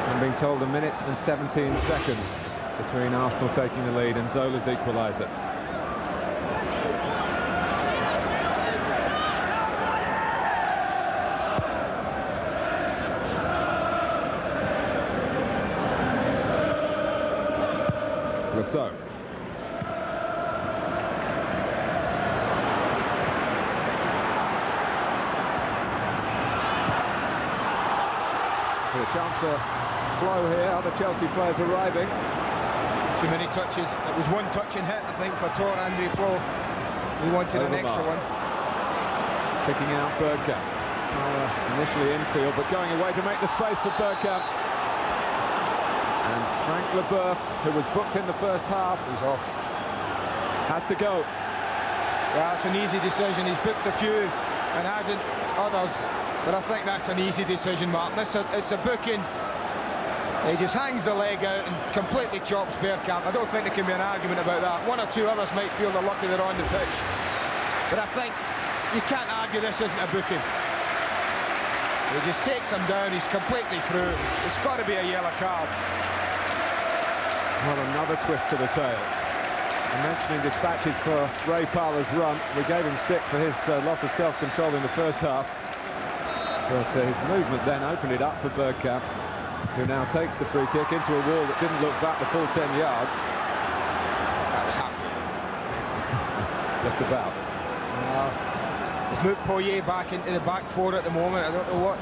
I'm being told, 1 minute and 17 seconds between Arsenal taking the lead and Zola's equaliser. Lasso. A chance for Flo here, other Chelsea players arriving. Too many touches. It was one touch and hit, I think, for Torre Andre Flo. He wanted an extra one. Picking out Bergkamp. Initially infield, but going away to make the space for Bergkamp. And Frank Leboeuf, who was booked in the first half, is off. Has to go. Yeah, it's an easy decision. He's booked a few and hasn't others. But I think that's an easy decision, Martin. It's a booking. He just hangs the leg out and completely chops Bergkamp. I don't think there can be an argument about that. One or two others might feel they're lucky they're on the pitch. But I think you can't argue this isn't a booking. He just takes him down. He's completely through. It's got to be a yellow card. Well, another twist to the tail. I'm mentioning dispatches for Ray Parlour's run. We gave him stick for his loss of self-control in the first half. But his movement then opened it up for Bergkamp, who now takes the free kick into a wall that didn't look back the full 10 yards. That was half. Just about. They've moved Poirier back into the back four at the moment. I don't know what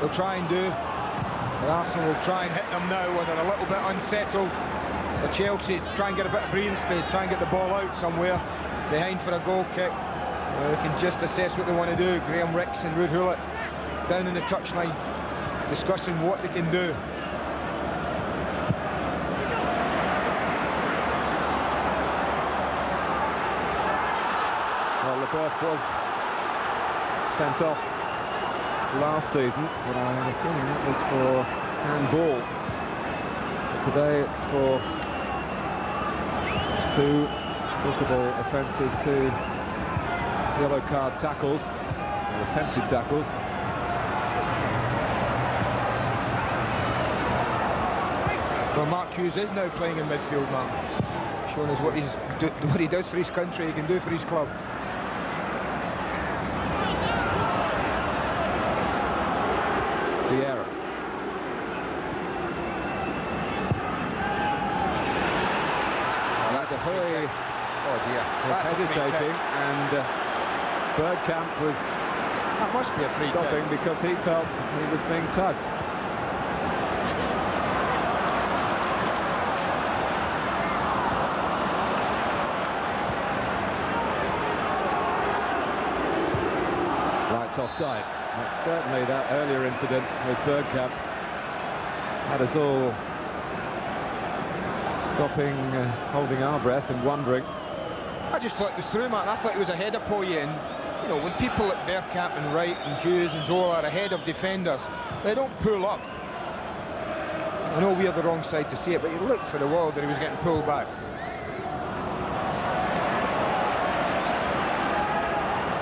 they'll try and do. But Arsenal will try and hit them now when they're a little bit unsettled. For Chelsea, try and get a bit of breathing space, try and get the ball out somewhere behind for a goal kick. They can just assess what they want to do. Graham Rix and Ruud Gullit down in the touchline discussing what they can do. Well, Leboeuf was sent off last season, but I have a feeling that was for handball. But today it's for two bookable offences, two yellow card tackles, or attempted tackles. Well, Mark Hughes is now playing in midfield, Mark, showing us what he does for his country, he can do for his club. Vieira. That's a Hoy oh dear. was hesitating, and Bergkamp was that must be a free stopping kick. because he felt he was being tugged. It's offside. But certainly that earlier incident with Bergkamp had us all stopping, holding our breath and wondering. I just thought it was through, man. I thought it was ahead of Poirier, and you know, when people like Bergkamp and Wright and Hughes and Zola are ahead of defenders, they don't pull up. I know we're the wrong side to see it, but he looked for the world that he was getting pulled back.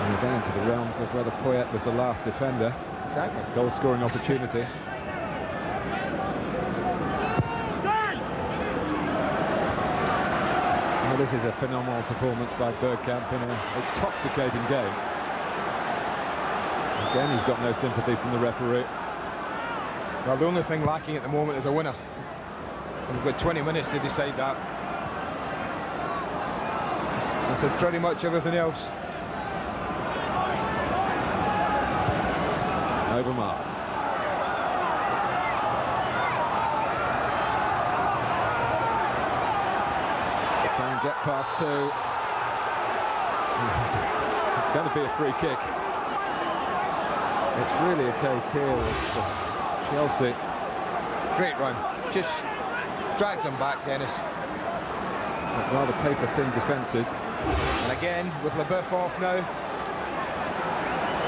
We're down to the realms of whether Poyet was the last defender. Exactly. Goal-scoring opportunity. Well, this is a phenomenal performance by Bergkamp in an intoxicating game. Again, he's got no sympathy from the referee. Well, the only thing lacking at the moment is a winner. And we've got 20 minutes to decide that. I said pretty much everything else. Over Mars. Try and get past two. It's going to be a free kick. It's really a case here with Chelsea. Great run. Just drags them back, Dennis. But rather paper-thin defences. And again, with LeBeuf off now,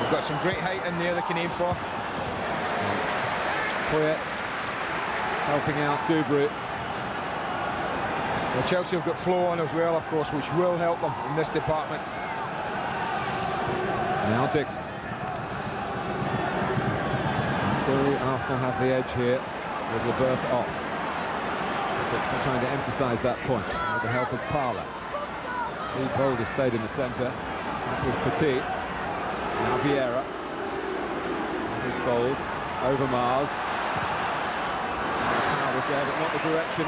we've got some great height in there they can aim for. Poyet helping out Dubry. Well, Chelsea have got flow on as well, of course, which will help them in this department. Now Dixon. Clearly Arsenal have the edge here with LeBeuf off. Dixon trying to emphasise that point with the help of Parler. Steve Bold has stayed in the centre with Petit. Now Vieira. Here's Bold over Mars. Power was there, but not the direction.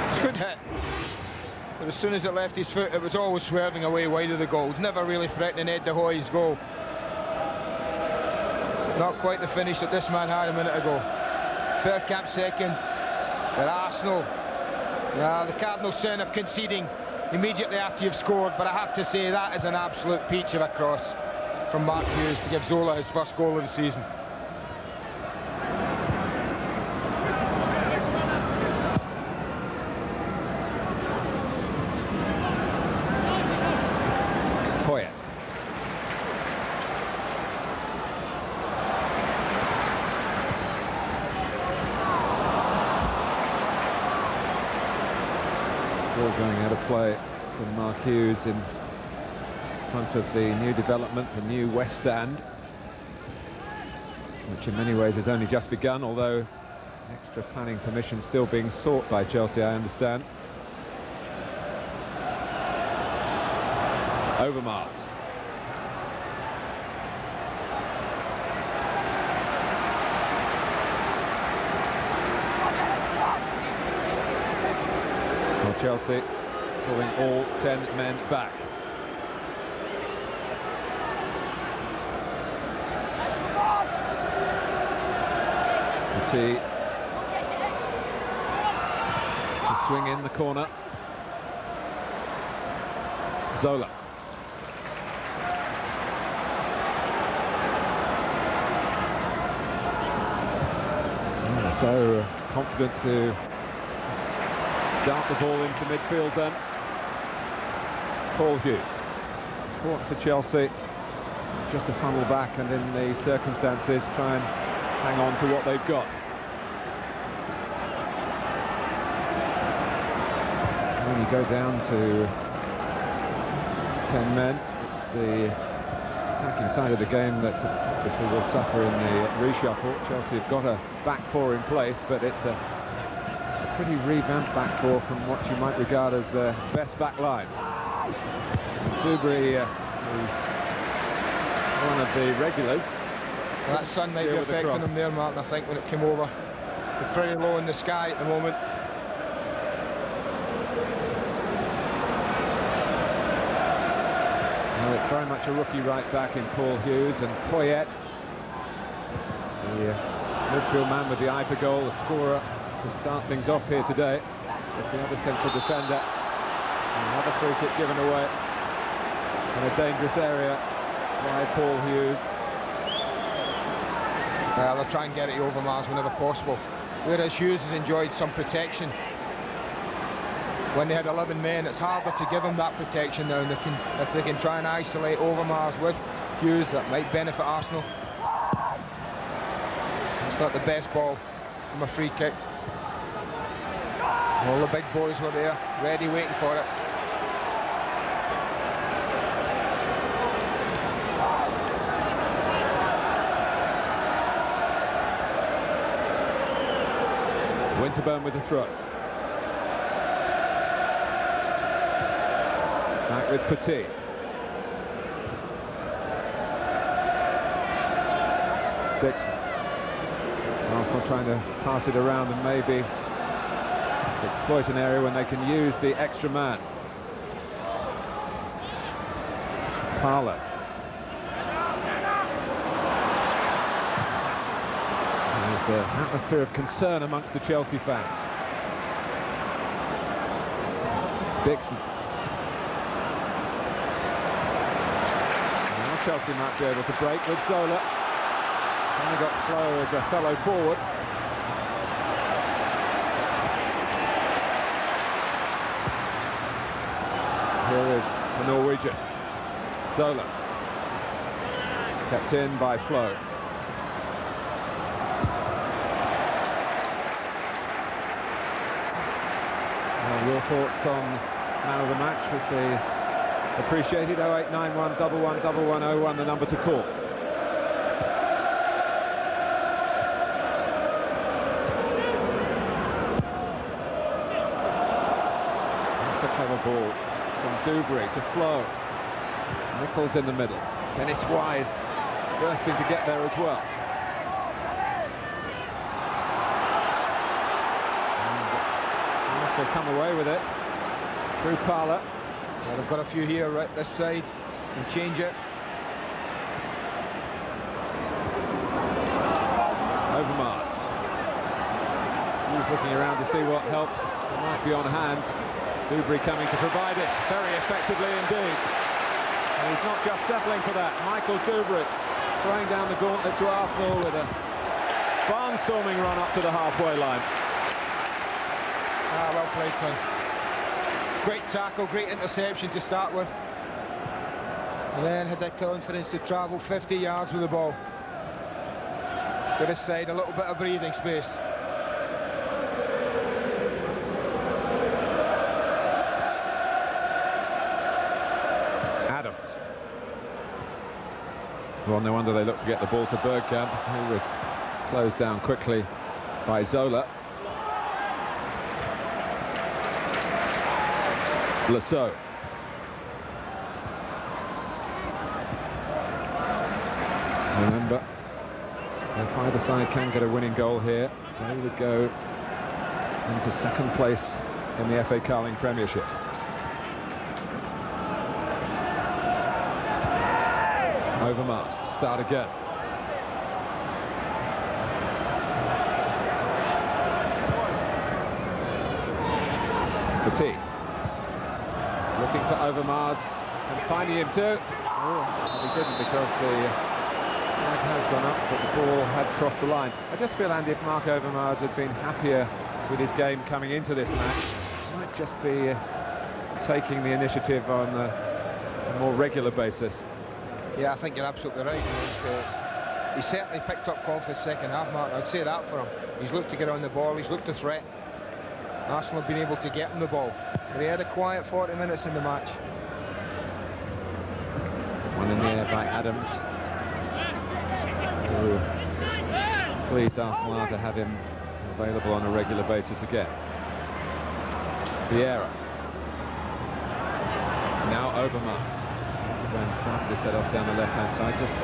It's a good hit. But as soon as it left his foot, it was always swerving away wide of the goals. Never really threatening Ed De Hoy's goal. Not quite the finish that this man had a minute ago. Bergkamp second. But Arsenal, the cardinal sin of conceding immediately after you've scored, but I have to say that is an absolute peach of a cross from Mark Hughes to give Zola his first goal of the season. Poyet. Ball going out of play from Mark Hughes in front of the new development, the new West Stand, which in many ways has only just begun, although extra planning permission still being sought by Chelsea, I understand. Over Mars. Well, Chelsea pulling all 10 men back. Petit to swing in the corner. Zola. So confident to dart the ball into midfield then. Paul Hughes. Fought for Chelsea just to funnel back and in the circumstances try and hang on to what they've got. When you go down to 10 men, it's the attacking side of the game that obviously will suffer in the reshuffle. Chelsea have got a back four in place, but it's a pretty revamped back four from what you might regard as their best back line. Dubry, who's one of the regulars. Well, that sun might be affecting him there, Martin, I think, when it came over. They're pretty low in the sky at the moment. Well, it's very much a rookie right back in Paul Hughes, and Poyet, the midfield man with the eye for goal, the scorer to start things off here today, is the other central defender. Another free kick given away in a dangerous area by Paul Hughes. They'll try and get it to Overmars whenever possible. Whereas Hughes has enjoyed some protection. When they had 11 men, it's harder to give them that protection now, and if they can try and isolate Overmars with Hughes, that might benefit Arsenal. It's not the best ball from a free kick. All the big boys were there, ready, waiting for it. Winterburn with the throw. Back with Petit. Dixon. Arsenal trying to pass it around and maybe exploit an area when they can use the extra man. Parlour. There's an atmosphere of concern amongst the Chelsea fans. Dixon. Now Chelsea might be able to break with Zola. Only got Flo as a fellow forward. Here is the Norwegian. Zola. Kept in by Flo. Your thoughts on man of the match would be appreciated. 0891 111101, the number to call. That's a clever ball from Dubry to Flo. Nichols in the middle. Dennis Wise bursting to get there as well. They'll come away with it through Parlour. Well, they've got a few here right this side and change it. Overmars. He's looking around to see what help might be on hand. Dubry coming to provide it very effectively indeed. And he's not just settling for that. Michael Dubry throwing down the gauntlet to Arsenal with a barnstorming run up to the halfway line. Ah, well played, son. Great tackle, great interception to start with. And then had that confidence to travel 50 yards with the ball. Good aside, a little bit of breathing space. Adams. Well, no wonder they looked to get the ball to Bergkamp, who was closed down quickly by Zola. Lasso. Remember, if either side can get a winning goal here, they would go into second place in the FA Carling Premiership. Overmars, start again. Petit. Looking for Overmars and finding him too. Oh, he didn't because the flag has gone up, but the ball had crossed the line. I just feel, Andy, if Mark Overmars had been happier with his game coming into this match, he might just be taking the initiative on a more regular basis. Yeah, I think you're absolutely right. He certainly picked up confidence second half, Martin. I'd say that for him. He's looked to get on the ball, he's looked to threat. Arsenal have been able to get him the ball. But he had a quiet 40 minutes in the match. One in the air by Adams. So pleased Arsenal are to have him available on a regular basis again. Vieira. Now Overmars. To when starting to set off down the left-hand side. Just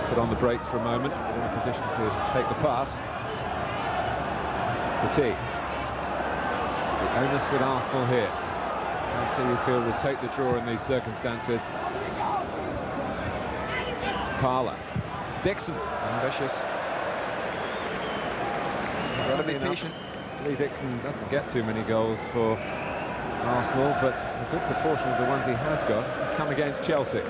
put on the brakes for a moment, but in a position to take the pass. Petit. The onus with Arsenal here. Chelsea, you feel, would take the draw in these circumstances. Parler. Dixon. Ambitious. You've got to be patient. Lee Dixon doesn't get too many goals for Arsenal, but a good proportion of the ones he has got come against Chelsea.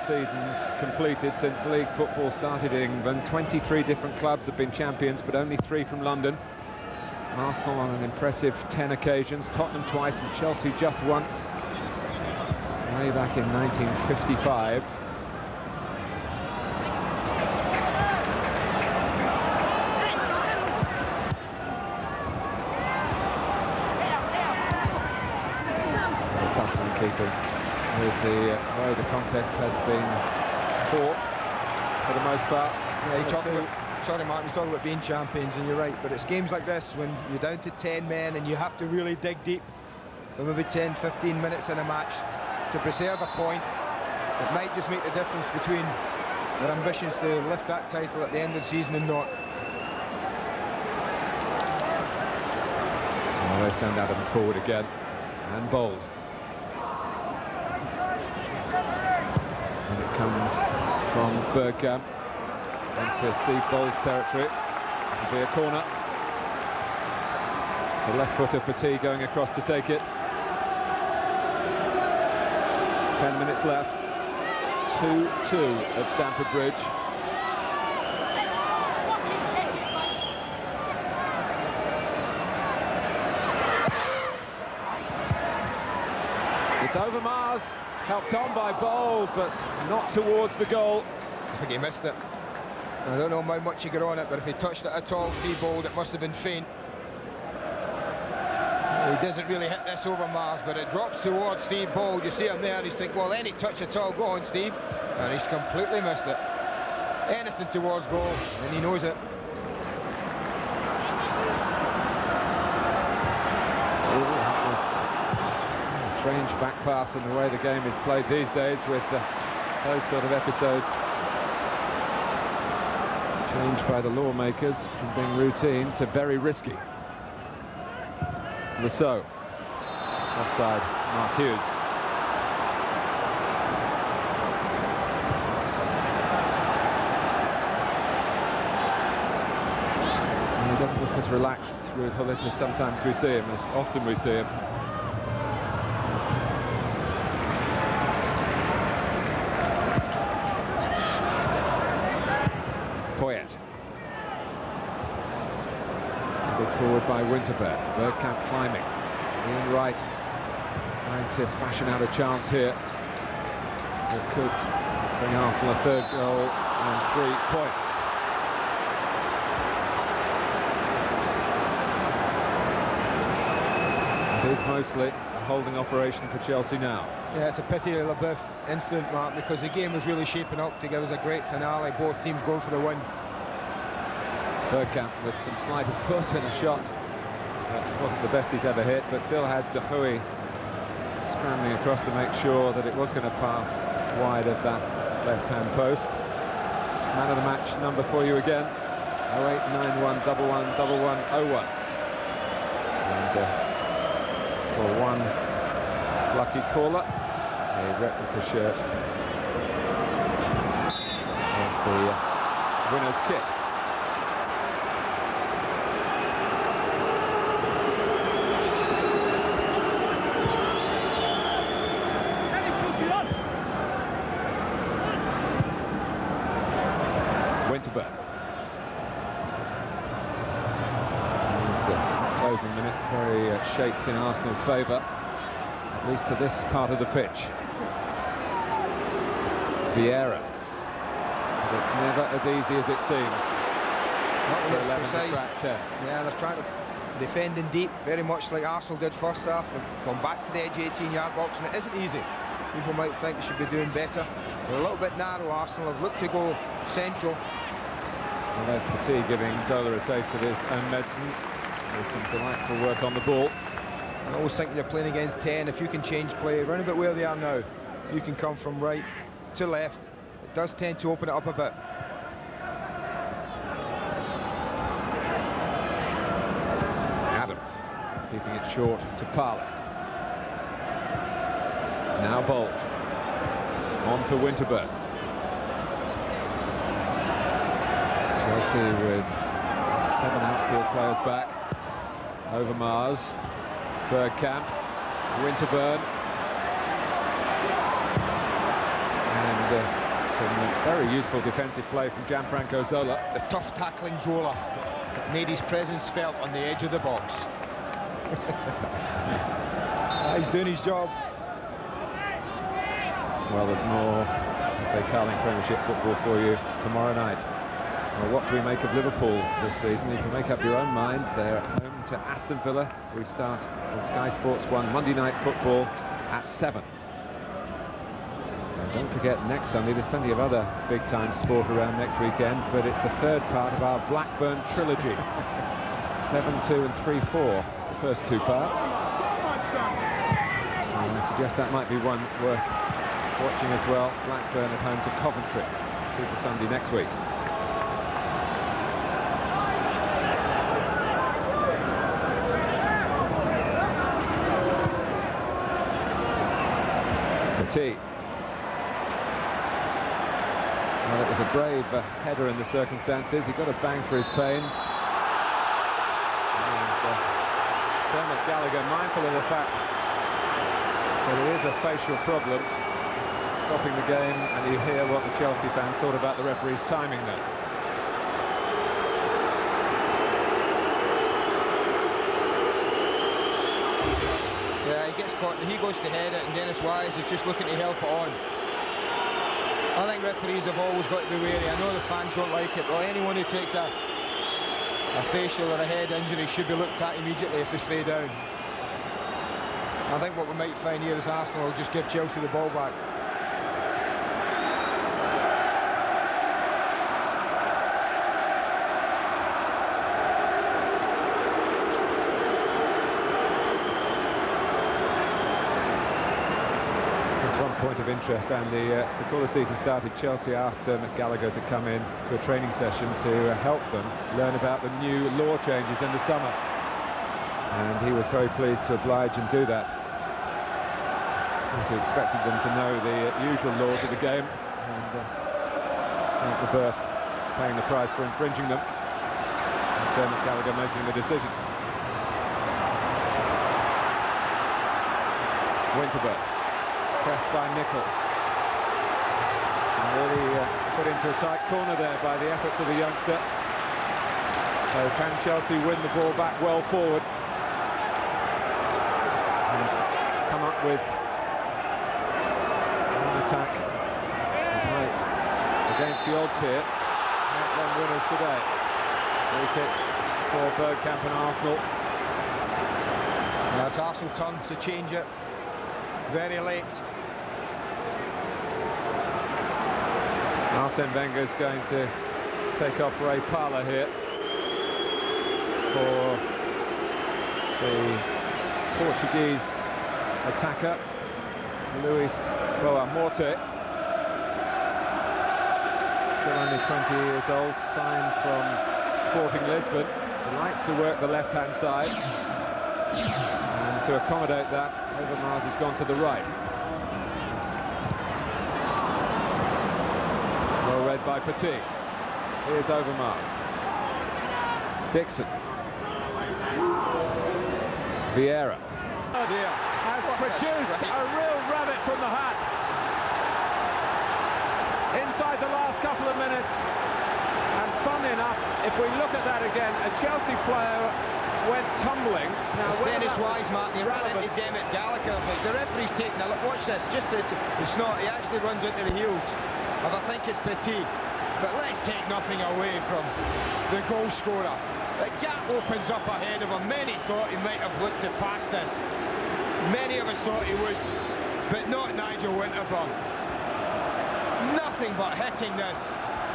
Seasons completed since league football started in England. 23 different clubs have been champions, but only 3 from London. Arsenal on an impressive 10 occasions, Tottenham twice and Chelsea just once, way back in 1955. Tussling keeping with the way the contest has been fought for the most part. Yeah, sorry, Mark, you talk about being champions, and you're right, but it's games like this when you're down to 10 men and you have to really dig deep for maybe 10, 15 minutes in a match to preserve a point. It might just make the difference between their ambitions to lift that title at the end of the season and not. Well, they send Adams forward again, and bold. And it comes from Bergkamp into Steve Bowles' territory. It'll be a corner. The left footer Petit going across to take it. 10 minutes left. 2-2 at Stamford Bridge. It's over Mars, helped on by Bold, but not towards the goal. I think he missed it. I don't know how much he got on it, but if he touched it at all, Steve Bold, it must have been faint. He doesn't really hit this over Mars, but it drops towards Steve Bold. You see him there, and he's thinking, well, any touch at all, go on, Steve. And he's completely missed it. Anything towards goal, and he knows it. Strange back pass in the way the game is played these days with those sort of episodes changed by the lawmakers from being routine to very risky. Lasso. Offside, Mark Hughes. And he doesn't look as relaxed, Ruud Gullit, as sometimes we see him, as often we see him. Forward by Winterberg. Bergkamp climbing. Ian Wright trying to fashion out a chance here that could bring Arsenal a third goal and 3 points. It is mostly a holding operation for Chelsea now. Yeah, it's a pity of LaBeouf incident, Mark, because the game was really shaping up to give us a great finale. Both teams going for the win. Bergkamp with some sleight of foot and a shot that wasn't the best he's ever hit, but still had De Goey scrambling across to make sure that it was going to pass wide of that left-hand post. Man of the match number for you again. 0891 11 1101. And for one lucky caller, a replica shirt of the winner's kit. Closing minutes very shaped in Arsenal's favour, at least to this part of the pitch. Vieira. But it's never as easy as it seems. Not when it's precise. Yeah, they're trying to defend in deep, very much like Arsenal did first half. They've gone back to the edge 18-yard box, and it isn't easy. People might think they should be doing better. They're a little bit narrow, Arsenal have looked to go central. Well, there's Petit giving Zola a taste of his own medicine with some delightful work on the ball. I always think when you're playing against 10, if you can change play, round about where they are now, if you can come from right to left, it does tend to open it up a bit. Adams keeping it short to Parler. Now Bolt. On for Winterburn. Chelsea with 7 outfield players back. Overmars, Bergkamp, Winterburn. And some very useful defensive play from Gianfranco Zola. The tough tackling Zola made his presence felt on the edge of the box. He's doing his job. Well, there's more FA Carling Premiership football for you tomorrow night. Well, what do we make of Liverpool this season? You can make up your own mind. They're at home to Aston Villa. We start on Sky Sports 1 Monday Night Football at 7. And don't forget, next Sunday there's plenty of other big-time sport around next weekend, but it's the third part of our Blackburn trilogy. 7, 2 and 3, 4, the first 2 parts. So I suggest that might be one worth watching as well. Blackburn at home to Coventry. Super Sunday next week. Petit. Well, it was a brave header in the circumstances. He got a bang for his pains. And Gallagher, mindful of the fact that it is a facial problem, stopping the game, and you hear what the Chelsea fans thought about the referee's timing there. Yeah, he gets caught and he goes to head it, and Dennis Wise is just looking to help it on. I think referees have always got to be wary. I know the fans don't like it, but anyone who takes a facial or a head injury should be looked at immediately if they stay down. I think what we might find here is Arsenal will just give Chelsea the ball back. Point of interest, Andy, before the season started, Chelsea asked Gallagher to come in to a training session to help them learn about the new law changes in the summer, and he was very pleased to oblige and do that. He expected them to know the usual laws of the game and not the berth paying the price for infringing them. And Gallagher making the decisions. Winterburn. Pressed by Nichols. And really put into a tight corner there by the efforts of the youngster. So can Chelsea win the ball back well forward and come up with an attack that might, against the odds here, make them winners today. Free kick for Bergkamp and Arsenal. Now it's Arsenal's turn to change it. Very late. Arsene Wenger's going to take off Ray Parler here for the Portuguese attacker, Luis Boa Morte. Still only 20 years old, signed from Sporting Lisbon. He likes to work the left-hand side. And to accommodate that, Overmars has gone to the right. Well read by Petit. Here's Overmars. Dixon. Vieira. Oh dear. Has produced a real rabbit from the hat. Inside the last couple of minutes. And fun enough, if we look at that again, a Chelsea player went tumbling. Now, Dennis Wise, Martin, he ran into Demmett Gallagher, but the referee's taking a look. Watch this, it's not, he actually runs into the heels of, I think it's Petit. But let's take nothing away from the goal scorer. The gap opens up ahead of him. Many thought he might have looked to pass this. Many of us thought he would, but not Nigel Winterburn. Nothing but hitting this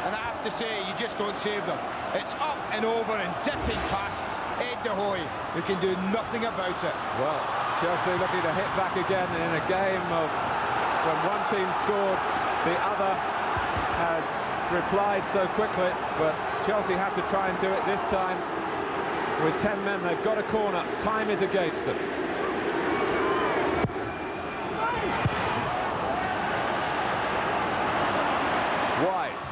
and I have to say, you just don't save them. It's up and over and dipping past Ed De Hoy, who can do nothing about it. Well, Chelsea looking to hit back again in a game of when one team scored, the other has replied so quickly, but Chelsea have to try and do it this time. With 10 men, they've got a corner. Time is against them. Wise.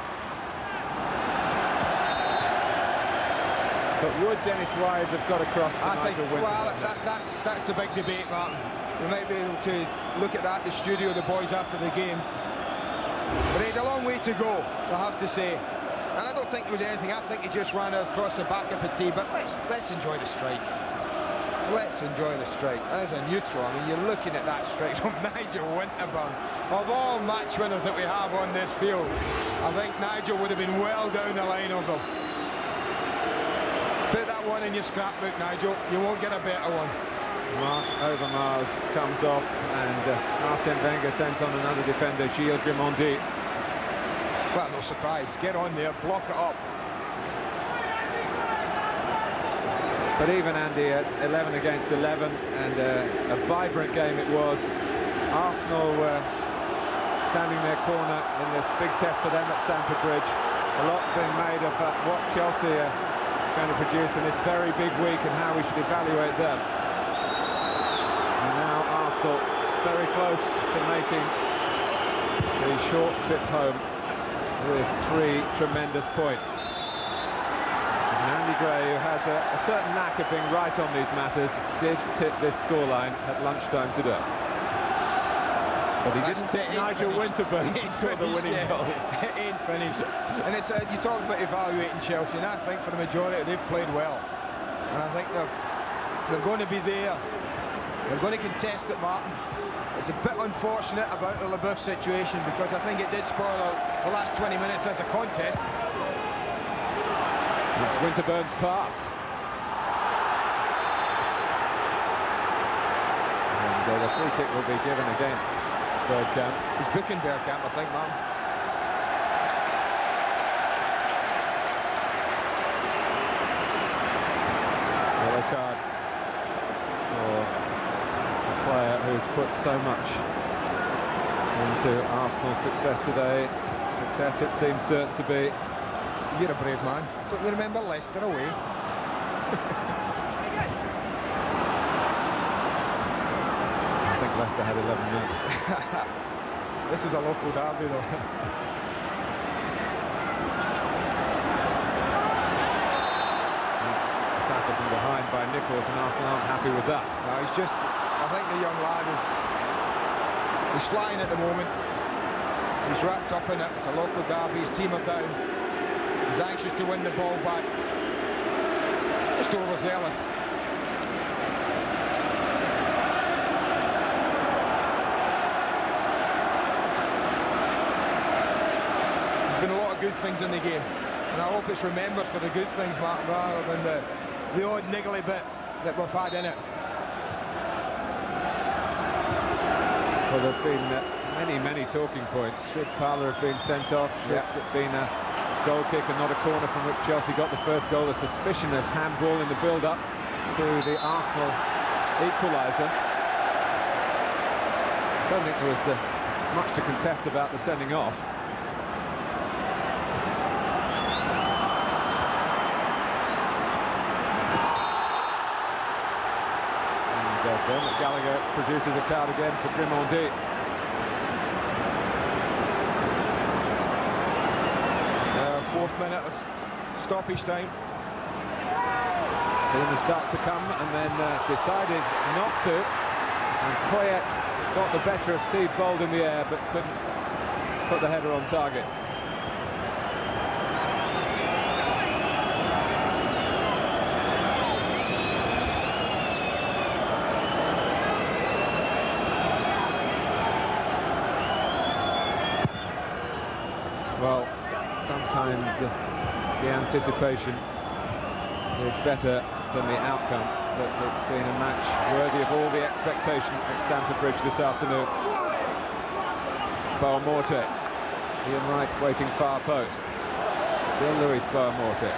But would Dennis Wise have got across to Nigel Winter? Well, that's the big debate, Martin. We might be able to look at that in the studio, the boys, after the game. But he had a long way to go, I have to say. And I don't think it was anything. I think he just ran across the back of the tee. But let's enjoy the strike. Let's enjoy the strike. As a neutral, I mean, you're looking at that strike from Nigel Winterburn. Of all match winners that we have on this field, I think Nigel would have been well down the line of them. Put that one in your scrapbook, Nigel. You won't get a better one. Mark Overmars comes off, and Arsene Wenger sends on another defender, Gilles Grimondi. Well, no surprise. Get on there, block it up. But even, Andy, at 11 against 11, and a vibrant game it was. Arsenal standing their corner in this big test for them at Stamford Bridge. A lot being made of what Chelsea are going to produce in this very big week and how we should evaluate them. And now Arsenal very close to making the short trip home with 3 tremendous points. And Andy Gray, who has a certain knack of being right on these matters, did tip this scoreline at lunchtime today. But he didn't tip Nigel Winterburn to score the winning goal. Ain't finished. And it's you talked about evaluating Chelsea, and I think for the majority they've played well. And I think they're going to be there. They're going to contest it, Martin. It's a bit unfortunate about the LeBeuf situation, because I think it did spoil the last 20 minutes as a contest. It's Winterburn's pass. And the free kick will be given against Bergkamp. He's booking Bergkamp, I think, man. Yellow card for a player who's put so much into Arsenal's success today. Success, it seems to be. You're a brave man. Don't you remember Leicester away? I think Leicester had 11 men. This is a local derby, though. It's a tackle from behind by Nichols, and Arsenal aren't happy with that. No, he's just, I think the young lad he's flying at the moment. He's wrapped up in it. It's a local derby. His team are down. He's anxious to win the ball back. Just overzealous. There's been a lot of good things in the game, and I hope it's remembered for the good things, Martin, rather than the odd niggly bit that we've had in it. Well, there have been many talking points. Should Parler have been sent off? Should it have been a goal kick and not a corner from which Chelsea got the first goal? A suspicion of handball in the build-up to the Arsenal equaliser. I don't think there was much to contest about the sending off. And Dermot Gallagher produces a card again for Grimondi. Fourth minute of stoppage time. Seen the start to come, and then decided not to. And Poyet got the better of Steve Bold in the air, but couldn't put the header on target. Well, sometimes the anticipation is better than the outcome, but it's been a match worthy of all the expectation at Stamford Bridge this afternoon. Boa Morte, Ian Wright waiting far post. Still Louis Sparmorte.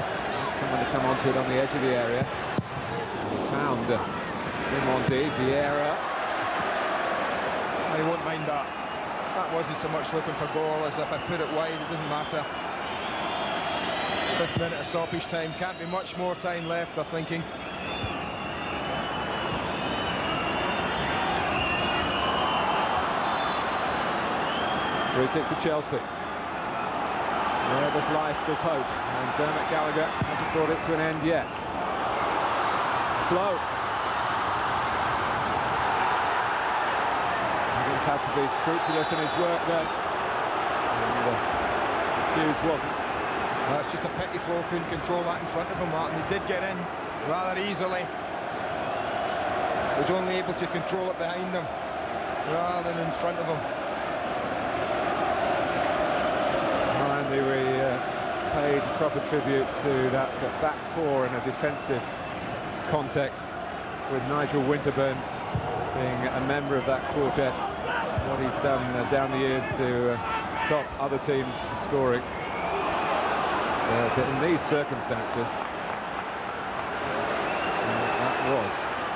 Someone to come onto it on the edge of the area. He found Raimondi, Vieira. I won't mind that. That wasn't so much looking for goal as if I put it wide, it doesn't matter. 5th minute of stoppage time, can't be much more time left, they're thinking. Free kick to Chelsea. Where there's life, there's hope. And Dermot Gallagher hasn't brought it to an end yet. Slow. Higgins had to be scrupulous in his work there. And Hughes wasn't. Well, it's just a pity Flo couldn't control that in front of him, Martin. He did get in rather easily. He was only able to control it behind him rather than in front of him. We paid proper tribute to that back four in a defensive context, with Nigel Winterburn being a member of that quartet. What he's done down the years to stop other teams scoring. In these circumstances, that was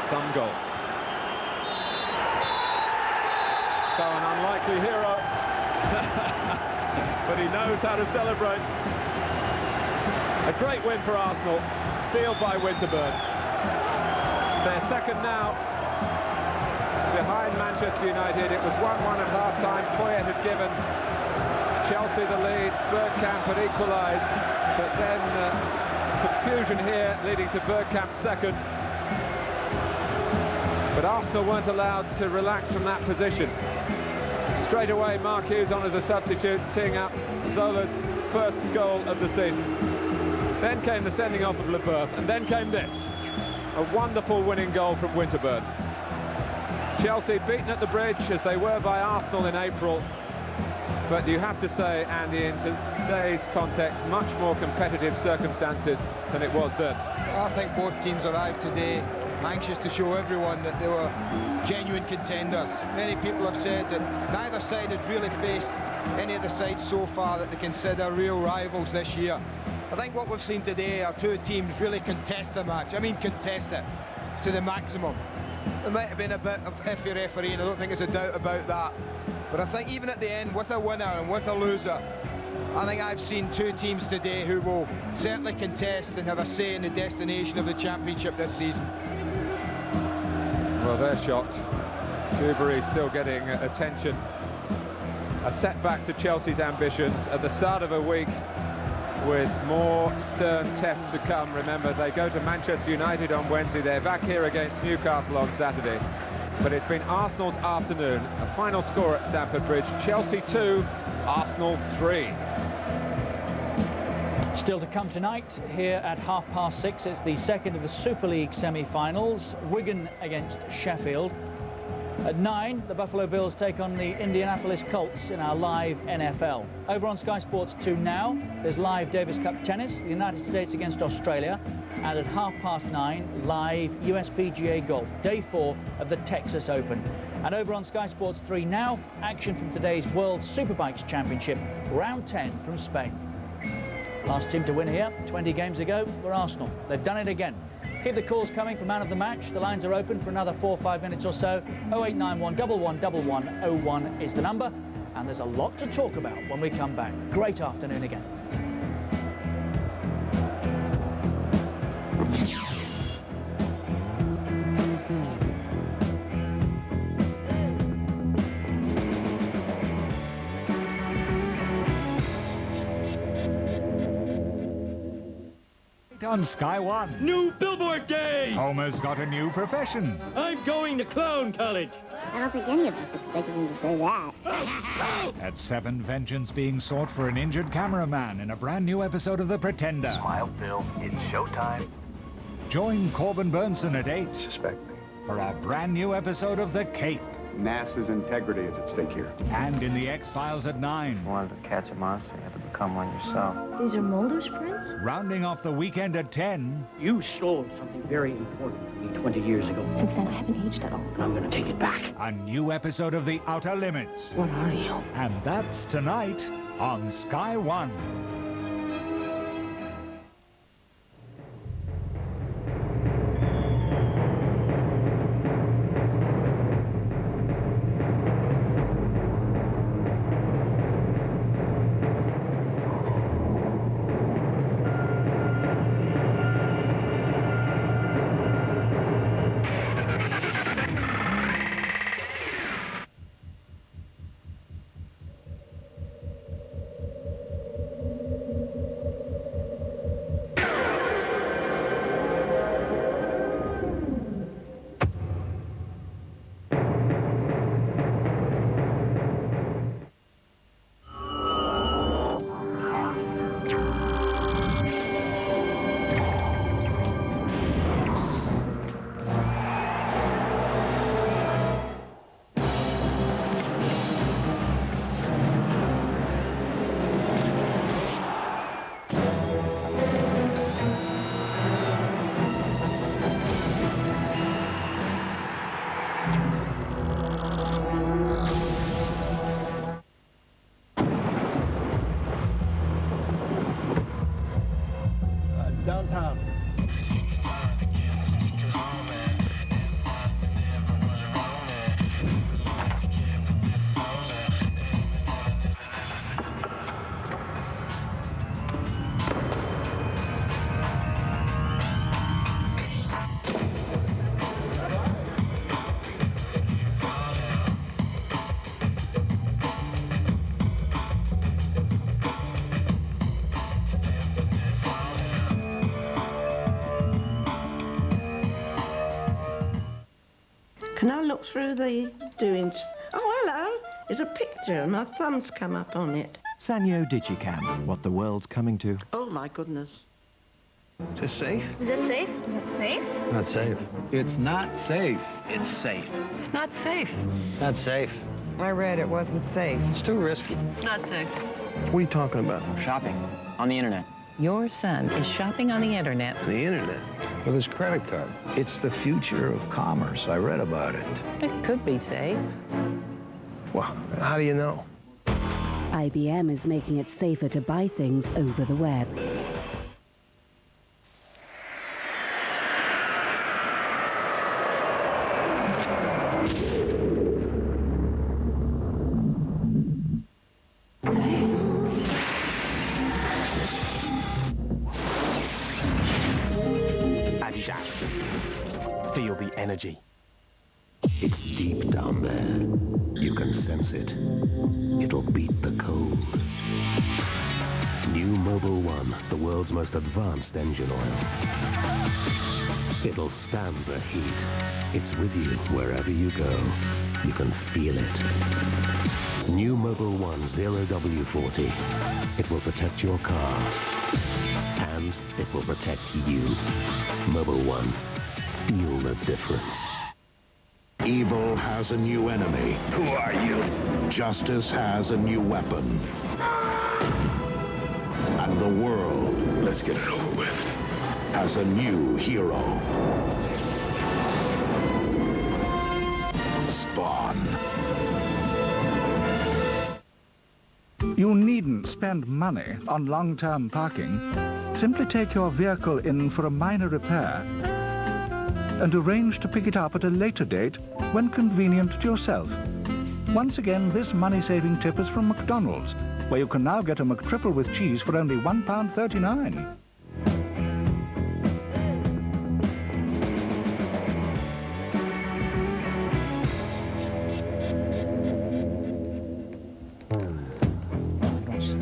some goal. So an unlikely hero. But he knows how to celebrate. A great win for Arsenal, sealed by Winterburn. They're second now, behind Manchester United. It was 1-1 at half-time. Poyet had given Chelsea the lead. Bergkamp had equalised, but then confusion here, leading to Bergkamp second. But Arsenal weren't allowed to relax from that position. Straight away, Mark Hughes on as a substitute, teeing up Zola's first goal of the season. Then came the sending off of Leboeuf, and then came this. A wonderful winning goal from Winterburn. Chelsea beaten at the bridge, as they were by Arsenal in April. But you have to say, Andy, in today's context, much more competitive circumstances than it was then. I think both teams arrived today anxious to show everyone that they were genuine contenders. Many people have said that neither side had really faced any of the sides so far that they consider real rivals this year. I think what we've seen today are two teams really contest the match. I mean contest it to the maximum. There might have been a bit of iffy refereeing, I don't think there's a doubt about that. But I think even at the end, with a winner and with a loser, I think I've seen two teams today who will certainly contest and have a say in the destination of the championship this season. Well, they're shocked. Dewberry still getting attention. A setback to Chelsea's ambitions at the start of a week with more stern tests to come. Remember, they go to Manchester United on Wednesday. They're back here against Newcastle on Saturday. But it's been Arsenal's afternoon. A final score at Stamford Bridge: Chelsea 2, Arsenal 3. Still to come tonight here at 6:30. It's the second of the Super League semi-finals. Wigan against Sheffield. At 9, the Buffalo Bills take on the Indianapolis Colts in our live NFL. Over on Sky Sports 2 now, there's live Davis Cup tennis, the United States against Australia. And at 9:30, live USPGA Golf, day 4 of the Texas Open. And over on Sky Sports 3 now, action from today's World Superbikes Championship, round 10 from Spain. Last team to win here 20 games ago were Arsenal. They've done it again. Keep the calls coming for man of the match. The lines are open for another 4 or 5 minutes or so. 0891 111101 is the number. And there's a lot to talk about when we come back. Great afternoon again. On Sky One. New billboard day! Homer's got a new profession. I'm going to clown college. I don't think any of us expected him to say that. At 7, vengeance being sought for an injured cameraman in a brand new episode of The Pretender. Smile, Phil. It's showtime. Join Corbin Burnson at 8. Suspect me. For a brand new episode of The Cape. NASA's integrity is at stake here. And in the X-Files at 9. You wanted to catch a monster, you have to become one yourself. These are Mulder's prints? Rounding off the weekend at 10. You stole something very important from me 20 years ago. Since then, I haven't aged at all. And I'm going to take it back. A new episode of The Outer Limits. What are you? And that's tonight on Sky One. downtown. Can I look through the doings? Oh, hello. There's a picture. My thumb's come up on it. Sanyo Digicam, what the world's coming to. Oh, my goodness. Is this safe? Is it safe? Is it safe? Not safe. It's not safe. It's safe. It's not safe. It's not safe. I read it wasn't safe. It's too risky. It's not safe. What are you talking about? Shopping on the internet. Your son is shopping on the internet. The internet? With his credit card. It's the future of commerce. I read about it. It could be safe. Well, how do you know? IBM is making it safer to buy things over the web. Feel the energy. It's deep down there. You can sense it. It'll beat the cold. New Mobil 1, the world's most advanced engine oil. It'll stand the heat. It's with you wherever you go. You can feel it. New Mobil 1 0W40. It will protect your car. And it will protect you. Mobil 1. Feel the difference. Evil has a new enemy. Who are you? Justice has a new weapon. And the world, let's get it over with, has a new hero. Spawn. You needn't spend money on long-term parking. Simply take your vehicle in for a minor repair and arrange to pick it up at a later date when convenient to yourself. Once again, this money-saving tip is from McDonald's, where you can now get a McTriple with cheese for only £1.39.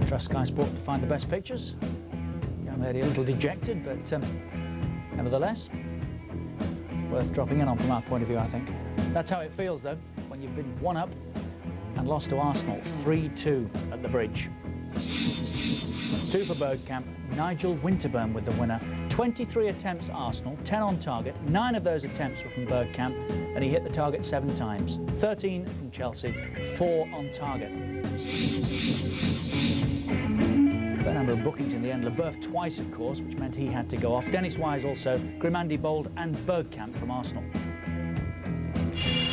Trust Sky Sport to find the best pictures. Young lady a little dejected, but nevertheless, worth dropping in on from our point of view, I think. That's how it feels, though, when you've been 1-up and lost to Arsenal 3-2 at the Bridge. 2 for Bergkamp, Nigel Winterburn with the winner. 23 attempts Arsenal, 10 on target. 9 of those attempts were from Bergkamp, and he hit the target 7 times. 13 from Chelsea, 4 on target. A number of bookings in the end. Leboeuf twice, of course, which meant he had to go off. Dennis Wise also, Grimandi Bold and Bergkamp from Arsenal.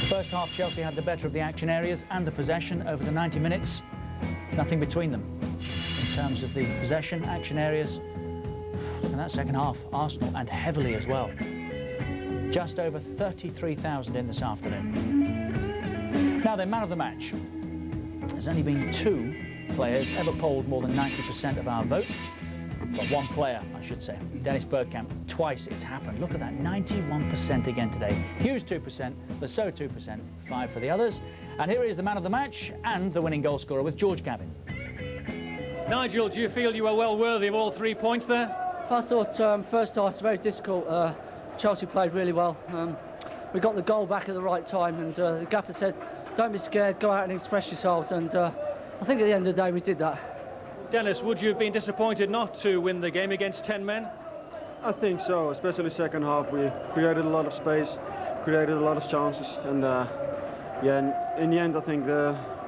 First half, Chelsea had the better of the action areas and the possession over the 90 minutes. Nothing between them. In terms of the possession, action areas, and that second half, Arsenal, and heavily as well. Just over 33,000 in this afternoon. Now then, man of the match. There's only been 2 players ever polled more than 90% of our vote. Well, 1 player, I should say. Dennis Bergkamp, twice it's happened. Look at that, 91% again today. Hughes 2%, Lasso 2%, 5 for the others. And here is the man of the match and the winning goal scorer with George Gavin. Nigel, do you feel you were well worthy of all 3 points there? I thought first half was very difficult. Chelsea played really well. We got the goal back at the right time, and the gaffer said, don't be scared, go out and express yourselves, and I think at the end of the day we did that. Dennis, would you have been disappointed not to win the game against 10 men? I think so, especially second half. We created a lot of space, created a lot of chances, and yeah, in the end I think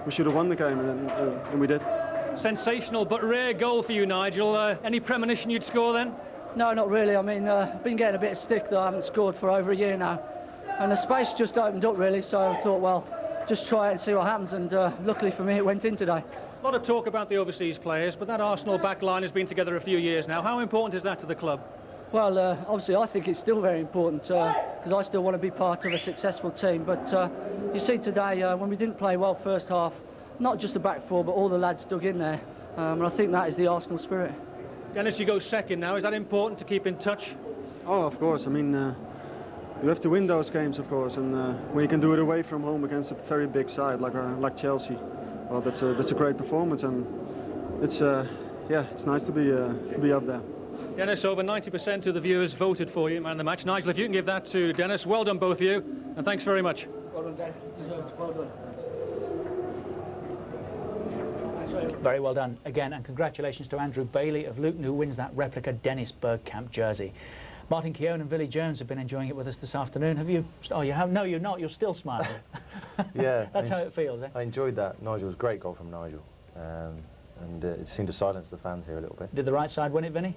we should have won the game, and we did. Sensational but rare goal for you, Nigel. Any premonition you'd score then? No, not really. I mean, I've been getting a bit of stick that I haven't scored for over a year now, and the space just opened up really, so I thought, well, just try it and see what happens, and luckily for me it went in today. A lot of talk about the overseas players, but that Arsenal back line has been together a few years now. How important is that to the club? Well, obviously I think it's still very important because I still want to be part of a successful team. But you see today, when we didn't play well first half, not just the back four, but all the lads dug in there. And I think that is the Arsenal spirit. Dennis, you go second now. Is that important to keep in touch? Oh, of course. I mean, you have to win those games, of course. And when you can do it away from home against a very big side like Chelsea, well, that's a great performance. And it's yeah, it's nice to be up there. Dennis, over 90% of the viewers voted for you, man of the match. Nigel, if you can give that to Dennis, well done both of you, and thanks very much. Well done, Dennis. Well done. Very well done again, and congratulations to Andrew Bailey of Luton, who wins that replica Dennis Bergkamp jersey. Martin Keown and Billy Jones have been enjoying it with us this afternoon. Have you? Oh, you have? No, you're not. You're still smiling. Yeah. That's how it feels, eh? I enjoyed that. Nigel was a great goal from Nigel. And it seemed to silence the fans here a little bit. Did the right side win it, Vinny?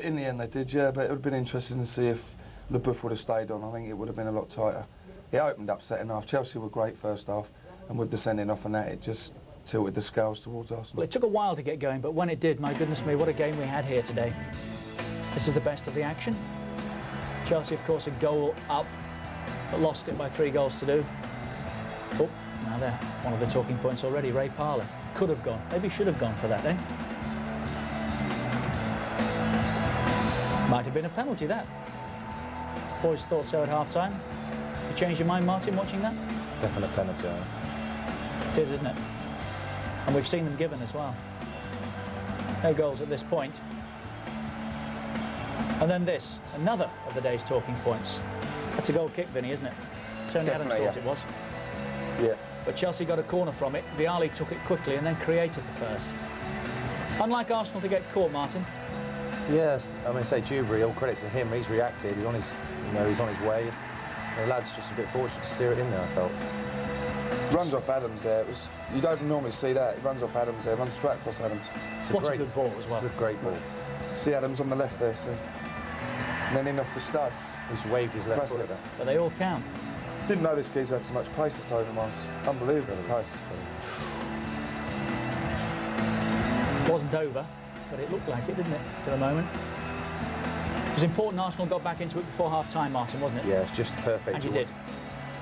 In the end they did, yeah, but it would have been interesting to see if LeBoeuf would have stayed on. I think it would have been a lot tighter. It opened up second half. Chelsea were great first half, and with the sending off and that, it just tilted the scales towards Arsenal. Well, it took a while to get going, but when it did, my goodness me, what a game we had here today. This is the best of the action. Chelsea, of course, a goal up, but lost it by 3 goals to do. Oh, now there, one of the talking points already, Ray Parlour. Could have gone, maybe should have gone for that, eh? Might have been a penalty, that. Boys thought so at half-time. You changed your mind, Martin, watching that? Definite penalty, I think. It is, isn't it? And we've seen them given as well. No goals at this point. And then this, another of the day's talking points. That's a goal kick, Vinny, isn't it? Tony Adams thought it was. Yeah. But Chelsea got a corner from it. Vialli took it quickly and then created the first. Unlike Arsenal to get caught, Martin. Yes, I mean, say Dewberry, all credit to him. He's reacted. He's on his, he's on his way. The lad's just a bit fortunate to steer it in there, I felt. Runs off Adams there. You don't normally see that. It runs off Adams there. Runs straight across Adams. What a good ball as well. It's a great ball. See Adams on the left there, so. And then in off the studs. He's waved his left foot at that. But they all count. Didn't know this geezer had so much pace this over Mars. Unbelievable pace. It wasn't over, but it looked like it, didn't it, for the moment? It was important Arsenal got back into it before half-time, Martin, wasn't it? Yeah, it's just perfect. And you did.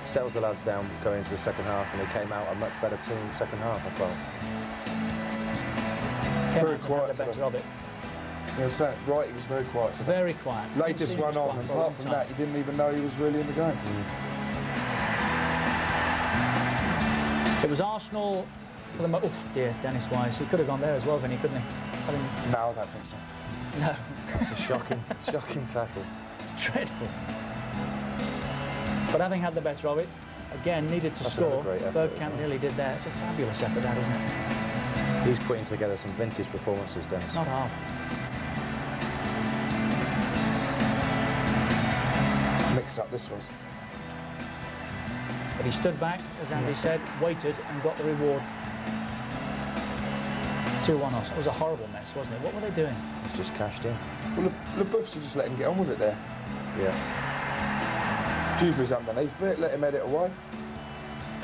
Settles the lads down going into the second half, and they came out a much better team second half, I felt. Very quiet. The better of it. You know, right, he was very quiet today. Very quiet. Laid this one on, and apart from that, you didn't even know he was really in the game. It was Arsenal for the oh dear, Dennis Wise. He could have gone there as well, Vinny, couldn't he? No, I don't think so. No. It's a shocking tackle. Dreadful. But having had the better of it, again, needed to score. Bergkamp nearly did there. It's a fabulous effort, that, isn't it? He's putting together some vintage performances, Dennis. Not half. Mix up this was. But he stood back, as Andy said, waited and got the reward. 2-1 Arsenal. It was a horrible mess, wasn't it? What were they doing? It's just cashed in. Well, LeBoeuf should just let him get on with it there. Yeah. Dewberry's underneath it, let him head it away.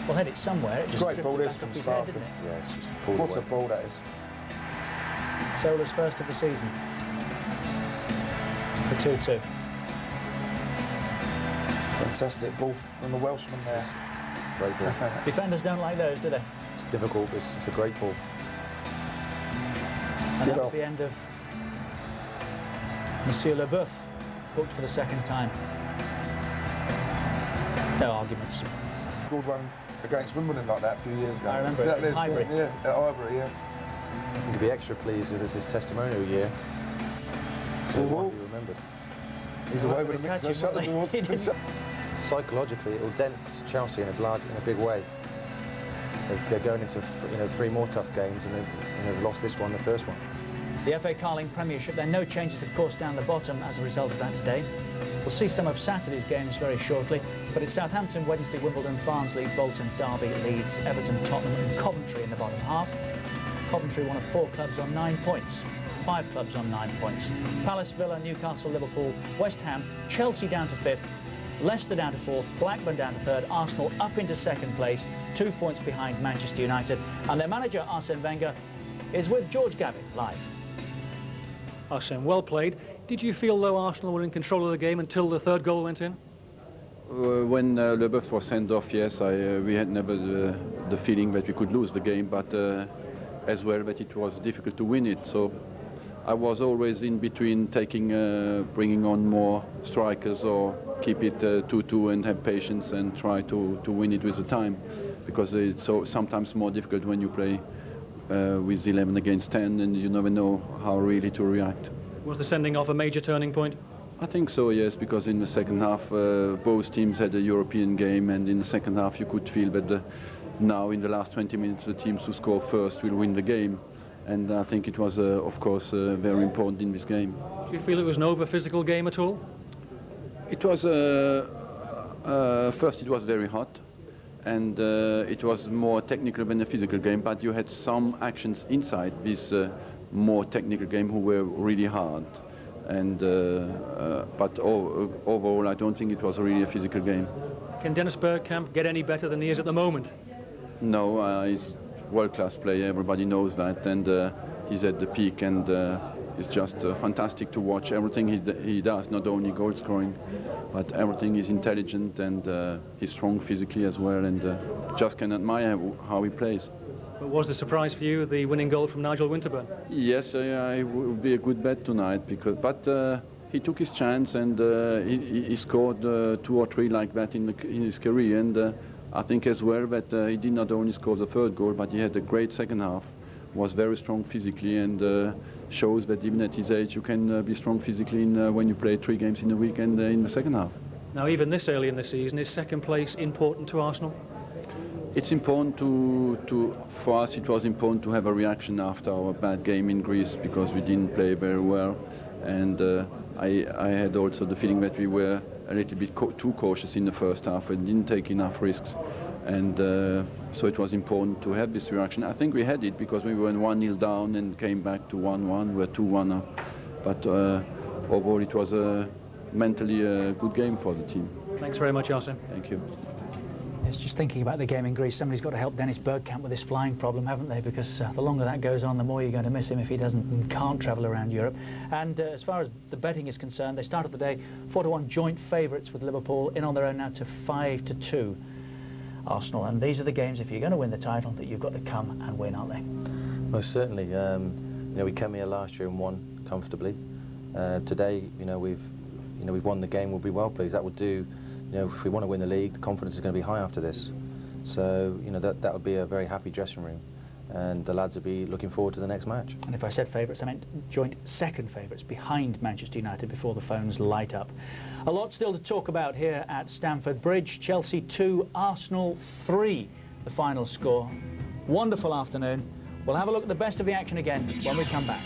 Well, head it somewhere. It just great ball this from Stark. Yeah, it's just pulled What away. a ball that is. Sola's first of the season. For 2-2. Fantastic ball from the Welshman there. Great ball. Defenders don't like those, do they? It's difficult, but it's a great ball. And that was the end of Monsieur LeBoeuf, booked for the second time. No arguments. Scored one against Wimbledon like that a few years ago. I remember it, in Highbury. Yeah, at Highbury, yeah. You could be extra pleased because it's his testimonial year. So it won't be remembered. He's away with a mix, so shut the doors. Psychologically, it will dent Chelsea in a big way. They're going into 3 more tough games, and they've lost this one, the first one. The FA Carling Premiership, there are no changes, of course, down the bottom as a result of that today. We'll see some of Saturday's games very shortly, but it's Southampton, Wednesday, Wimbledon, Barnsley, Bolton, Derby, Leeds, Everton, Tottenham and Coventry in the bottom half. Coventry, one of 4 clubs on 9 points. 5 clubs on 9 points. Palace, Villa, Newcastle, Liverpool, West Ham, Chelsea down to 5th, Leicester down to 4th, Blackburn down to 3rd, Arsenal up into 2nd place, 2 points behind Manchester United. And their manager, Arsene Wenger, is with George Gavitt live. Arsene, well played. Did you feel, though, Arsenal were in control of the game until the third goal went in? When Leboeuf was sent off, yes, we had never the feeling that we could lose the game, but as well that it was difficult to win it. So I was always in between bringing on more strikers or keep it 2-2 and have patience and try to win it with the time, because it's so sometimes more difficult when you play with 11 against 10 and you never know how really to react. Was the sending off a major turning point? I think so, yes, because in the second half both teams had a European game, and in the second half you could feel that now in the last 20 minutes the teams who score first will win the game, and I think it was of course very important in this game. Do you feel it was an over-physical game at all? It was first it was very hot, and it was more technical than a physical game, but you had some actions inside this more technical game who were really hard. And but overall, I don't think it was really a physical game. Can Dennis Bergkamp get any better than he is at the moment? No, he's a world-class player. Everybody knows that, and he's at the peak, and it's just fantastic to watch everything he does. Not only goal scoring, but everything is intelligent, and he's strong physically as well, and just can admire how he plays. But was the surprise for you the winning goal from Nigel Winterburn? Yes, it would be a good bet tonight, but he took his chance, and he scored 2 or 3 like that in his career, and I think as well that he did not only score the third goal, but he had a great second half, was very strong physically, and shows that even at his age you can be strong physically when you play 3 games in a week and in the second half. Now, even this early in the season, is second place important to Arsenal? It's important for us, it was important to have a reaction after our bad game in Greece, because we didn't play very well, and I had also the feeling that we were a little bit too cautious in the first half and didn't take enough risks, and so it was important to have this reaction. I think we had it because we were 1-0 down and came back to 1-1, we're 2-1 up, but overall it was mentally a good game for the team. Thanks very much, Arsene. Thank you. It's just thinking about the game in Greece, somebody's got to help Dennis Bergkamp with this flying problem, haven't they? Because the longer that goes on, the more you're going to miss him if he can't travel around Europe. And as far as the betting is concerned, they started the day 4-1 joint favourites with Liverpool, in on their own now to 5-2 Arsenal. And these are the games, if you're going to win the title, that you've got to come and win, aren't they? Most certainly. You know, we came here last year and won comfortably. Today, we've won the game. We'll be well pleased. That would do. If we want to win the league, the confidence is going to be high after this. So, that would be a very happy dressing room, and the lads will be looking forward to the next match. And if I said favourites, I meant joint second favourites behind Manchester United before the phones light up. A lot still to talk about here at Stamford Bridge. Chelsea 2, Arsenal 3, the final score. Wonderful afternoon. We'll have a look at the best of the action again when we come back.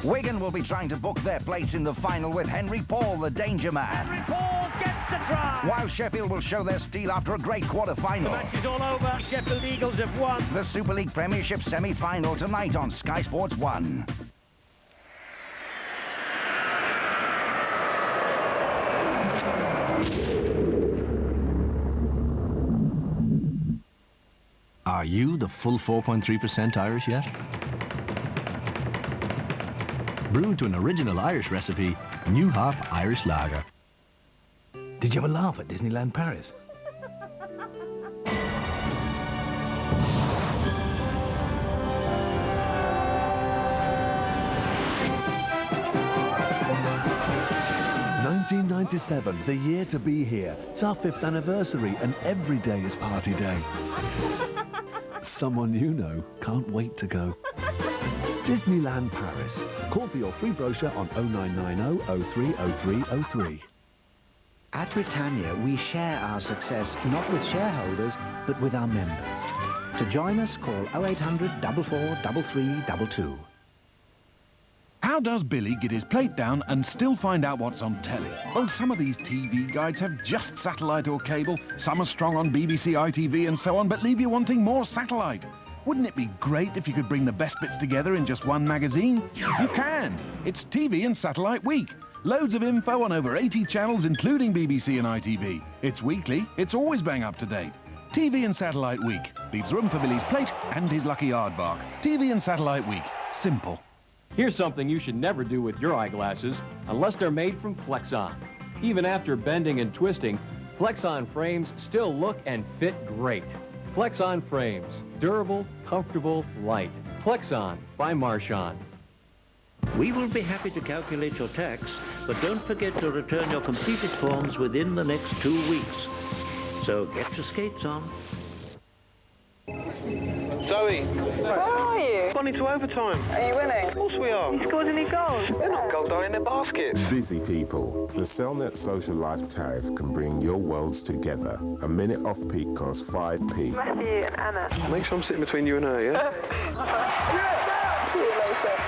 Wigan will be trying to book their place in the final with Henry Paul, the danger man. Henry Paul gets a try! While Sheffield will show their steel after a great quarter-final. The match is all over. Sheffield Eagles have won. The Super League Premiership semi-final tonight on Sky Sports 1. Are you the full 4.3% Irish yet? Brewed to an original Irish recipe, New Hop Irish Lager. Did you ever laugh at Disneyland Paris? '97, the year to be here. It's our 5th anniversary, and every day is party day. Someone you know can't wait to go. Disneyland Paris. Call for your free brochure on 0990 030303. At Britannia, we share our success not with shareholders, but with our members. To join us, call 0800 44 3322. How does Billy get his plate down and still find out what's on telly? Well, some of these TV guides have just satellite or cable, some are strong on BBC, ITV and so on, but leave you wanting more satellite. Wouldn't it be great if you could bring the best bits together in just one magazine? You can! It's TV and Satellite Week. Loads of info on over 80 channels, including BBC and ITV. It's weekly, it's always bang up to date. TV and Satellite Week. Leaves room for Billy's plate and his lucky aardvark. TV and Satellite Week. Simple. Here's something you should never do with your eyeglasses unless they're made from Flexon. Even after bending and twisting, Flexon frames still look and fit great. Flexon frames. Durable, comfortable, light. Flexon by Marchand. We will be happy to calculate your tax, but don't forget to return your completed forms within the next 2 weeks. So get your skates on. Zoe! Where are you? Gone into overtime. Are you winning? Of course we are. You scored any goals? They're not goal down in their baskets. Busy people. The Cellnet Social Life tariff can bring your worlds together. A minute off peak costs 5p. Matthew and Anna. Make sure I'm sitting between you and her, yeah? See you later.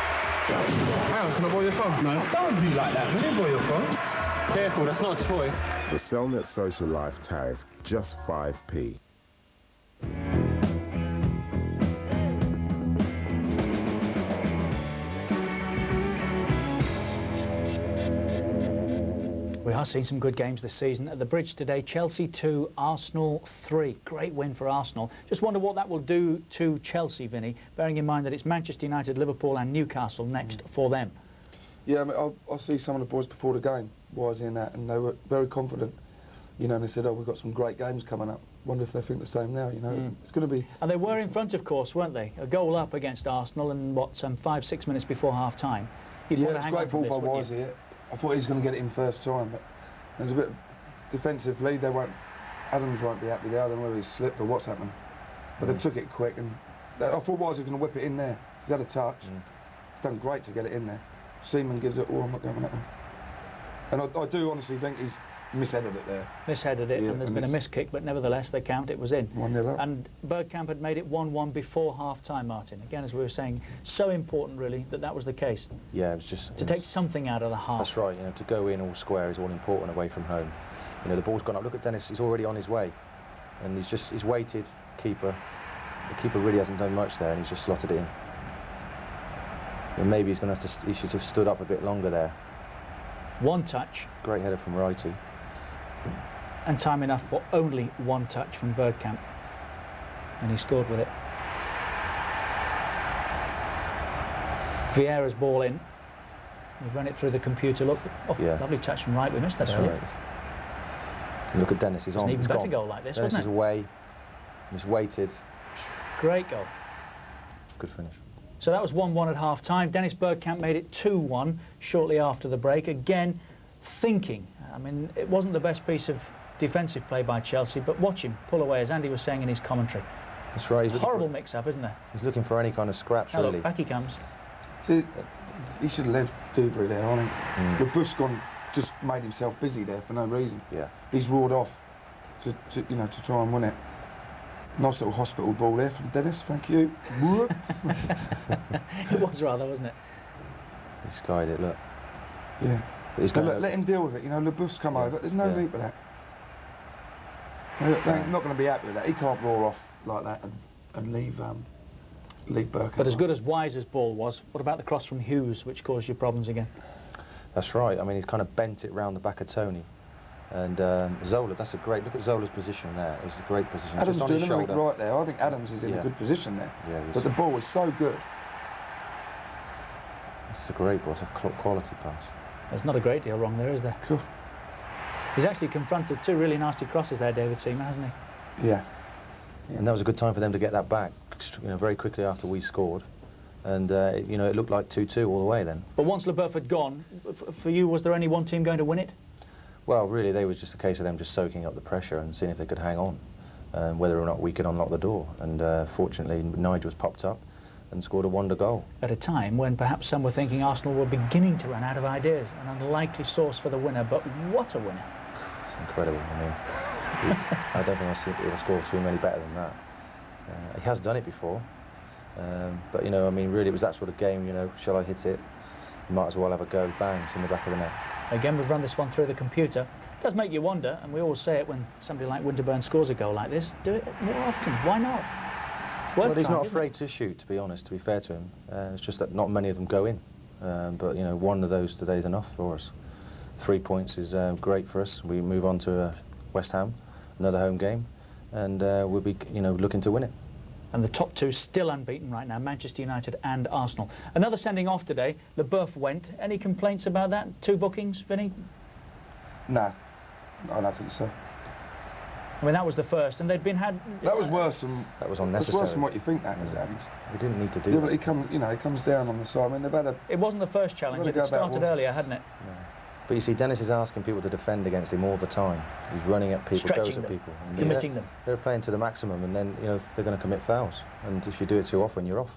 Hang on, can I borrow your phone? No. Don't be like that. Can I borrow your phone? Careful, that's not a toy. The Cellnet Social Life tariff, just 5p. We are seeing some good games this season. At the Bridge today, Chelsea 2, Arsenal 3. Great win for Arsenal. Just wonder what that will do to Chelsea, Vinny, bearing in mind that it's Manchester United, Liverpool and Newcastle next for them. Yeah, I mean, I'll see some of the boys before the game, was in that, and they were very confident. You know, and they said, oh, we've got some great games coming up. Wonder if they think the same now, you know. It's going to be... And they were in front, of course, weren't they? A goal up against Arsenal and, what, some 5-6 minutes before half-time. Yeah, it's a great ball by Wise here. I thought he was going to get it in first time, but there's a bit defensively. Adams won't be happy there. I don't know whether he's slipped or what's happened. But they took it quick, and I thought Wise was going to whip it in there. He's had a touch. Done great to get it in there. Seaman gives it, oh, I'm not going on that one. And I do honestly think he's misheaded it there. Misheaded it, and there's been a miss kick, but nevertheless, they count, it was in. 1-0 up. And Bergkamp had made it 1-1 before half-time, Martin. Again, as we were saying, so important, really, that that was the case. Yeah, it was just... To take something out of the half. That's right, you know, to go in all square is all important away from home. You know, the ball's gone up. Look at Dennis, he's already on his way. And he's waited, keeper. The keeper really hasn't done much there, and he's just slotted it in. And maybe he's going to have to, he should have stood up a bit longer there. One touch. Great header from Righty. And time enough for only one touch from Bergkamp. And he scored with it. Vieira's ball in. We've run it through the computer. Look, oh, yeah. Lovely touch from Wright. We missed that. Right. Look at Dennis. He's on. An even better gone. Goal like this, Dennis wasn't it? is away. He's waited. Great goal. Good finish. So that was 1-1 at half-time. Dennis Bergkamp made it 2-1 shortly after the break. Again, thinking. I mean, it wasn't the best piece of defensive play by Chelsea, but watch him pull away, as Andy was saying in his commentary. That's right. Horrible mix-up, isn't there? He's looking for any kind of scraps, really. Look, back he comes. See, he should have left Dubry there, hasn't he? LeBouf's gone, just made himself busy there for no reason. Yeah. He's roared off to try and win it. Nice little hospital ball there from Dennis, thank you. It was rather, wasn't it? He skied it, look. Yeah. But he's look, let him deal with it, you know, LeBouf's come over, there's no need for that. They're not going to be happy with that. He can't roar off like that and leave Bergkamp. But as good as Wise's ball was, what about the cross from Hughes, which caused you problems again? That's right. I mean, he's kind of bent it round the back of Tony. And Zola, that's a great... Look at Zola's position there. It's a great position. Adams just on doing his everything shoulder. right there. I think Adams is in a good position there. Yeah, but the ball is so good. It's a great ball. It's a quality pass. There's not a great deal wrong there, is there? Cool. He's actually confronted two really nasty crosses there, David Seaman, hasn't he? Yeah. And that was a good time for them to get that back, you know, very quickly after we scored. And, you know, it looked like 2-2 all the way then. But once LeBouf had gone, for you, was there any one team going to win it? Well, really, they was just a case of them just soaking up the pressure and seeing if they could hang on, whether or not we could unlock the door. And fortunately, Nigel's popped up and scored a wonder goal. At a time when perhaps some were thinking Arsenal were beginning to run out of ideas, an unlikely source for the winner, but what a winner. It's incredible. I mean, I don't think he'll score too many better than that. He has done it before, but, you know, I mean, really, it was that sort of game, you know, shall I hit it? You might as well have a go, bang, it's in the back of the net. Again, we've run this one through the computer. It does make you wonder, and we always say it when somebody like Winterburn scores a goal like this, do it more often. Why not? Well, he's not afraid to shoot, to be honest, to be fair to him. It's just that not many of them go in. But, you know, one of those today is enough for us. 3 points is great for us. We move on to West Ham, another home game, and we'll be, you know, looking to win it. And the top two still unbeaten right now, Manchester United and Arsenal. Another sending off today. LeBeuf went. Any complaints about that? 2 bookings, Vinny? Nah, I don't think so. I mean, that was the first, and they'd been had. That was worse than. That was unnecessary. It was worse than what you think that is, Adams. We didn't need to do. Yeah, but he comes down on the side. I mean, they've had a. It wasn't the first challenge. It started earlier, hadn't it? No. But you see, Dennis is asking people to defend against him all the time. He's running at people, goes at people, and committing them. They're playing to the maximum, and then, you know, they're going to commit fouls. And if you do it too often, you're off.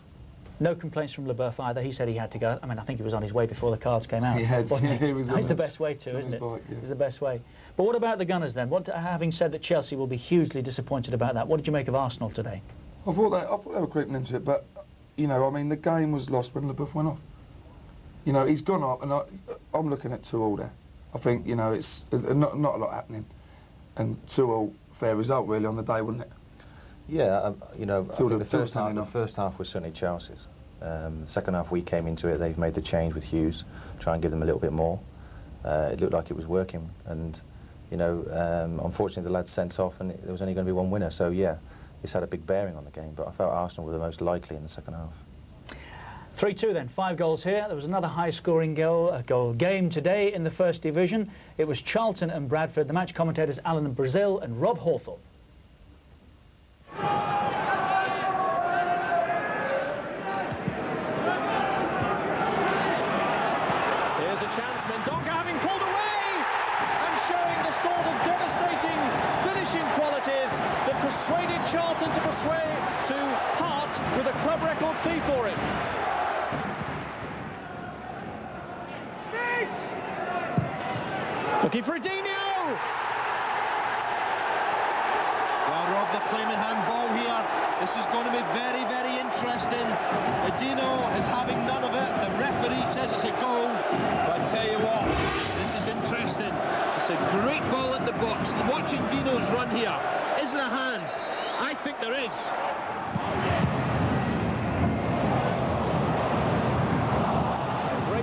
No complaints from LeBeuf either. He said he had to go. I mean, I think he was on his way before the cards came out. He had. It's the best way to, isn't it? Bike, yeah. It's the best way. But what about the Gunners then? Having said that Chelsea will be hugely disappointed about that, what did you make of Arsenal today? I thought they were creeping into it, but, you know, I mean, the game was lost when LeBeuf went off. You know, he's gone up, and I'm looking at 2-2 there. I think, you know, it's not a lot happening, and 2-2, fair result really on the day, wouldn't it? Yeah, you know, I think the first half was certainly Chelsea's. The second half we came into it, they've made the change with Hughes, try and give them a little bit more. It looked like it was working, and, you know, unfortunately the lads sent off, and there was only going to be one winner, so yeah, it's had a big bearing on the game, but I felt Arsenal were the most likely in the second half. 3-2 then, 5 goals here. There was another high-scoring goal game today in the First Division. It was Charlton and Bradford. The match commentators Alan Brazil and Rob Hawthorne. Here's a chance, Mendonca having pulled away and showing the sort of devastating finishing qualities that persuaded Charlton to part with a club record fee for him. Looking for Adinho! Well, Rob, they're claiming handball here. This is going to be very, very interesting. Adinho is having none of it. The referee says it's a goal. But I tell you what, this is interesting. It's a great ball at the box. Watching Dino's run here. Is there a hand? I think there is.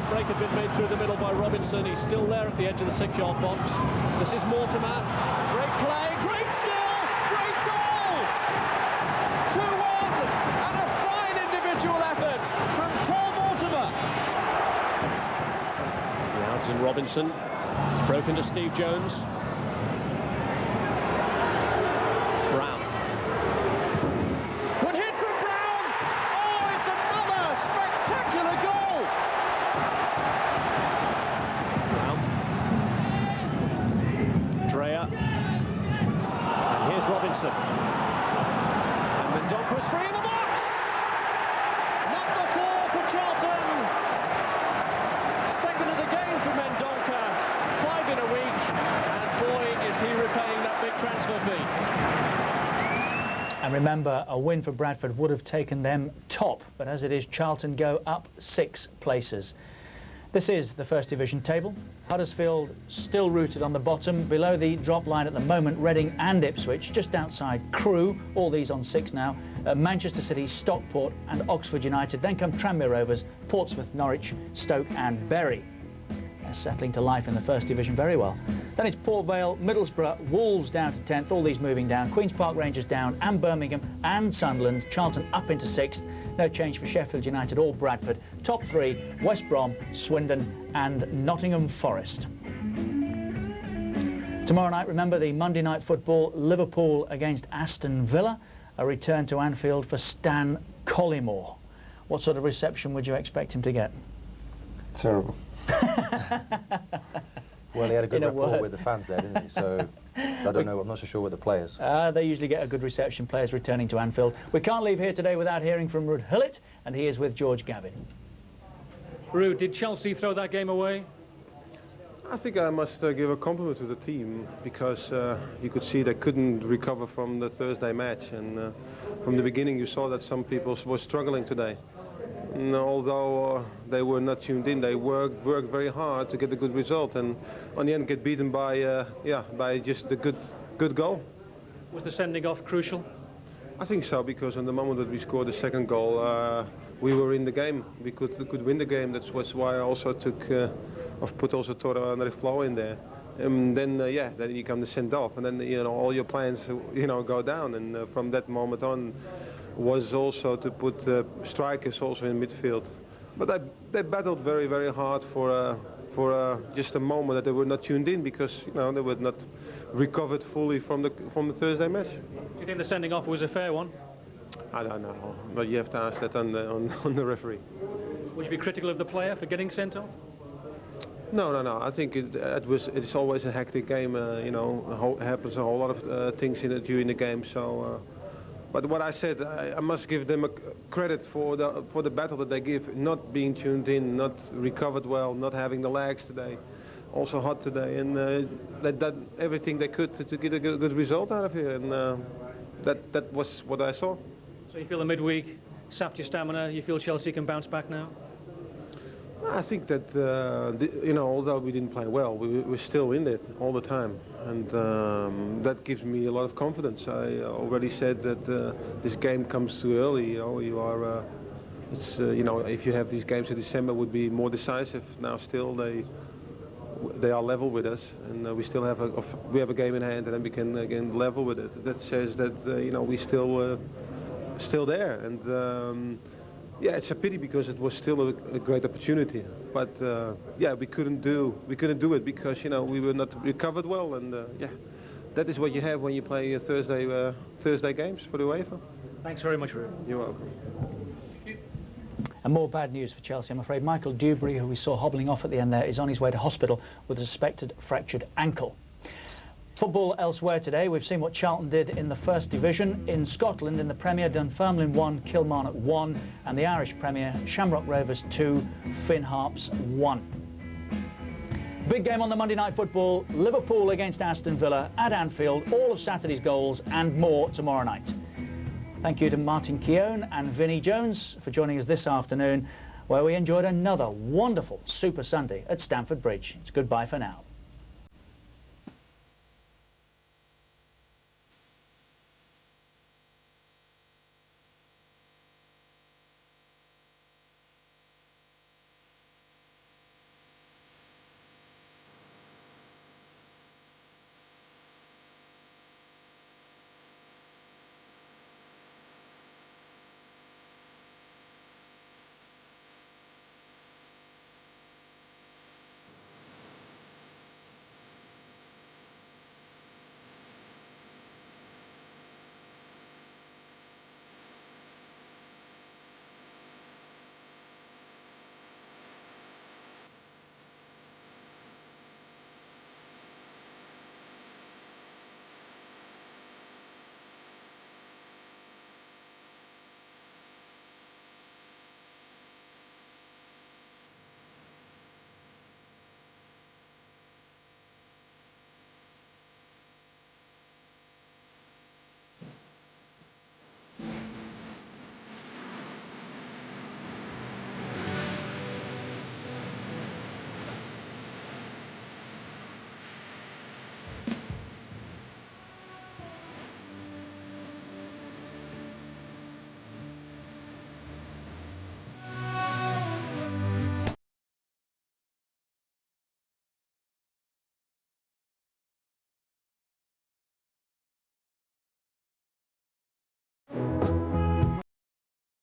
Break had been made through the middle by Robinson. He's still there at the edge of the 6-yard box. This is Mortimer. Great play, great skill, great goal! 2-1, and a fine individual effort from Paul Mortimer. Now to Robinson. It's broken to Steve Jones. Brown. Good hit from Brown! Oh, it's another spectacular goal! And here's Robinson. And Mendonca is free in the box! Number 4 for Charlton. Second of the game for Mendonca. 5 in a week. And boy, is he repaying that big transfer fee. And remember, a win for Bradford would have taken them top. But as it is, Charlton go up 6 places. This is the First Division table. Huddersfield still rooted on the bottom. Below the drop line at the moment, Reading and Ipswich, just outside Crewe, all these on 6 now. Manchester City, Stockport and Oxford United. Then come Tranmere Rovers, Portsmouth, Norwich, Stoke and Bury. They're settling to life in the First Division very well. Then it's Port Vale, Middlesbrough, Wolves down to 10th, all these moving down. Queen's Park Rangers down, and Birmingham and Sunderland. Charlton up into 6th. No change for Sheffield United or Bradford. Top 3, West Brom, Swindon and Nottingham Forest. Tomorrow night, remember the Monday night football, Liverpool against Aston Villa. A return to Anfield for Stan Collymore. What sort of reception would you expect him to get? Terrible. Well, he had a good rapport with the fans there, didn't he? So, I don't know, I'm not so sure with the players. They usually get a good reception, players returning to Anfield. We can't leave here today without hearing from Ruud Gullit, and he is with George Gavin. Ruud, did Chelsea throw that game away? I think I must give a compliment to the team, because you could see they couldn't recover from the Thursday match, and from the beginning you saw that some people were struggling today. And although they were not tuned in, they worked very hard to get a good result, and on the end get beaten by by just a good goal. Was the sending off crucial? I think so, because on the moment that we scored the second goal, we were in the game. We could win the game. That's why I also took put also Toro and Flow in there. And then then you come to send off, and then all your plans go down. And from that moment on, was also to put strikers also in midfield. But they battled very, very hard for just a moment that they were not tuned in, because they were not recovered fully from the Thursday match. Do you think the sending off was a fair one? I don't know, but you have to ask that on the referee. Would you be critical of the player for getting sent off? No. I think it's always a hectic game. Happens a whole lot of things during the game. So, but what I said, I must give them a credit for the battle that they give, not being tuned in, not recovered well, not having the legs today, also hot today, and they did everything they could to get a good result out of here, and that was what I saw. So you feel the midweek sapped your stamina? You feel Chelsea can bounce back now? I think that although we didn't play well, we're still in it all the time, and that gives me a lot of confidence. I already said that this game comes too early. You are, if you have these games in December, would be more decisive. Now still they are level with us, and we still have a game in hand, and then we can again level with it. That says that we still there, and. Yeah, it's a pity because it was still a great opportunity, but we couldn't do it because we were not recovered well, and that is what you have when you play Thursday games for the UEFA. Thanks very much, Ruud. You're welcome. And more bad news for Chelsea, I'm afraid. Michael Dewberry, who we saw hobbling off at the end there, is on his way to hospital with a suspected fractured ankle. Football elsewhere today. We've seen what Charlton did in the First Division. In Scotland, in the Premier, Dunfermline 1, Kilmarnock 1, and the Irish Premier, Shamrock Rovers 2, Finn Harps 1. Big game on the Monday Night Football. Liverpool against Aston Villa at Anfield. All of Saturday's goals and more tomorrow night. Thank you to Martin Keown and Vinnie Jones for joining us this afternoon, where we enjoyed another wonderful Super Sunday at Stamford Bridge. It's goodbye for now.